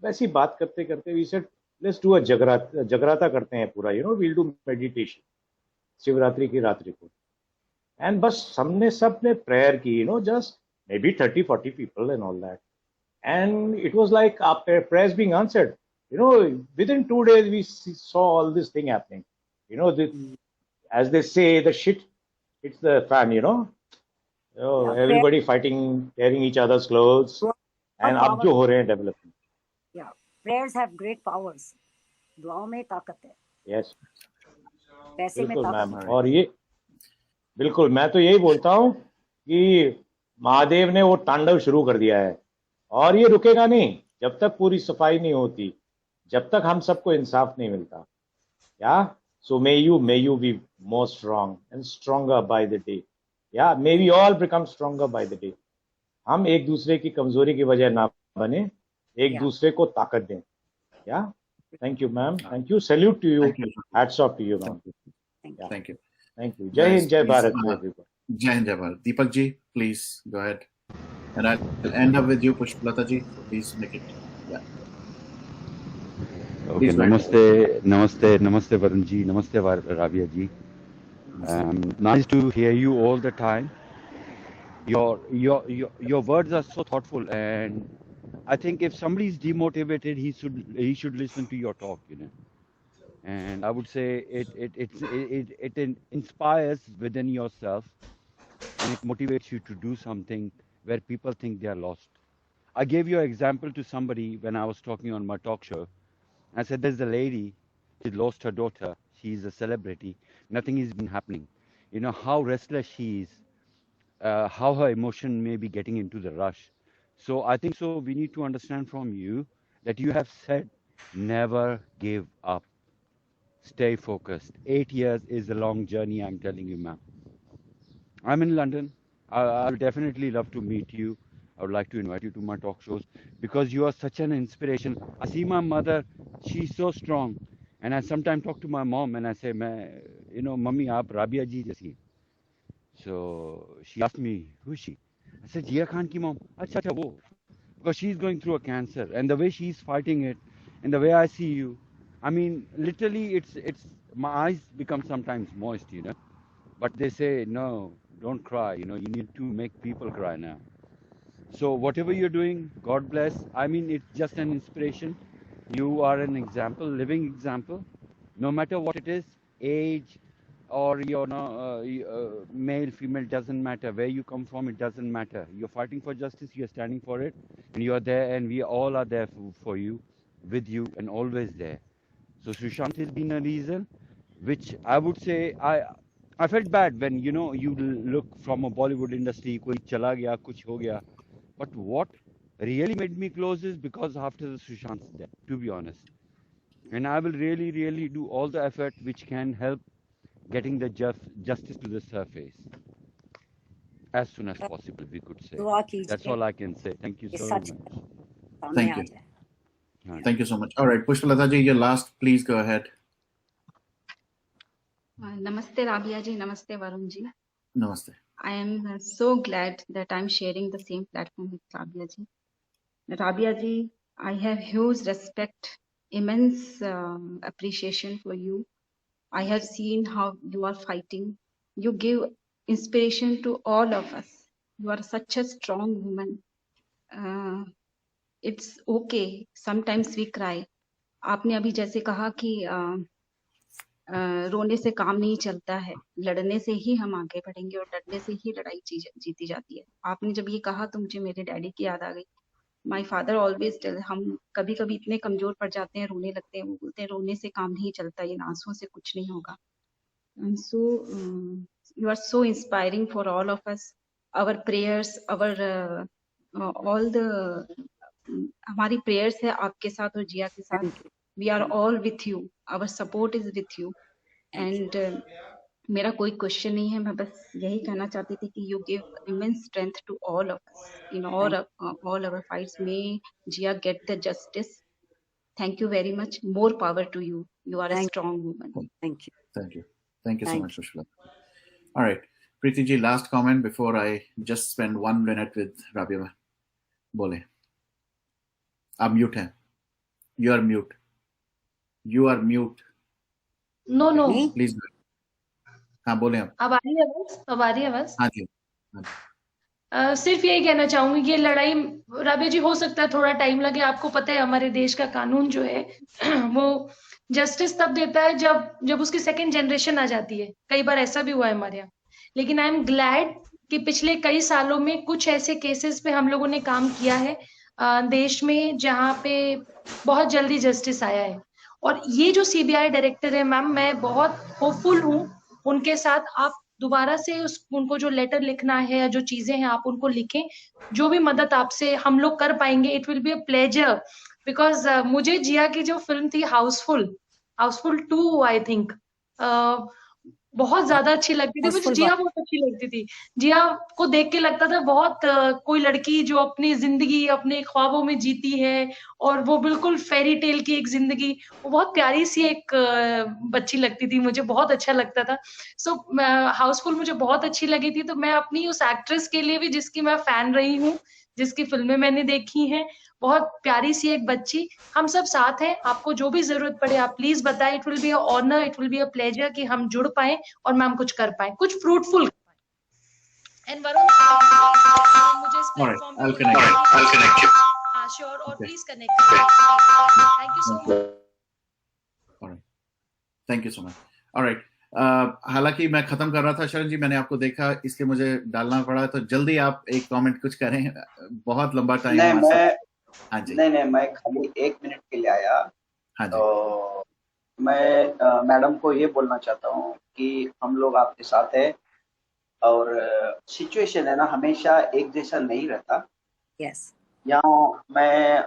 [SPEAKER 16] वैसी बात करते करते we said let's do a jagrata करते हैं पूरा, you know, we'll do meditation Shivratri की रात्रि को। एंड बस हमने सबने प्रेयर की, you know, just maybe 30-40 people and all that, and it was like after prayers being answered, you know, within 2 days we saw all this thing happening, you know, as they say, the shit hits the fan, you know. Oh, everybody fighting, tearing each other's clothes, and अब जो हो रहे हैं development.
[SPEAKER 2] Yeah, prayers have great powers. दुआओं में ताकत है।
[SPEAKER 16] Yes,
[SPEAKER 2] पैसे में
[SPEAKER 16] बिल्कुल
[SPEAKER 2] ताकत
[SPEAKER 16] मैम,
[SPEAKER 2] है।
[SPEAKER 16] और ये बिल्कुल, मैं तो यही बोलता हूँ कि महादेव ने वो तांडव शुरू कर दिया है, और ये रुकेगा नहीं जब तक पूरी सफाई नहीं होती, जब तक हम सबको इंसाफ नहीं मिलता। या so may you be more strong and stronger by the day, या may we all become stronger by the day. हम एक दूसरे की कमजोरी की वजह ना बने, एक दूसरे को ताकत दें। या thank you ma'am, thank you, salute to you, hats off to you ma'am.
[SPEAKER 1] Thank you.
[SPEAKER 16] Thank you. Jai Hind, Jai Bharat to everyone.
[SPEAKER 1] Jai Hind, Jai Bharat. Deepak ji, please go ahead. And I'll end up with you, Pushpalata ji. So please make it. Yeah.
[SPEAKER 17] Okay. Namaste, Varun ji. Namaste, Rabbiya ji. Nice to hear you all the time. Your words are so thoughtful, and I think if somebody is demotivated, he should listen to your talk. You know. And I would say it inspires within yourself, and it motivates you to do something where people think they are lost. I gave you an example to somebody when I was talking on my talk show. I said there's a lady, she lost her daughter, she's a celebrity, nothing has been happening. You know how restless she is, how her emotion may be getting into the rush. So I think so we need to understand from you that you have said never give up. Stay focused. 8 years is a long journey, I'm telling you, ma'am. I'm in London. I'll definitely love to meet you. I would like to invite you to my talk shows because you are such an inspiration. I see my mother, she's so strong. And I sometimes talk to my mom and I say, you know, Mummy, aap Rabbiya ji jaisi. So she asked me, who is she? I said, Jia Khan ki mom. Acha, acha, wo. Because she's going through a cancer. And the way she's fighting it, and the way I see you, I mean, literally, it's my eyes become sometimes moist, you know. But they say, no, don't cry. You know, you need to make people cry now. So whatever you're doing, God bless. I mean, it's just an inspiration. You are an example, living example. No matter what it is, age, or male, female, doesn't matter. Where you come from, it doesn't matter. You're fighting for justice. You're standing for it, and you're there, and we all are there for you, with you, and always there. So Sushant has been a reason, which I would say I felt bad when you know you look from a Bollywood industry, koi chala gaya, kuch ho gaya. But what really made me close is because after the Sushant's death, to be honest, and I will really do all the effort which can help getting the justice to the surface as soon as possible. We could say that's all I can say. Thank you so much.
[SPEAKER 1] Thank you. Thank you so much. All right, Pushpalata ji, your last. Please go ahead.
[SPEAKER 11] Namaste, Rabbiya ji. Namaste, Varun ji.
[SPEAKER 1] Namaste.
[SPEAKER 11] I am so glad that I'm sharing the same platform with Rabbiya ji. Rabbiya ji, I have huge respect, immense appreciation for you. I have seen how you are fighting. You give inspiration to all of us. You are such a strong woman. It's okay. Sometimes we cry. आपने अभी जैसे कहा कि रोने से काम नहीं चलता है, लड़ने से ही हम आगे बढ़ेंगे और डरने से ही लड़ाई जीती जाती है। आपने जब ये कहा तो मुझे मेरे डैडी की याद आ गई। माई फादर ऑलवेज टेल, हम कभी कभी इतने कमजोर पड़ जाते हैं, रोने लगते हैं, वो बोलते हैं रोने से काम नहीं चलता, इन आंसुओं से कुछ नहीं होगा. And so you are so inspiring for all of us. Our prayers, our all the हमारी prayers है आपके साथ और जिया के साथ.
[SPEAKER 2] Thank you.
[SPEAKER 11] We are all with you. Our support is with you.
[SPEAKER 2] Thank you.
[SPEAKER 11] And मेरा कोई question नहीं है, मैं बस यही कहना चाहती थी कि you give immense strength to all of us in all our fights. May Jia get the justice. Thank you very much. More power to you. You are a
[SPEAKER 2] Thank
[SPEAKER 11] strong woman.
[SPEAKER 2] Thank you.
[SPEAKER 1] Thank you. Thank you so
[SPEAKER 2] Thank
[SPEAKER 1] much, Sushila. All right. Preeti ji, last comment before I just spend 1 minute with Rabbiya. Bole. आप mute हैं. You are mute. You are mute.
[SPEAKER 12] No no,
[SPEAKER 1] Please. हाँ बोले आप.
[SPEAKER 12] अब आ रही है आवाज? अब आ रही है आवाज?
[SPEAKER 1] हाँ जी. हाँ जी.
[SPEAKER 12] सिर्फ यही कहना चाहूंगी कि ये लड़ाई, राबिया जी, हो सकता है थोड़ा टाइम लगे. आपको पता है हमारे देश का कानून जो है वो जस्टिस तब देता है जब उसकी सेकंड जनरेशन आ जाती है. कई बार ऐसा भी हुआ है हमारे यहाँ. लेकिन आई एम ग्लैड कि पिछले कई सालों में कुछ ऐसे केसेस पे हम लोगों ने काम किया है देश में, जहाँ पे बहुत जल्दी जस्टिस आया है. और ये जो सीबीआई डायरेक्टर है मैम, मैं बहुत होपफुल हूँ उनके साथ. आप दोबारा से उनको जो लेटर लिखना है या जो चीजें हैं आप उनको लिखें. जो भी मदद आपसे हम लोग कर पाएंगे, it will be a pleasure. Because मुझे जिया की जो फिल्म थी हाउसफुल 2 आई थिंक, बहुत ज्यादा अच्छी लगती थी मुझे. जिया बहुत अच्छी लगती थी. जिया को देख के लगता था बहुत कोई लड़की जो अपनी जिंदगी अपने ख्वाबों में जीती है, और वो बिल्कुल फेरी टेल की एक जिंदगी, वो बहुत प्यारी सी एक बच्ची लगती थी मुझे. बहुत अच्छा लगता था. सो हाउसफुल मुझे बहुत अच्छी लगी थी. तो मैं अपनी उस एक्ट्रेस के लिए भी, जिसकी मैं फैन रही हूँ, जिसकी फिल्में मैंने देखी हैं, बहुत प्यारी सी एक बच्ची, हम सब साथ हैं. आपको जो भी जरूरत पड़े आप प्लीज बताएं. It will be a honour, it will be a pleasure कि हम जुड़ पाए और मैम कुछ कर पाए, कुछ फ्रूटफुल. एंड वरुण, मुझे इस प्लेटफॉर्म पे
[SPEAKER 1] I'll connect you.
[SPEAKER 12] हाँ श्योर, और please connect. Thank you so much.
[SPEAKER 1] All right. Thank you so much. All right. हालांकि मैं खत्म कर रहा था शरण जी, मैंने आपको देखा इसलिए मुझे डालना पड़ा. तो जल्दी आप एक कमेंट कुछ करें, बहुत लंबा टाइम. हाँ जी.
[SPEAKER 18] नहीं, मैं खाली 1 मिनट के लिए आया.
[SPEAKER 1] हाँ जी.
[SPEAKER 18] तो मैं मैडम को ये बोलना चाहता हूँ कि हम लोग आपके साथ है, और सिचुएशन है ना हमेशा एक जैसा नहीं रहता.
[SPEAKER 2] Yes.
[SPEAKER 18] यहाँ मैं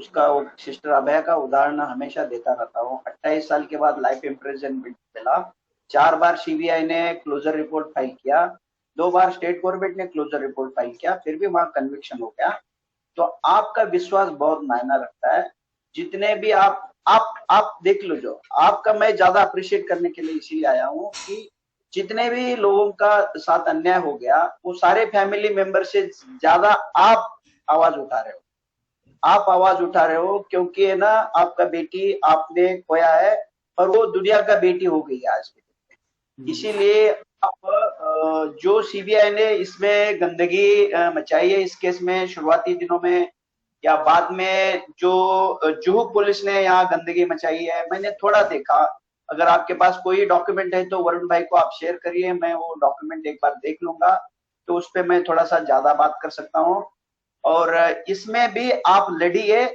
[SPEAKER 18] उसका सिस्टर अभय का उदाहरण हमेशा देता रहता हूँ. 28 साल के बाद लाइफ इम्प्रिजनमेंट मिला. 4 बार सीबीआई ने क्लोजर रिपोर्ट फाइल किया, 2 बार स्टेट गवर्नमेंट ने क्लोजर रिपोर्ट फाइल किया, फिर भी वहां कन्विक्शन हो गया. तो आपका विश्वास बहुत मायना रखता है. जितने भी आप देख लो, जो आपका मैं ज्यादा अप्रिशिएट करने के लिए इसीलिए आया हूँ कि जितने भी लोगों का साथ अन्याय हो गया, वो सारे फैमिली मेंबर से ज्यादा आप आवाज उठा रहे हो. आप आवाज उठा रहे हो क्योंकि है ना, आपका बेटी आपने खोया है और वो दुनिया का बेटी हो गई है आज के दिन में. इसीलिए अब जो सीबीआई ने इसमें गंदगी मचाई है इस केस में, शुरुआती दिनों में या बाद में जो जुहू पुलिस ने यहाँ गंदगी मचाई है, मैंने थोड़ा देखा. अगर आपके पास कोई डॉक्यूमेंट है तो वरुण भाई को आप शेयर करिए, मैं वो डॉक्यूमेंट एक बार देख लूंगा, तो उस पर मैं थोड़ा सा ज्यादा बात कर सकता हूँ. और इसमें भी आप लड़िए.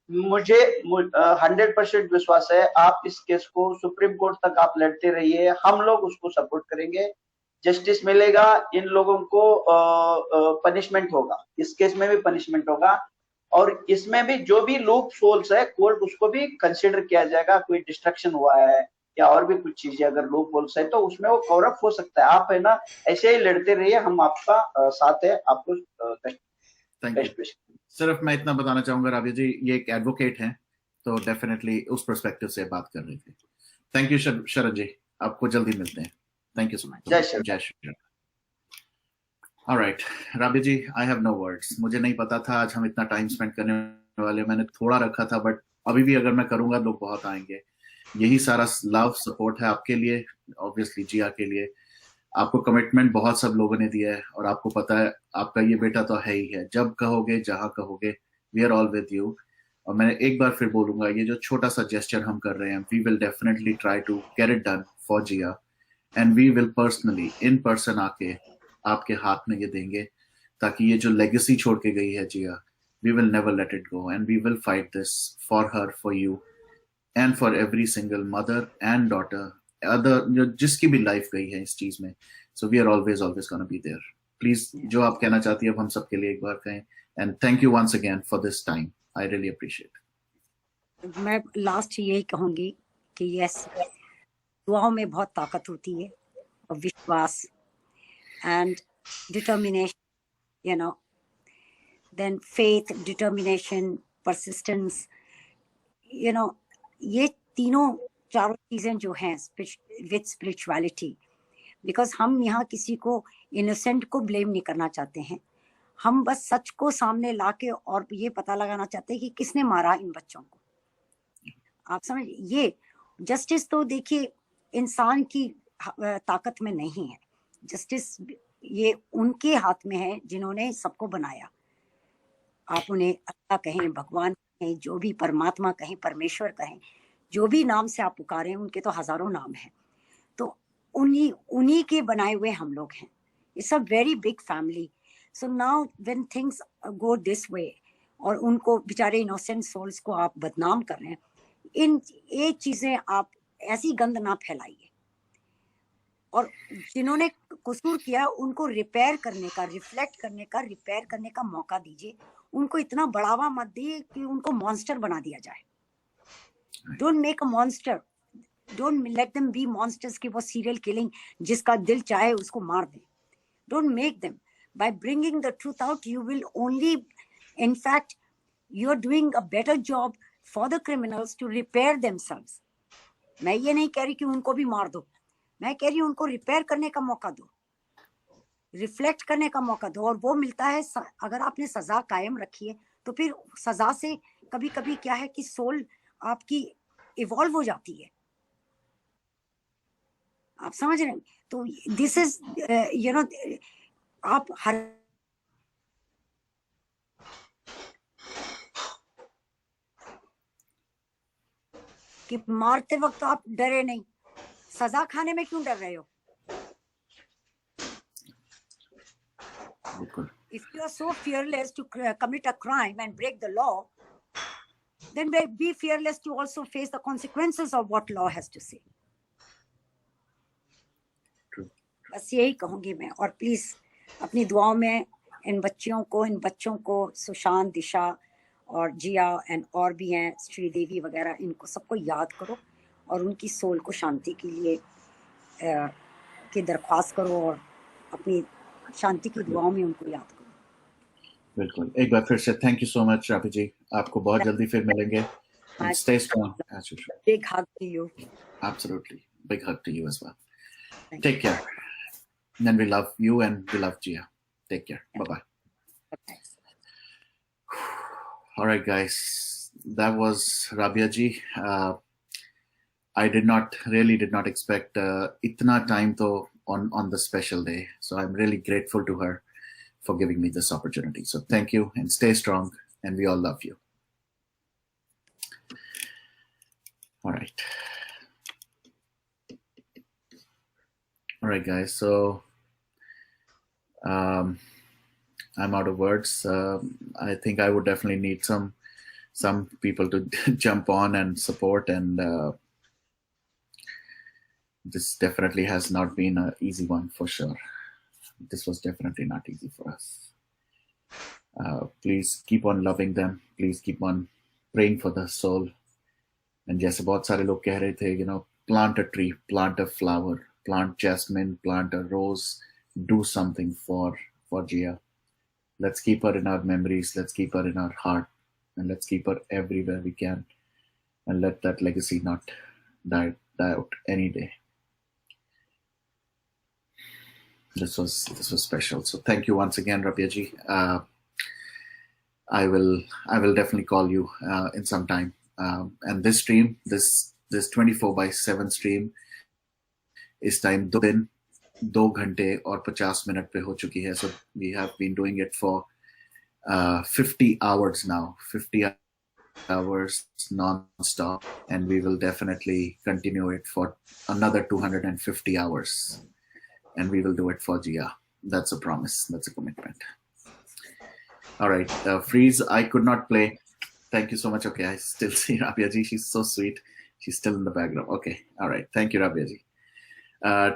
[SPEAKER 18] मुझे 100% विश्वास है आप इस केस को सुप्रीम कोर्ट तक आप लड़ते रहिए, हम लोग उसको सपोर्ट करेंगे. जस्टिस मिलेगा, इन लोगों को पनिशमेंट होगा, इस केस में भी पनिशमेंट होगा. और इसमें भी जो भी लूप होल्स है, कोर्ट उसको भी कंसिडर किया जाएगा. कोई डिस्ट्रक्शन हुआ है या और भी कुछ चीजें अगर लूप होल्स है तो उसमें वो कवर अप हो सकता है. आप है ना ऐसे ही लड़ते रहिए, हम आपका साथ है. आपको
[SPEAKER 1] सिर्फ मैं इतना बताना चाहूंगा राबिया जी, ये एक एडवोकेट हैं, तो डेफिनेटली उस पर्सपेक्टिव से बात कर रहे थे. थैंक यू शरद जी, आपको जल्दी मिलते हैं. Thank you so much. जय Shri Ram. Alright Rabia ji, I have no words. मुझे नहीं पता था आज हम इतना टाइम स्पेंड करने वाले. मैंने थोड़ा रखा था, बट अभी भी अगर मैं करूंगा लोग बहुत आएंगे. यही सारा लव सपोर्ट है आपके लिए, ऑब्वियसली जिया के लिए. आपको कमिटमेंट बहुत सब लोगों ने दिया है, और आपको पता है आपका ये बेटा तो है ही है. जब कहोगे, जहां कहोगे, we are all with you. और मैं एक बार फिर बोलूंगा, ये जो छोटा सा जेस्चर हम कर रहे हैं, we will definitely try to get it done for Jiya, and we will personally in person आके आपके हाथ में ये देंगे, ताकि ये जो लेगेसी छोड़ के गई है जिया, We will never let it go, and we will fight this for her, for you, and for every single mother and daughter, other जिसकी भी life गई है इस चीज में. So we are always going to be there. Please, जो आप कहना चाहती है अब हम सबके लिए एक बार कहें. And thank you once again for this time. I really appreciate it.
[SPEAKER 2] मैं लास्ट यही कहूंगी कि यस, दुआओं में बहुत ताकत होती है, और विश्वास and determination, you know, then faith, determination, persistence, you know, ये तीनों चारों चीजें जो हैं with spirituality, because हम यहाँ किसी को innocent को blame नहीं करना चाहते हैं. हम बस सच को सामने लाके और ये पता लगाना चाहते हैं कि किसने मारा इन बच्चों को. आप समझ, ये जस्टिस तो देखिए इंसान की ताकत में नहीं है. जस्टिस ये उनके हाथ में है जिन्होंने सबको बनाया. आप उन्हें अल्लाह कहें, भगवान कहें, जो भी परमात्मा कहें, परमेश्वर कहें, जो भी नाम से आप पुकारें, उनके तो हजारों नाम हैं. तो उन्हीं के बनाए हुए हम लोग हैं. It's a very big family. So now when things go this way, और उनको बेचारे इनोसेंट सोल्स को आप बदनाम कर रहे हैं, इन ये चीजें आप ऐसी गंद ना फैलाइए. और जिन्होंने कसूर किया उनको रिपेयर करने का, रिफ्लेक्ट करने का, रिपेयर करने का मौका दीजिए. उनको इतना बढ़ावा मत दिए कि उनको मॉन्स्टर बना दिया जाए. Don't make a monster, don't let them be monsters कि वो सीरियल किलिंग जिसका दिल चाहे उसको मार दें. Don't make them. By bringing the truth out, you will only, in fact, you're doing a better job for the criminals to repair themselves. मैं ये नहीं कह रही कि उनको भी मार दो, मैं कह रही हूँ उनको रिपेयर करने का मौका दो, रिफ्लेक्ट करने का मौका दो. और वो मिलता है अगर आपने सजा कायम रखी है, तो फिर सजा से कभी कभी क्या है कि सोल आपकी इवॉल्व हो जाती है. आप समझ रहे हैं? तो दिस इज यू नो, आप हर कि मारते वक्त आप डरे नहीं, सजा खाने में क्यों डर रहे हो? If you are so fearless to commit a crime and break the law, then be fearless to also face the consequences of what law has to say. बस यही कहूंगी मैं. और प्लीज अपनी दुआओं में इन बच्चों को सुशांत, दिशा और जिया एंड और भी हैं, श्रीदेवी वगैरह, इनको सबको याद करो और उनकी सोल को शांति के लिए की दरख्वास्त करो और अपनी शांति की दुआओं में उनको याद करो.
[SPEAKER 1] बिल्कुल. एक बार फिर से थैंक यू सो मच राबी जी. आपको बहुत जल्दी फिर मिलेंगे. Stay strong as usual.
[SPEAKER 2] Big hug to you.
[SPEAKER 1] Absolutely. Big hug to you as well. Take care. And then we love you and we love Gia. Take care. Bye-bye.
[SPEAKER 2] Okay.
[SPEAKER 1] All right, guys. That was Rabbiya ji. I did not expect itna time to on the special day. So I'm really grateful to her for giving me this opportunity. So thank you and stay strong, and we all love you. All right. All right, guys. So I'm out of words. I think I would definitely need some people to jump on and support, and this definitely has not been an easy one for sure. This was definitely not easy for us. Please keep on loving them. Please keep on praying for the soul. And जैसे बहुत सारे लोग कह रहे थे, you know, plant a tree, plant a flower, plant jasmine, plant a rose, do something for Gia. Let's keep her in our memories. Let's keep her in our heart, and let's keep her everywhere we can, and let that legacy not die out any day. This was special. So thank you once again, Rabbiya ji. I will definitely call you in some time. And this stream, this 24/7 stream, इस time 2 दिन 2 घंटे और 50 minute पे हो चुकी है. So we have been doing it for 50 hours now, 50 hours non-stop, and we will definitely continue it for another 250 hours, and we will do it for Gia. That's a promise. That's a commitment. All right. Freeze, I could not play. Thank you so much. Okay, I still see Rabbiya ji. She's so sweet. She's still in the background. Okay. All right. Thank you, Rabbiya ji.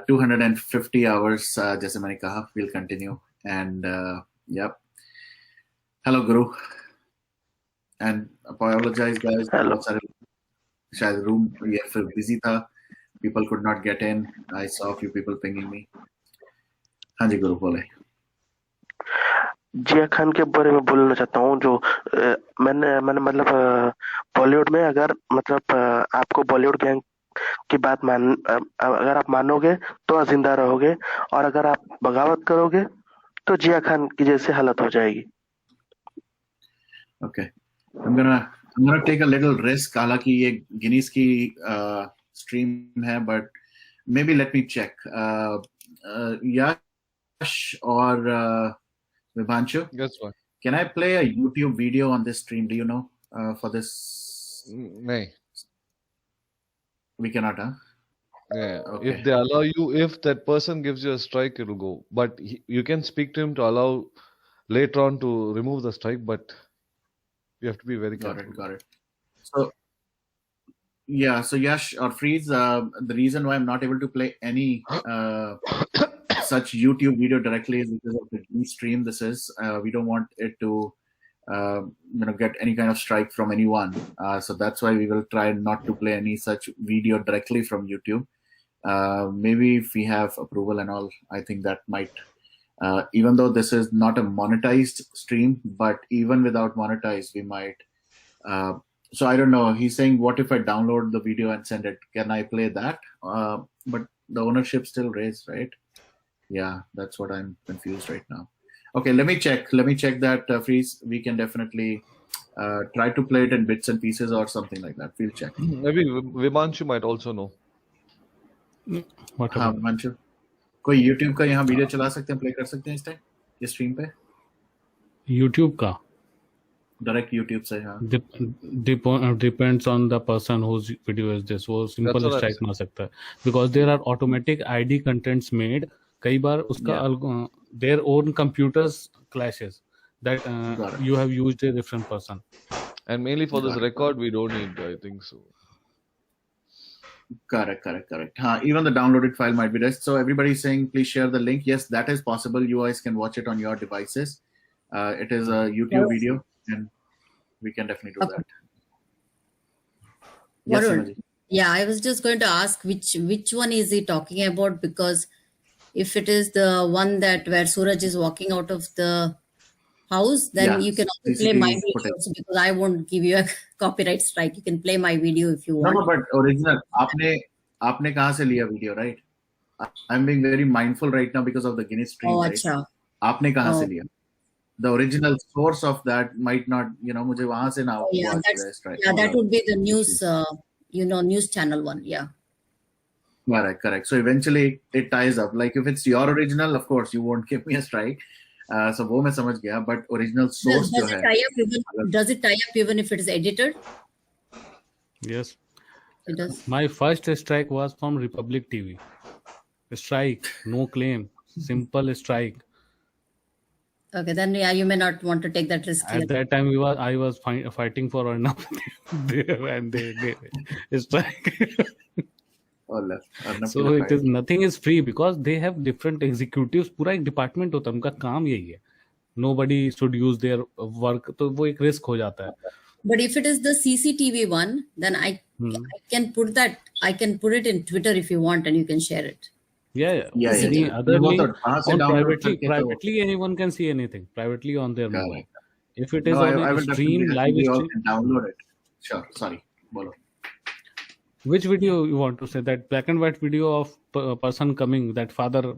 [SPEAKER 1] 250 hours, जैसे मैंने कहा, we'll continue. And, yep. Hello, Guru. And apologize, guys.
[SPEAKER 19] Hello.
[SPEAKER 1] बहुत सारे शायद room ये फिर busy था. People could not get in. I saw a few people pinging me. हाँ जी, गुरु बोले.
[SPEAKER 19] जिया खान के बारे में बोलना चाहता हूँ जो मैंने मतलब बॉलीवुड में अगर मतलब आपको बॉलीवुड गैंग की बात अगर आप मानोगे तो जिंदा रहोगे और अगर आप बगावत करोगे तो जिया खान की जैसी हालत हो जाएगी.
[SPEAKER 1] Okay, I'm gonna take a little risk. हालांकि ये गिनीज की stream है, but maybe let me check. Yash or Vibhanshu,
[SPEAKER 4] Guess what?
[SPEAKER 1] can I play a YouTube video on this stream? Do you know for this?
[SPEAKER 4] No.
[SPEAKER 1] We cannot, huh?
[SPEAKER 4] Yeah.
[SPEAKER 1] Okay.
[SPEAKER 4] If they allow you, if that person gives you a strike, it'll go. But you can speak to him to allow later on to remove the strike, but you have to be very careful.
[SPEAKER 1] Got it. So, yeah, so Yash or Freeze, the reason why I'm not able to play any such YouTube video directly is because of the stream this is. We don't want it to get any kind of strike from anyone. So that's why we will try not to play any such video directly from YouTube. Maybe if we have approval and all, I think that might, even though this is not a monetized stream, but even without monetized, we might. So I don't know. He's saying, what if I download the video and send it? Can I play that? But the ownership still raised, right? Yeah, that's what I'm confused right now. Okay, let me check that, Freeze. We can definitely try to play it in bits and pieces or something like that. We'll check.
[SPEAKER 4] Maybe Vimanshu might also know.
[SPEAKER 1] हाँ विमांशु, कोई YouTube का यहाँ video चला सकते हैं, play कर सकते हैं इस टाइम इस स्ट्रीम पे?
[SPEAKER 10] YouTube का
[SPEAKER 1] डायरेक्ट YouTube से, हाँ.
[SPEAKER 10] Depends on the person whose video is this. वो simple strike मार सकता है because there are automatic ID contents made. कई बार उसका their own computers clashes that you have used a different person.
[SPEAKER 4] And mainly for this record, we don't need, I think so.
[SPEAKER 1] Correct. Even the downloaded file might be there. So everybody is saying, please share the link. Yes, that is possible. You guys can watch it on your devices. It is a YouTube video, and we can definitely do that. Yes,
[SPEAKER 6] Varun, yeah, I was just going to ask which one is he talking about, because if it is the one that where Suraj is walking out of the house, then you can also play my video also, because I won't give you a copyright strike. You can play my video if you want.
[SPEAKER 1] No, but original. आपने कहाँ से लिया video, right? I'm being very mindful right now because of the Guinness stream.
[SPEAKER 6] Oh,
[SPEAKER 1] right?
[SPEAKER 6] अच्छा.
[SPEAKER 1] आपने कहाँ से लिया? The original source of that might not, मुझे वहाँ से ना.
[SPEAKER 6] Yeah, that would be the news, news channel one. Yeah.
[SPEAKER 1] Correct. So eventually it ties up. Like if it's your original, of course you won't give me a strike. So वो मैं समझ गया, but original source जो है.
[SPEAKER 6] Does it tie up even if it is edited?
[SPEAKER 10] Yes.
[SPEAKER 6] It does.
[SPEAKER 10] My first strike was from Republic TV. Strike, no claim, simple strike.
[SPEAKER 6] Okay, then you may not want to take that risk.
[SPEAKER 10] At that time, I was fighting for Arnab and they strike. So it is nothing is free because they have different executives. पूरा एक department होता है, उनका काम यही है. Nobody should use their work. तो वो एक risk हो जाता है.
[SPEAKER 6] But if it is the CCTV one, then I can put that. I can put it in Twitter if you want, and you can share it.
[SPEAKER 10] Yeah. Any other link privately, anyone can see anything privately on their mobile. If it is on a stream, live stream,
[SPEAKER 1] download it. Sure. Sorry. Bolo.
[SPEAKER 10] Which video you want to say? That black and white video of a person coming, that father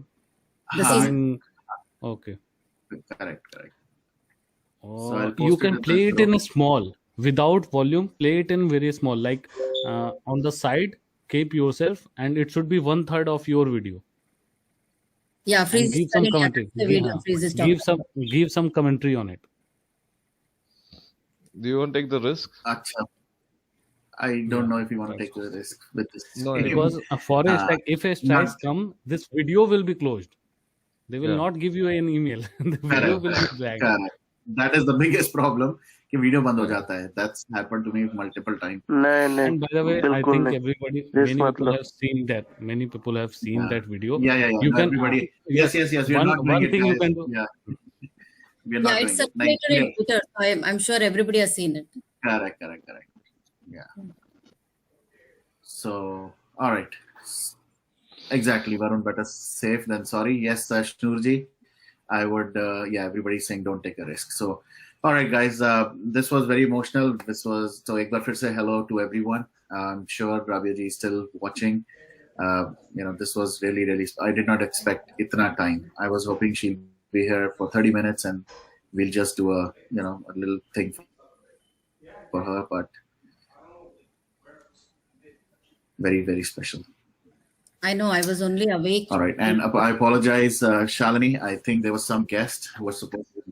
[SPEAKER 10] coming. Okay.
[SPEAKER 1] Correct.
[SPEAKER 10] So you can play it in a small, without volume. Play it in very small, like on the side. Keep yourself, and it should be 1/3 of your video.
[SPEAKER 6] Yeah, Freeze.
[SPEAKER 10] Give some commentary. Give some commentary on it.
[SPEAKER 4] Do you want to take the risk?
[SPEAKER 1] Achha. I don't know if you want to take the risk with this.
[SPEAKER 10] No, because for a strike, if a strike come, this video will be closed. They will not give you an email. The video will be black.
[SPEAKER 1] that is the biggest problem कि video बंद हो जाता है. That's happened to me multiple times.
[SPEAKER 19] नहीं
[SPEAKER 10] And
[SPEAKER 19] नहीं
[SPEAKER 10] by the way, I
[SPEAKER 19] बिल्कुल
[SPEAKER 10] think
[SPEAKER 19] नहीं.
[SPEAKER 10] everybody,
[SPEAKER 19] This
[SPEAKER 10] many people
[SPEAKER 19] मतलब
[SPEAKER 10] have seen that. Many people have seen that video.
[SPEAKER 1] Yeah.
[SPEAKER 10] You
[SPEAKER 1] No,
[SPEAKER 10] can,
[SPEAKER 1] everybody. Yes. We are not doing
[SPEAKER 10] one
[SPEAKER 1] it,
[SPEAKER 10] thing you
[SPEAKER 1] guys.
[SPEAKER 10] can do.
[SPEAKER 1] Yeah. We are
[SPEAKER 6] Yeah,
[SPEAKER 1] not
[SPEAKER 6] it's
[SPEAKER 1] doing it. Like,
[SPEAKER 6] circulated in Twitter, so I'm sure everybody has seen it.
[SPEAKER 1] correct. Yeah. So, all right. Exactly, Varun. Better safe than sorry. Yes, Shnurji. I would. Yeah, everybody's saying don't take a risk. So, all right, guys. This was very emotional. This was so. एक बार फिर से hello to everyone. I'm sure Rabbiya ji is still watching. This was really. I did not expect itna time. I was hoping she'll be here for 30 minutes and we'll just do a little thing for her, but very special.
[SPEAKER 6] I know, I was only awake.
[SPEAKER 1] All right, and I apologize, Shalini. I think there was some guest who was supposed to.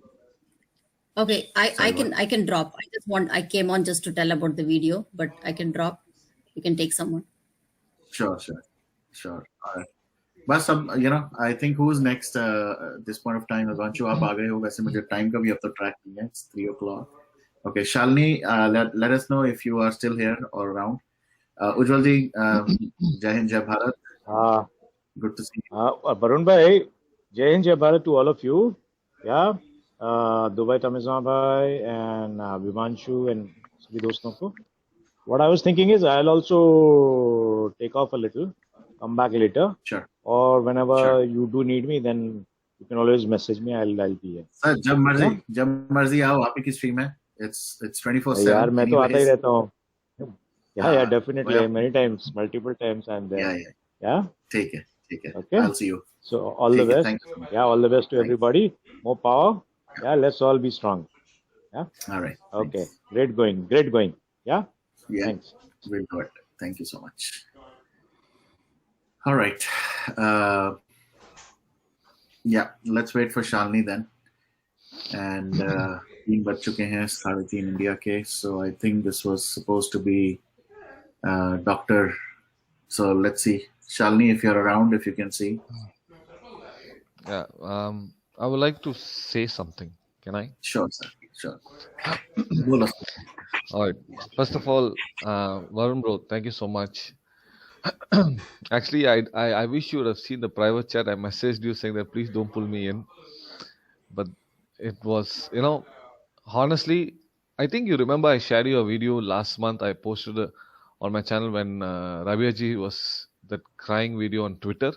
[SPEAKER 6] Okay, I can drop. I came on just to tell about the video, but I can drop. You can take someone.
[SPEAKER 1] Sure. All right. बस अब I think who's next this point of time. Avanchu आप आ गए हो. वैसे मुझे time का भी अब तो track नहीं है. It's 3 o'clock. Okay, Shalini, let us know if you are still here or around. Ujjwal ji, Jai Hind, Jai Bharat. Good to see you.
[SPEAKER 16] Varun bhai, Jai Hind, Jai Bharat to all of you. Yeah, Dubai Tamizan bhai and Vivanshu and सभी दोस्तों को. What I was thinking is I'll also take off a little, come back later.
[SPEAKER 1] Sure.
[SPEAKER 16] Or whenever you do need me, then you can always message me. I'll be here.
[SPEAKER 1] Sir, जब मर्जी आओ. आप ही की stream है. It's 24/7.
[SPEAKER 16] यार मैं तो आता ही रहता हूँ. Yeah, definitely. Many times, multiple times I'm there. Yeah.
[SPEAKER 1] Take it.
[SPEAKER 16] Okay.
[SPEAKER 1] I'll see you.
[SPEAKER 16] So all the best. Yeah, all the best to everybody. More power. Yeah, let's all be strong. Yeah.
[SPEAKER 1] All right.
[SPEAKER 16] Okay. Great going. Yeah. Thanks.
[SPEAKER 1] We'll do it. Thank you so much. All right. Yeah, let's wait for Shalini then. And 3 बज चुके हैं, 3:30 India के. So I think this was supposed to be Dr. So let's see. Shalini, if you're around, if you can see.
[SPEAKER 4] Yeah. I would like to say something. Can I?
[SPEAKER 1] Sure, sir. Sure.
[SPEAKER 4] All right. First of all, Varun bro, thank you so much. Actually, I wish you would have seen the private chat. I messaged you saying that please don't pull me in. But it was, honestly, I think you remember I shared you a video last month. I posted on my channel when Rabbiya ji was that crying video on Twitter.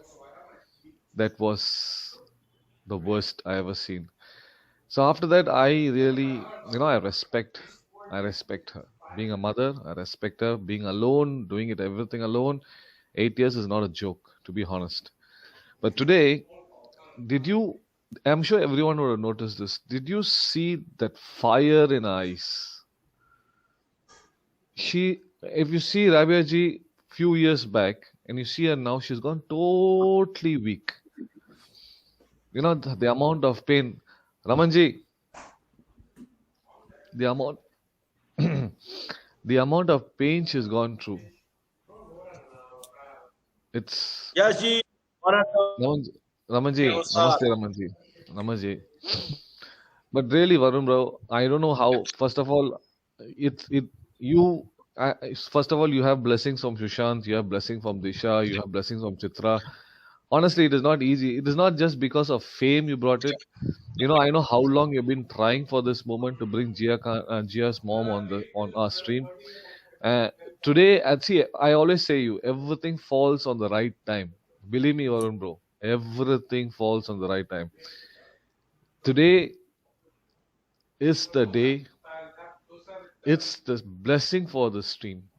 [SPEAKER 4] That was the worst I ever seen. So after that, I really, I respect her. Being a mother, I respect her. Being alone, doing everything alone. 8 years is not a joke, to be honest. But today, I'm sure everyone would have noticed this. Did you see that fire in her eyes? If you see Rabbiya ji few years back, and you see her now, she's gone totally weak. The amount of pain. Ramanji, the amount of pain she's gone through. It's...
[SPEAKER 20] Yes, ji.
[SPEAKER 4] Ramanji, namaste Ramanji. But really, Varun bro, I don't know how. First of all, first of all, you have blessings from Sushant, you have blessings from Disha, you have blessings from Chitra. Honestly, it is not easy. It is not just because of fame you brought it. I know how long you've been trying for this moment to bring Gia's mom on our stream. Today, I always say everything falls on the right time. Believe me, Varun bro, everything falls on the right time. Today is the day. It's the blessing for the stream.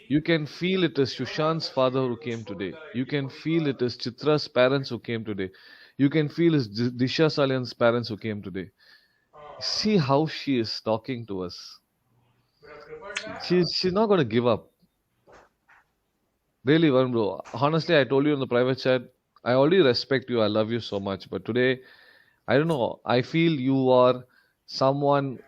[SPEAKER 4] You can feel it is Sushant's father who came today. You can feel it is Chitra's parents who came today. You can feel it's Disha Salyan's parents who came today. See how she is talking to us. She's not going to give up. Really, Varun bro. Honestly, I told you in the private chat, I already respect you. I love you so much. But today, I don't know. I feel you are someone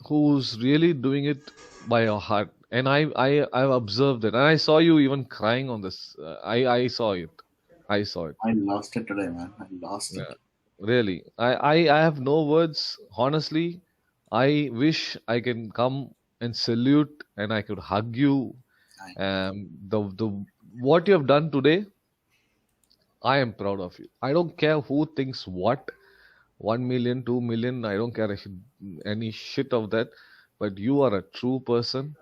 [SPEAKER 4] who's really doing it by your heart. And I've observed it. And I saw you even crying on this. I saw it.
[SPEAKER 1] I lost it today, man. I lost it.
[SPEAKER 4] Really, I have no words. Honestly, I wish I can come and salute and I could hug you. The what you have done today, I am proud of you. I don't care who thinks what. 1 million, 2 million, I don't care any shit of that. But you are a true person.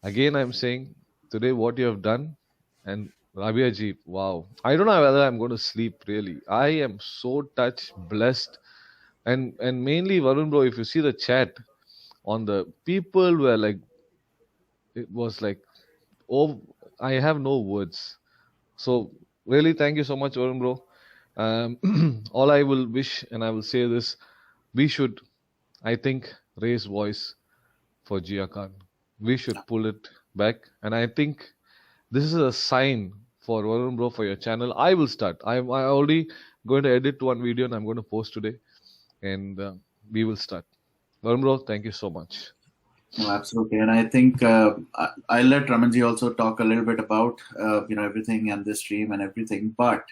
[SPEAKER 4] Again, I'm saying today what you have done, and Rabia ji, wow. I don't know whether I'm going to sleep really. I am so touched, blessed, and mainly Varun bro, if you see the chat on the people were like, it was like, oh, I have no words. So really, thank you so much, Varun bro. All I will wish, and I will say this, we should, I think, raise voice for Jia Khan. We should pull it back, and I think this is a sign for Varun bro for your channel. I will start. I already going to edit one video and I'm going to post today, and we will start. Varun bro, thank you so much.
[SPEAKER 1] No, absolutely, and I think I'll let Ramanji also talk a little bit about everything and this stream and everything. But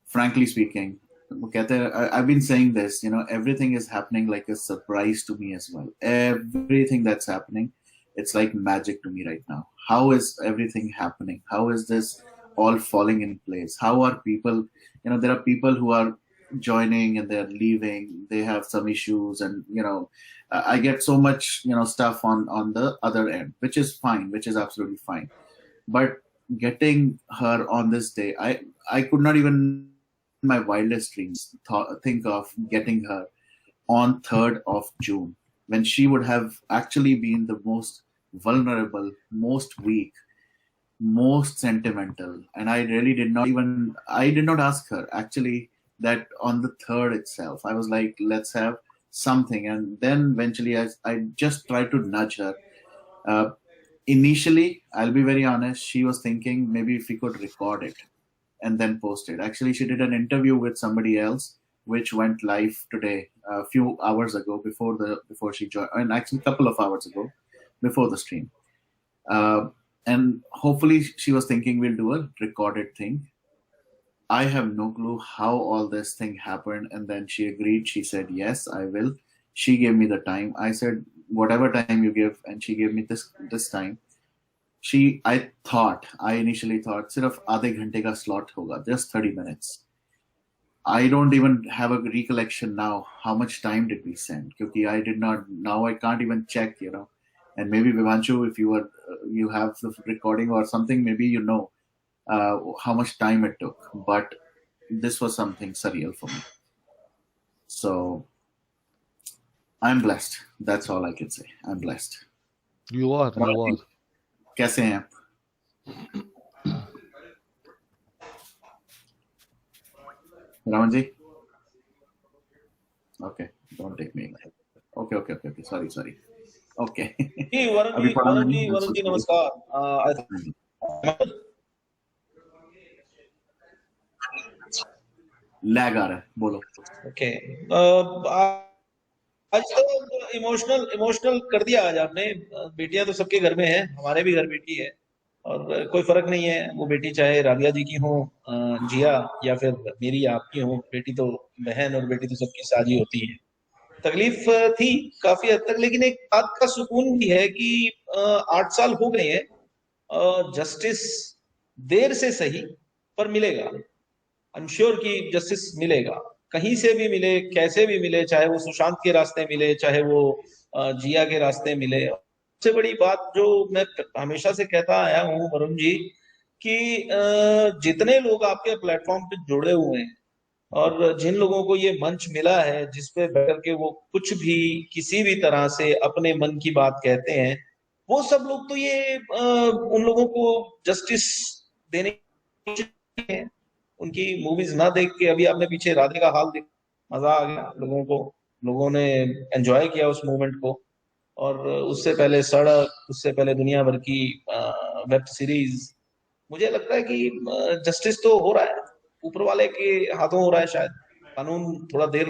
[SPEAKER 1] frankly speaking, I've been saying this. Everything is happening like a surprise to me as well. Everything that's happening, it's like magic to me right now. How is everything happening? How is this all falling in place? How are people? There are people who are joining and they're leaving. They have some issues, and I get so much stuff on the other end, which is fine, which is absolutely fine. But getting her on this day, I could not even in my wildest dreams think of getting her on 3rd of June, when she would have actually been the most vulnerable, most weak, most sentimental. And I really did not ask her actually that on the 3rd itself. I was like, let's have something. And then eventually I just tried to nudge her. Initially, I'll be very honest, she was thinking maybe if we could record it and then post it. Actually, she did an interview with somebody else, which went live today, a few hours ago before she joined, and actually a couple of hours ago before the stream. And hopefully she was thinking we'll do a recorded thing. I have no clue how all this thing happened, and then she agreed. She said, yes, I will. She gave me the time. I said, whatever time you give, and she gave me this time. I initially thought सिर्फ आधे घंटे का slot होगा, just 30 minutes. I don't even have a recollection now how much time did we send, because now I can't even check, and maybe Vivanshu, if you have the recording or something, maybe how much time it took, but this was something surreal for me. So I'm blessed. That's all I can say. I'm blessed.
[SPEAKER 4] You are.
[SPEAKER 1] कैसे हैं आप? Raman ji? Okay, don't take me. Okay. Sorry. Okay.
[SPEAKER 20] Varun ji, namaskar.
[SPEAKER 1] Lag आ रहा है, बोलो.
[SPEAKER 20] Okay. आज तो emotional कर दिया आज आपने. बेटियां तो सबके घर में हैं, हमारे भी घर बेटी है, और कोई फर्क नहीं है वो बेटी चाहे राबिया जी की हो, जिया, या फिर मेरी आपकी हो. बेटी तो बहन और बेटी तो सबकी साझी होती है. तकलीफ थी काफी हद तक, लेकिन एक बात का सुकून भी है कि 8 साल हो गए हैं, जस्टिस देर से सही पर मिलेगा. आई एम श्योर कि जस्टिस मिलेगा, कहीं से भी मिले, कैसे भी मिले, चाहे वो सुशांत के रास्ते मिले, चाहे वो जिया के रास्ते मिले. सबसे बड़ी बात जो मैं हमेशा से कहता आया हूँ वरुण जी, कि जितने लोग आपके प्लेटफॉर्म पे जुड़े हुए हैं और जिन लोगों को ये मंच मिला है जिसपे बैठ के वो कुछ भी किसी भी तरह से अपने मन की बात कहते हैं, वो सब लोग तो ये उन लोगों को जस्टिस देने हैं. उनकी मूवीज ना देख के, अभी आपने पीछे राधे का हाल देख, मजा आ गया लोगों को, लोगों ने एंजॉय किया उस मूवमेंट को. और उससे पहले सड़क, उससे पहले दुनिया भर की वेब सीरीज. मुझे लगता है कि जस्टिस तो हो रहा है, ऊपर वाले के हाथों हो रहा है. शायद कानून थोड़ा देर